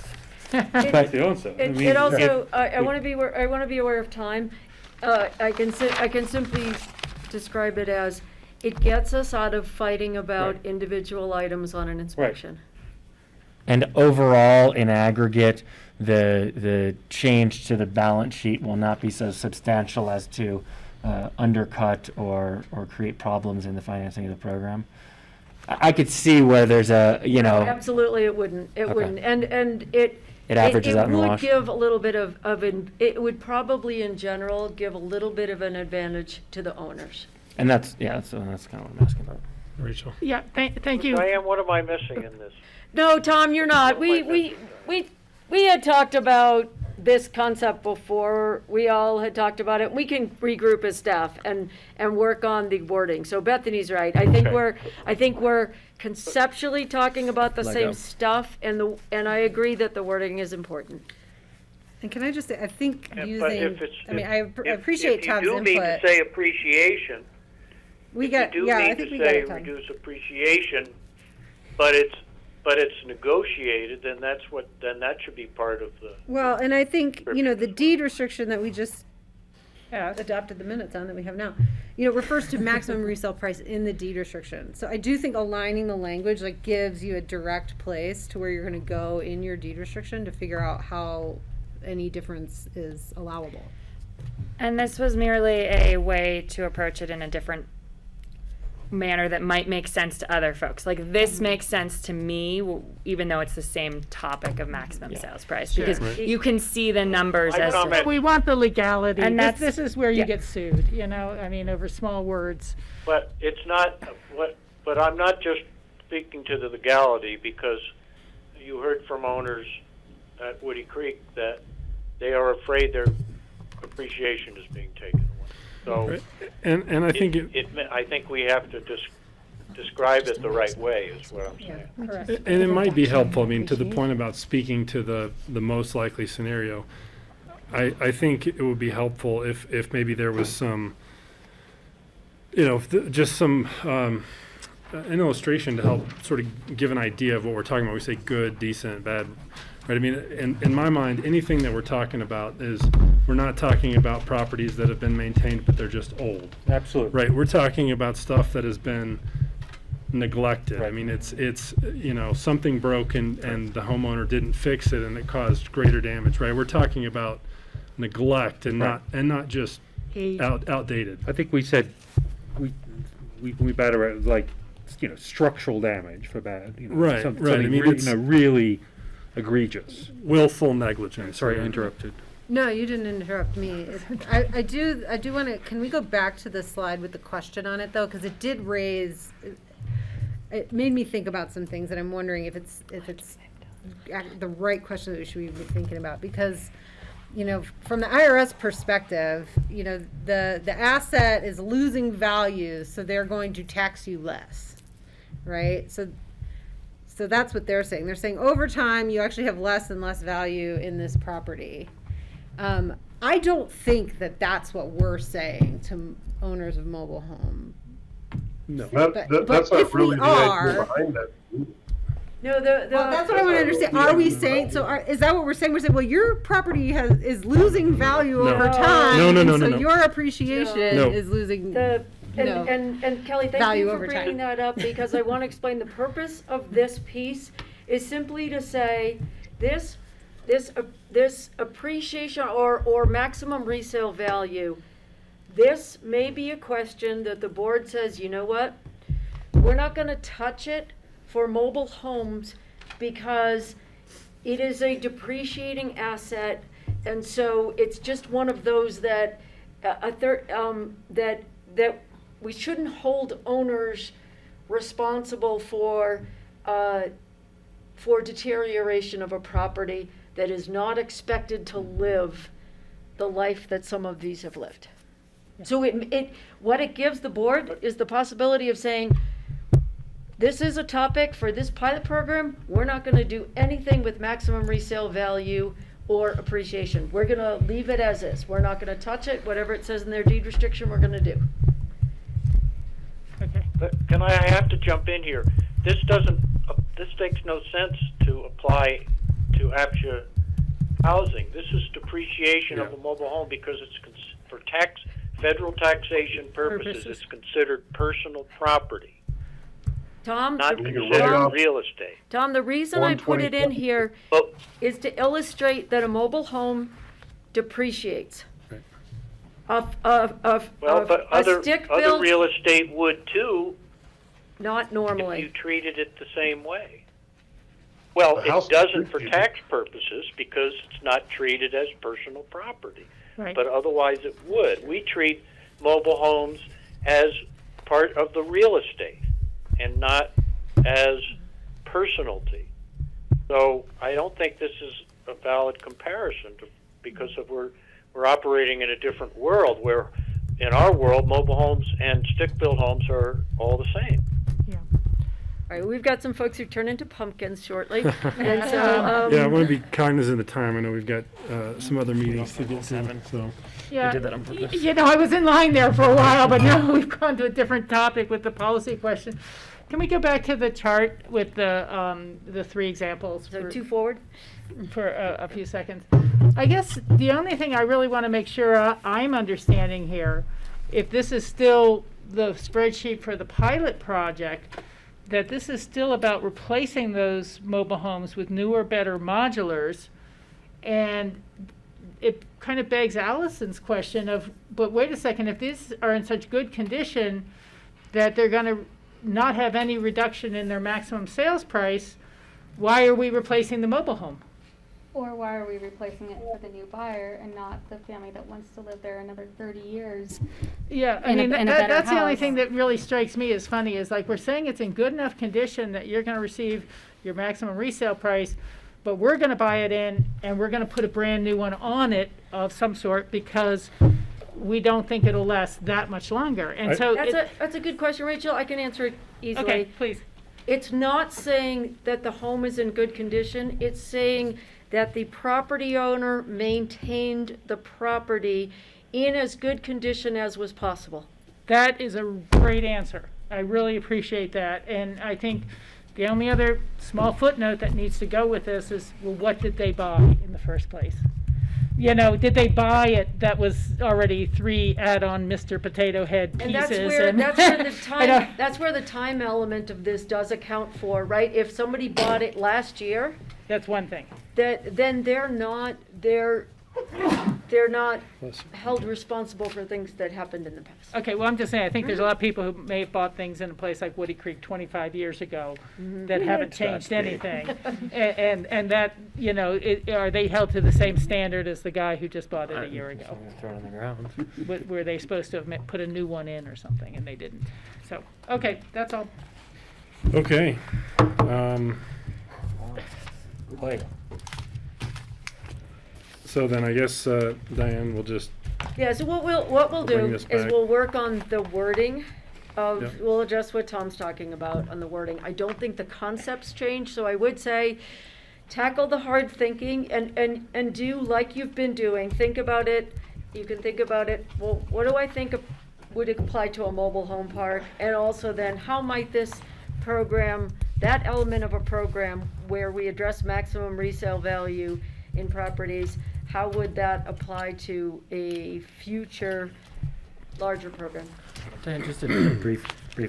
But- That's the answer. I mean, It also, if- I want to be aware of time. I can simply describe it as, it gets us out of fighting about Right. individual items on an inspection. And overall, in aggregate, the change to the balance sheet will not be so substantial as to undercut or create problems in the financing of the program. I could see where there's Absolutely, it wouldn't. It Okay. wouldn't. And it averages out in the It would wash. give a little bit it would probably in general give a little bit of an advantage to the owners. And that's kind of what I'm asking about. Rachel. Yeah, thank you. Diane, what am I missing in this? No, Tom, you're not. We had talked about this concept before. We all had talked about it. We can regroup as staff and work on the wording. So Bethany's right. I think we're conceptually talking about the Lego. same stuff, and I agree that the wording is important. And can I just say, I think But using, if it's, I mean, I if- appreciate Tom's If you do mean to input. say appreciation, We got, you do yeah, I mean think to we got say it, Tom. reduce appreciation, but it's negotiated, then that should be part of the. Well, and I think, the deed restriction that we just adopted the minutes on that we have now, refers to maximum resale price in the deed restriction. So I do think aligning the language gives you a direct place to where you're going to go in your deed restriction to figure out how any difference is allowable. And this was merely a way to approach it in a different manner that might make sense to other folks. Like, this makes sense to me, even though it's the same topic of maximum sales price, Sure. because Right. you can see the numbers as to. We want the legality. And This is where you yeah. get sued, over small words. But it's not, but I'm not just speaking to the legality, because you heard from owners at Woody Creek that they are afraid their appreciation is being taken away. So, And I think I think we have to describe it the right way, is what I'm saying. And it might be helpful, to the point about speaking to the most likely scenario. I think it would be helpful if maybe there was some, just some an illustration to help sort of give an idea of what we're talking about. We say good, decent, bad, right? I mean, in my mind, anything that we're talking about is, we're not talking about properties that have been maintained, but they're just old. Absolutely. Right, we're talking about stuff that has been neglected. I mean, it's you know, something broke and the homeowner didn't fix it and it caused greater damage, right? We're talking about neglect and not just outdated. I think we said, we better like, you know, structural damage for bad, you know. Right, something right. I mean, you it's know, really egregious. Willful negligence. Sorry, I interrupted. No, you didn't interrupt me. I do want to, can we go back to the slide with the question on it though? Because it did raise, it made me think about some things and I'm wondering if it's the right question that we should be thinking about. Because, you know, from the IRS perspective, you know, the asset is losing value, so they're going to tax you less, right? So that's what they're saying. They're saying over time, you actually have less and less value in this property. I don't think that that's what we're saying to owners of mobile home. No. That's not really the idea behind that. No, Well, that's what I want to understand. Are we saying, is that what we're saying? We're saying, well, your property is losing value over time. No. So your appreciation is losing And Kelly, thank value you for over bringing time. that up, because I want to explain the purpose of this piece is simply to say this appreciation or maximum resale value. This may be a question that the board says, you know what, we're not going to touch it for mobile homes because it is a depreciating asset, and so it's just one of those that that we shouldn't hold owners responsible for deterioration of a property that is not expected to live the life that some of these have lived. So what it gives the board is the possibility of saying, this is a topic for this pilot program. We're not going to do anything with maximum resale value or appreciation. We're going to leave it as is. We're not going to touch it. Whatever it says in their deed restriction, we're going to do. Okay. But I have to jump in here. This makes no sense to apply to APCHA housing. This is depreciation of a mobile home because it's for federal taxation purposes. It's considered personal property. Tom, Not considered real estate. Tom, the reason I put it in here is to illustrate that a mobile home depreciates. But other real estate would too. Not normally. If you treated it the same way. Well, it doesn't for tax purposes because it's not treated as personal property. Right. But otherwise it would. We treat mobile homes as part of the real estate and not as personalty. So I don't think this is a valid comparison because we're operating in a different world where in our world mobile homes and stick-built homes are all the same. All right, we've got some folks who turn into pumpkins shortly. And so, yeah, I want to be cognizant of the time. I know we've got some other meetings to get to. So. Yeah, We did that on purpose. you know, I was in line there for a while, but now we've gone to a different topic with the policy question. Can we go back to the chart with the three examples? So two forward? For a few seconds. I guess the only thing I really want to make sure I'm understanding here, if this is still the spreadsheet for the pilot project, that this is still about replacing those mobile homes with newer, better modulars. And it kind of begs Allison's question of, but wait a second, if these are in such good condition that they're going to not have any reduction in their maximum sales price, why are we replacing the mobile home? Or why are we replacing it for the new buyer and not the family that wants to live there another 30 years? Yeah, I mean, that's the only thing that really strikes me as funny is like we're saying it's in good enough condition that you're going to receive your maximum resale price, but we're going to buy it in and we're going to put a brand new one on it of some sort because we don't think it'll last that much longer. And so that's a good question, Rachel. I can answer it easily. Okay, please. It's not saying that the home is in good condition. It's saying that the property owner maintained the property in as good condition as was possible. That is a great answer. I really appreciate that. And I think the only other small footnote that needs to go with this is, well, what did they buy in the first place? You know, did they buy it that was already 3 add-on Mr. Potato Head pieces? And that's where the time element of this does account for, right? If somebody bought it last year, that's one thing. Then they're not held responsible for things that happened in the past. Okay, well, I'm just saying, I think there's a lot of people who may have bought things in a place like Woody Creek 25 years ago that haven't changed anything. And that, you know, are they held to the same standard as the guy who just bought it a year ago? Thrown on the ground. Were they supposed to have put a new one in or something, and they didn't? So, okay, that's all. Okay. Play. So then I guess, Diane, we'll just, Yeah, so what we'll do Bring is this back. we'll work on the wording of, Yep. we'll adjust what Tom's talking about on the wording. I don't think the concepts change, so I would say tackle the hard thinking and do like you've been doing. Think about it. You can think about it. Well, what do I think would apply to a mobile home park? And also then, how might this program, that element of a program where we address maximum resale value in properties, how would that apply to a future larger program? Diane, just a brief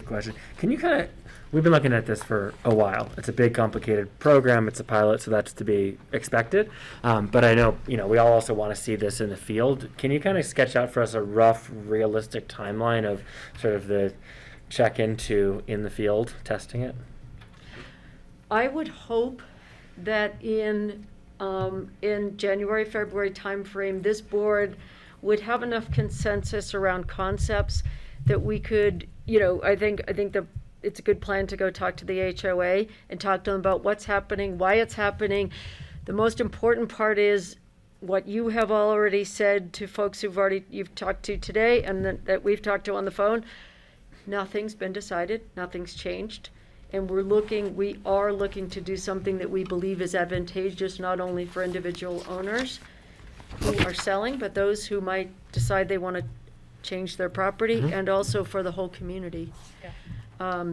question. Can you kind of, we've been looking at this for a while. It's a big, complicated program. It's a pilot, so that's to be expected. But I know, you know, we all also want to see this in the field. Can you kind of sketch out for us a rough, realistic timeline of sort of the check-into in the field, testing it? I would hope that in January, February timeframe, this board would have enough consensus around concepts that we could, you know, I think it's a good plan to go talk to the HOA and talk to them about what's happening, why it's happening. The most important part is what you have already said to folks you've talked to today and that we've talked to on the phone. Nothing's been decided, nothing's changed. And we are looking to do something that we believe is advantageous not only for individual owners who are selling, but those who might decide they want to change their property, and also for the whole community. Yeah.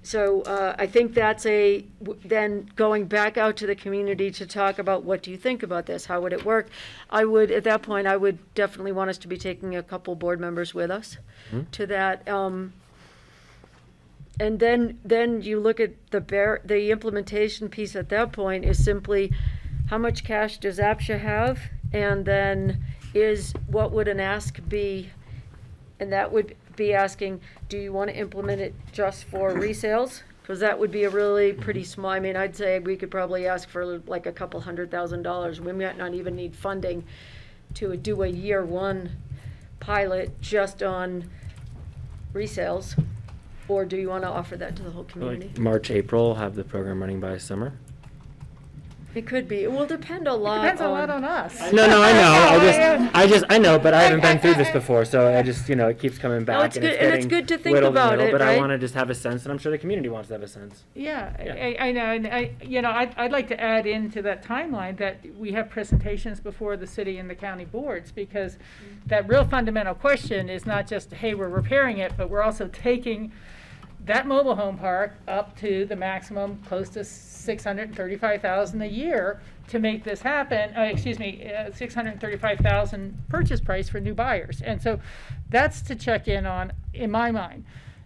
So I think that's then going back out to the community to talk about, what do you think about this? How would it work? At that point, I would definitely want us to be taking a couple board members with us to that. And then you look at the implementation piece at that point is simply, how much cash does APCHA have? And then what would an ask be? And that would be asking, do you want to implement it just for resales? Because that would be a really pretty small, I mean, I'd say we could probably ask for like a couple $100,000. We might not even need funding to do a year one pilot just on resales. Or do you want to offer that to the whole community? Like March, April, have the program running by summer? It could be. It will depend a lot. Depends a lot on us. No, I know. I know, but I haven't been through this before, so I just, you know, it keeps coming back. No, it's good, and it's good to think whittled in the about middle, it, but right? I want to just have a sense, and I'm sure the community wants to have a sense. Yeah, I know, and I'd like to add into that timeline that we have presentations before the city and the county boards, because that real fundamental question is not just, hey, we're repairing it, but we're also taking that mobile home park up to the maximum, close to $635,000 a year to make this happen. $635,000 purchase price for new buyers, and so that's to check in on, in my mind,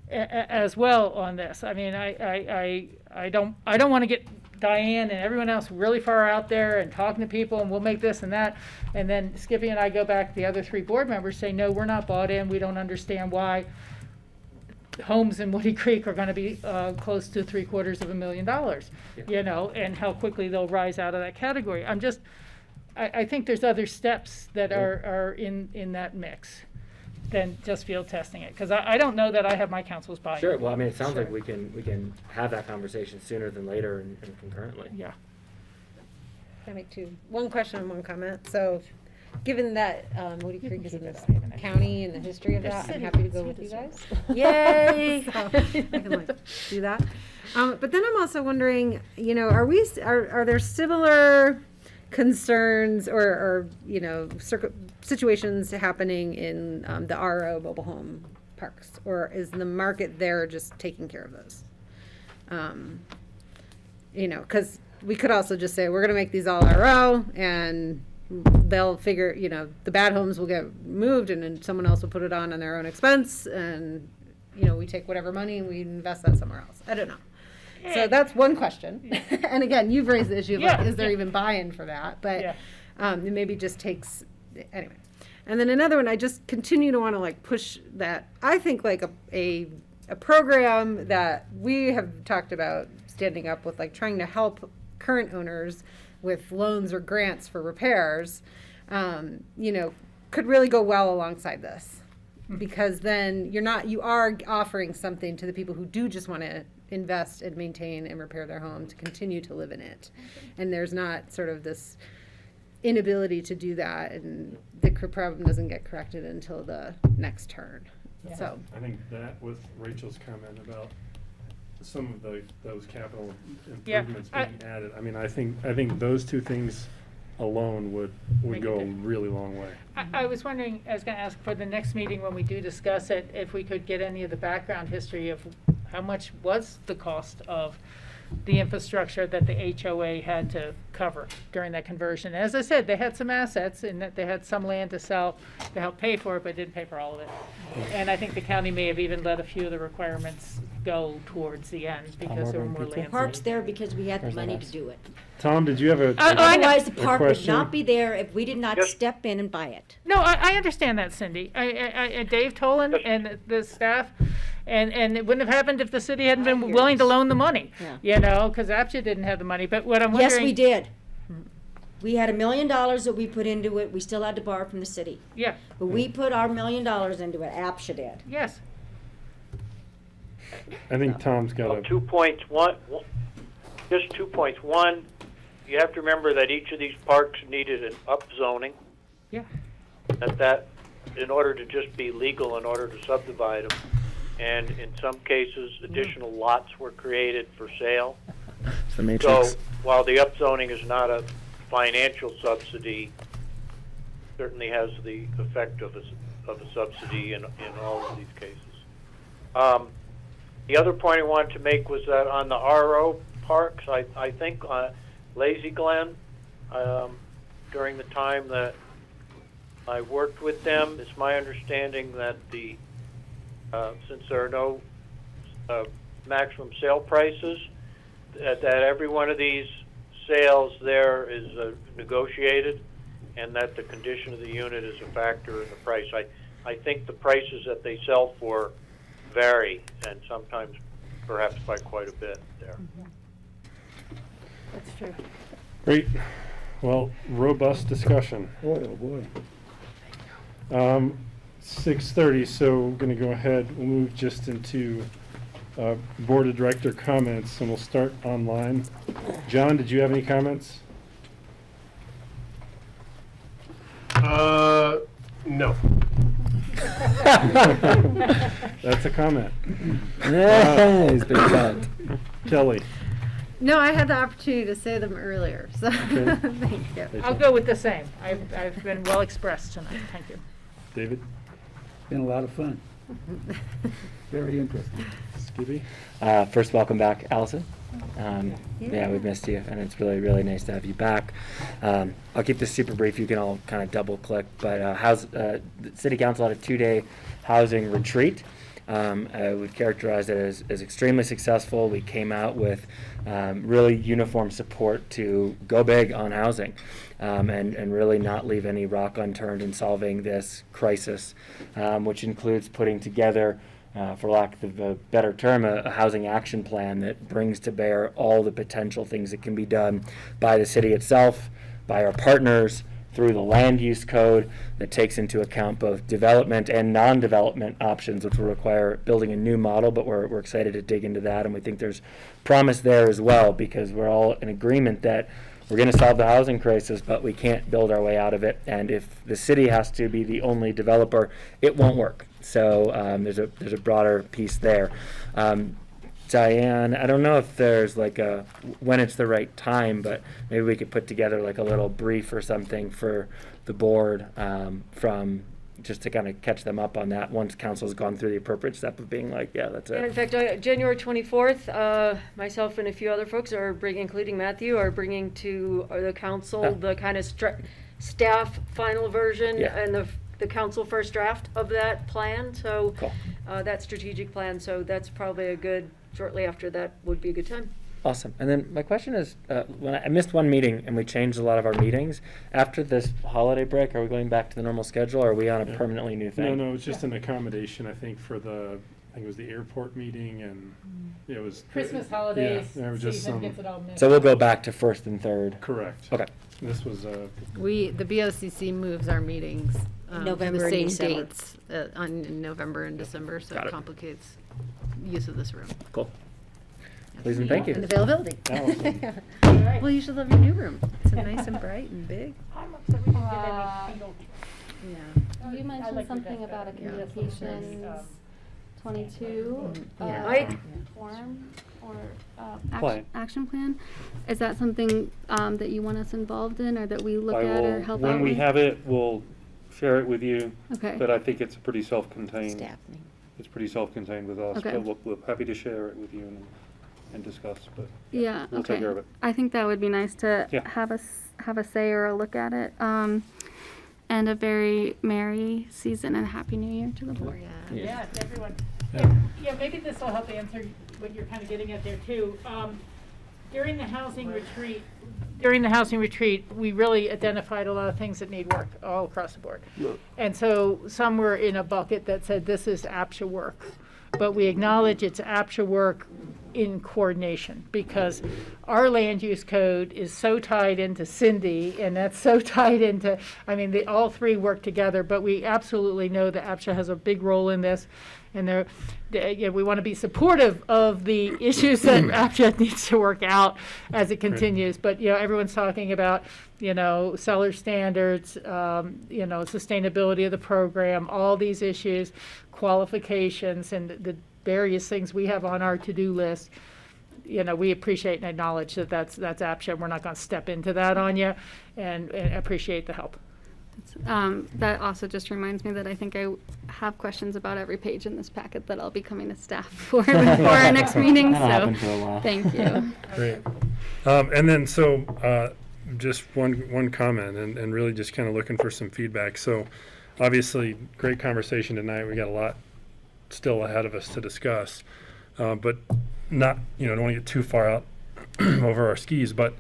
as well on this. I mean, I don't want to get Diane and everyone else really far out there and talking to people, and we'll make this and that, and then Skippy and I go back to the other 3 board members, say, no, we're not bought in. We don't understand why homes in Woody Creek are going to be close to $750,000, you know, and how quickly they'll rise out of that category. I think there's other steps that are in that mix than just field testing it, because I don't know that I have my council's buy-in. Sure. Well, I mean, it sounds like we can have that conversation sooner than later and concurrently. Yeah. Can I make one question and one comment? So, given that Woody Creek is in the county and the history of that, I'm happy to go with you guys. Yay! So I can do that. But then I'm also wondering, you know, are there similar concerns or you know, situations happening in the RO mobile home parks? Or is the market there just taking care of those? You know, because we could also just say, we're going to make these all RO, and they'll figure, you know, the bad homes will get moved, and then someone else will put it on their own expense, and, you know, we take whatever money and we invest that somewhere else. I don't know. So that's one question. And again, you've raised the issue of, like, is there even buy-in for that? But it maybe just takes, anyway. And then another one, I just continue to want to, like, push that. I think, like, a program that we have talked about standing up with, like, trying to help current owners with loans or grants for repairs, you know, could really go well alongside this. Because then you are offering something to the people who do just want to invest and maintain and repair their home to continue to live in it. And there's not sort of this inability to do that, and the problem doesn't get corrected until the next turn. Yeah. So I think that with Rachel's comment about some of those capital improvements being added, I mean, I think those two things alone would go a really long way. I was wondering, I was going to ask for the next meeting when we do discuss it, if we could get any of the background history of how much was the cost of the infrastructure that the HOA had to cover during that conversion. As I said, they had some assets in that they had some land to sell to help pay for it, but didn't pay for all of it. And I think the county may have even let a few of the requirements go towards the end because there were more land. The park's there because we had the money to do it. Tom, did you have a Otherwise, the park would question? not be there if we did not step in and buy it. No, I understand that, Cindy. Dave Tolan and the staff, and it wouldn't have happened if the city hadn't been willing to loan the money. Yeah. You know, because APCHA didn't have the money. But what I'm wondering. Yes, we did. We had $1 million that we put into it. We still had to borrow from the city. Yeah. But we put our $1 million into it. APCHA did. Yes. I think Tom's got a 2 points. Just 2 points. One, you have to remember that each of these parks needed an upzoning. Yeah. That in order to just be legal, in order to subdivide them, and in some cases, additional lots were created for sale. It's the matrix. So while the upzoning is not a financial subsidy, certainly has the effect of a subsidy in all of these cases. The other point I wanted to make was that on the RO parks, I think Lazy Glen, during the time that I worked with them, it's my understanding that since there are no maximum sale prices, that every one of these sales there is negotiated, and that the condition of the unit is a factor in the price. I think the prices that they sell for vary, and sometimes perhaps by quite a bit there. That's true. great. Well, robust discussion. Boy, oh boy. 6:30, so we're going to go ahead. We'll move just into Board of Director comments, and we'll start online. John, did you have any comments? No. That's a comment. He's been cut. Kelly. No, I had the opportunity to say them earlier, so Okay. thank you. I'll go with the same. I've been well expressed tonight. Thank you. David. Been a lot of fun. Very interesting. Skippy. First, welcome back, Allison. Yeah, we've missed you, and it's really, really nice to have you back. I'll keep this super brief. You can all kind of double click, but the City Council had a 2-day housing retreat. I would characterize it as extremely successful. We came out with really uniform support to go big on housing and really not leave any rock unturned in solving this crisis, which includes putting together, for lack of a better term, a housing action plan that brings to bear all the potential things that can be done by the city itself, by our partners, through the land use code that takes into account both development and non-development options, which will require building a new model, but we're excited to dig into that, and we think there's promise there as well, because we're all in agreement that we're going to solve the housing crisis, but we can't build our way out of it, and if the city has to be the only developer, it won't work. So there's a broader piece there. Diane, I don't know if there's like when it's the right time, but maybe we could put together like a little brief or something for the board from just to kind of catch them up on that once council's gone through the appropriate step of being like, yeah, that's And in it. fact, January 24th, myself and a few other folks including Matthew, are bringing to the council the kind of staff final version and the council first draft of that plan. So that strategic plan. So that's probably shortly after that would be a good time. Awesome. And then my question is, when I missed one meeting and we changed a lot of our meetings, after this holiday break, are we going back to the normal schedule or are we on a permanently new thing? No, it's just an accommodation, I think, for I think it was the airport meeting and it was. Christmas holidays, Yeah, there were just season some. gets it all mixed. So we'll go back to first and third. Correct. Okay. This was, The BOCC moves our meetings November to and the same December. dates in November and December, so Got it it. complicates use of this room. Cool. Please and thank you. And availability. Allison. Well, you should love your new room. It's nice and bright and big. Yeah. You mentioned something about a communications 22 Yeah. form or Plan. action plan. Is that something that you want us involved in or that we look I at or will, help when out we with? have it, we'll share it with you. Okay. But I think it's pretty self-contained. Staff name. It's pretty self-contained with us, Okay. but we're happy to share it with you and discuss, but Yeah, we'll okay. take care of it. I think that would be nice to Yeah. have a say or a look at it. And a very merry season and happy new year to the board. Yeah, to everyone. Yeah, maybe this will help answer what you're kind of getting at there too. During the housing retreat, we really identified a lot of things that need work all across the board. And so some were in a bucket that said this is APCHA work, but we acknowledge it's APCHA work in coordination because our land use code is so tied into Cindy and that's so tied into, I mean, they all three work together, but we absolutely know that APCHA has a big role in this. And we want to be supportive of the issues that APCHA needs to work out as it continues. But, everyone's talking about, seller standards, sustainability of the program, all these issues, qualifications, and the various things we have on our to-do list. We appreciate and acknowledge that that's APCHA. We're not going to step into that on you and appreciate the help. That also just reminds me that I think I have questions about every page in this packet that I'll be coming to staff for our next meeting. That'll happen So for a while. thank you. Great. And then, just one comment and really just kind of looking for some feedback. So obviously, great conversation tonight. We got a lot still ahead of us to discuss, but not, don't want to get too far out over our skis, but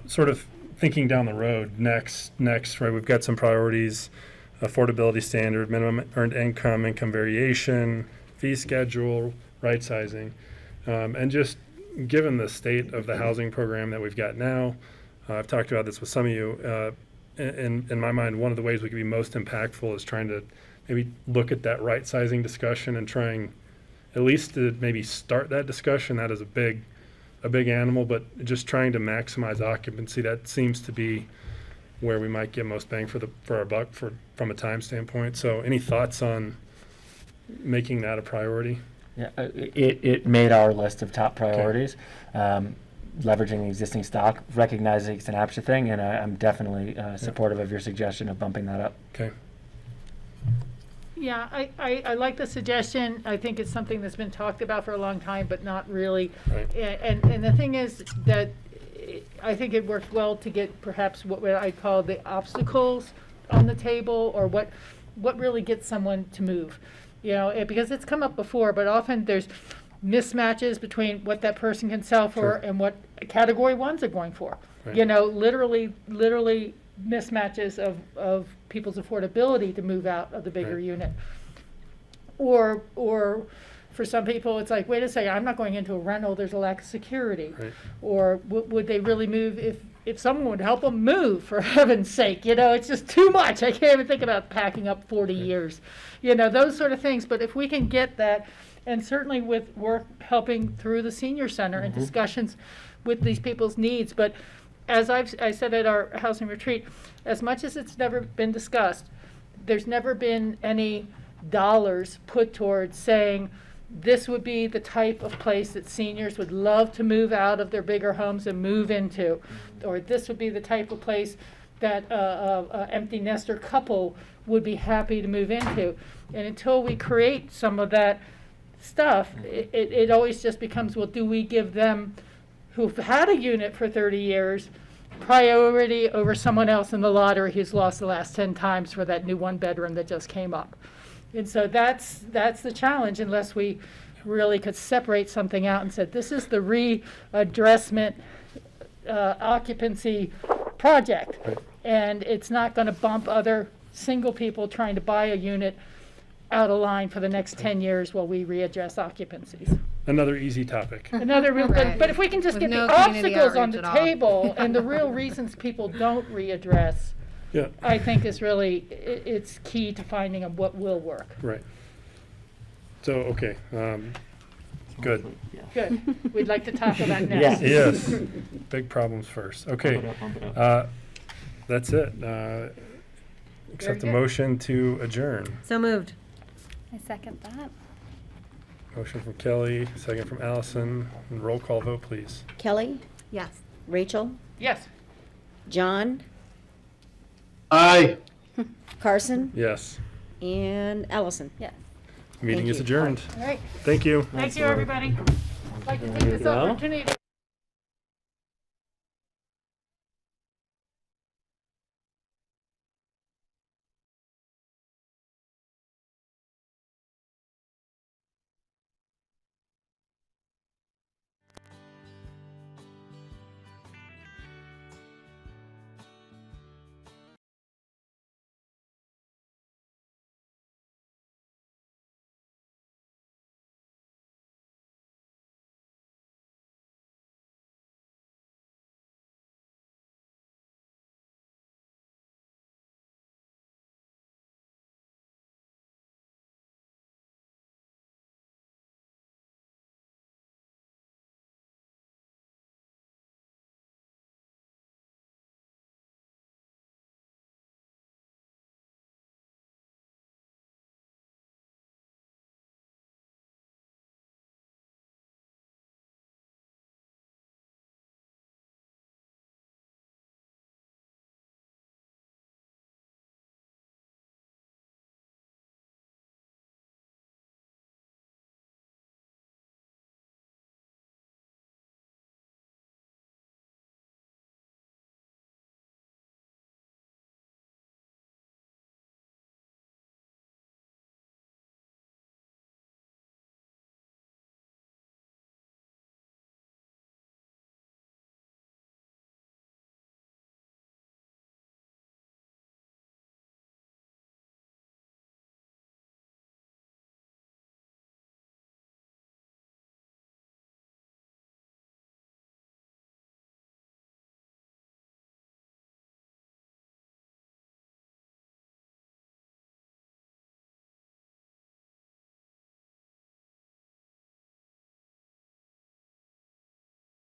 sort of thinking down the road next, right, we've got some priorities, affordability standard, minimum earned income variation, fee schedule, right sizing, and just given the state of the housing program that we've got now, I've talked about this with some of you, in my mind, one of the ways we could be most impactful is trying to maybe look at that right sizing discussion and trying at least to maybe start that discussion. That is a big animal, but just trying to maximize occupancy, that seems to be where we might get most bang for our buck from a time standpoint. So any thoughts on making that a priority? Yeah, it made our list of top priorities. Leveraging the existing stock, recognizing it's an APCHA thing, and I'm definitely supportive of your suggestion of bumping that up. Okay. Yeah, I like the suggestion. I think it's something that's been talked about for a long time, but not really. Right. And the thing is that I think it works well to get perhaps what I call the obstacles on the table, or what really gets someone to move. Because it's come up before, but often there's mismatches between what that person can sell for and what category ones are going for. Right. Literally mismatches of people's affordability to move out of the bigger unit. Or for some people, it's like, wait a second, I'm not going into a rental, there's a lack of security. Right. Or would they really move if someone would help them move, for heaven's sake? It's just too much. I can't even think about packing up 40 years. Those sort of things. But if we can get that, and certainly with work helping through the senior center and discussions with these people's needs. But as I said at our housing retreat, as much as it's never been discussed, there's never been any dollars put towards saying this would be the type of place that seniors would love to move out of their bigger homes and move into, or this would be the type of place that a empty nester couple would be happy to move into. And until we create some of that stuff, it always just becomes, well, do we give them who've had a unit for 30 years priority over someone else in the lottery who's lost the last 10 times for that new one bedroom that just came up? And so that's the challenge, unless we really could separate something out and said, this is the readdressment occupancy project. And it's not going to bump other single people trying to buy a unit out of line for the next 10 years while we readdress occupancies. Another easy topic. Another real, Right. but if we can just With get no the community obstacles on outreach the at all. table and the real reasons people don't readdress, Yeah, I think is really, it's key to finding of what will work. right. So, okay, good. Good. We'd like to tackle that next. Yes, big problems first. Okay, that's it. Accept the good. motion to adjourn. So moved. I second that. Motion from Kelly, second from Allison, and roll call vote, please. Kelly, Yes. Rachel, Yes. John, Aye. Carson, Yes, and Allison. Yes. meeting Thank is you. adjourned. All right. Thank you. Thank you, everybody. I'd like to take this Well. opportunity to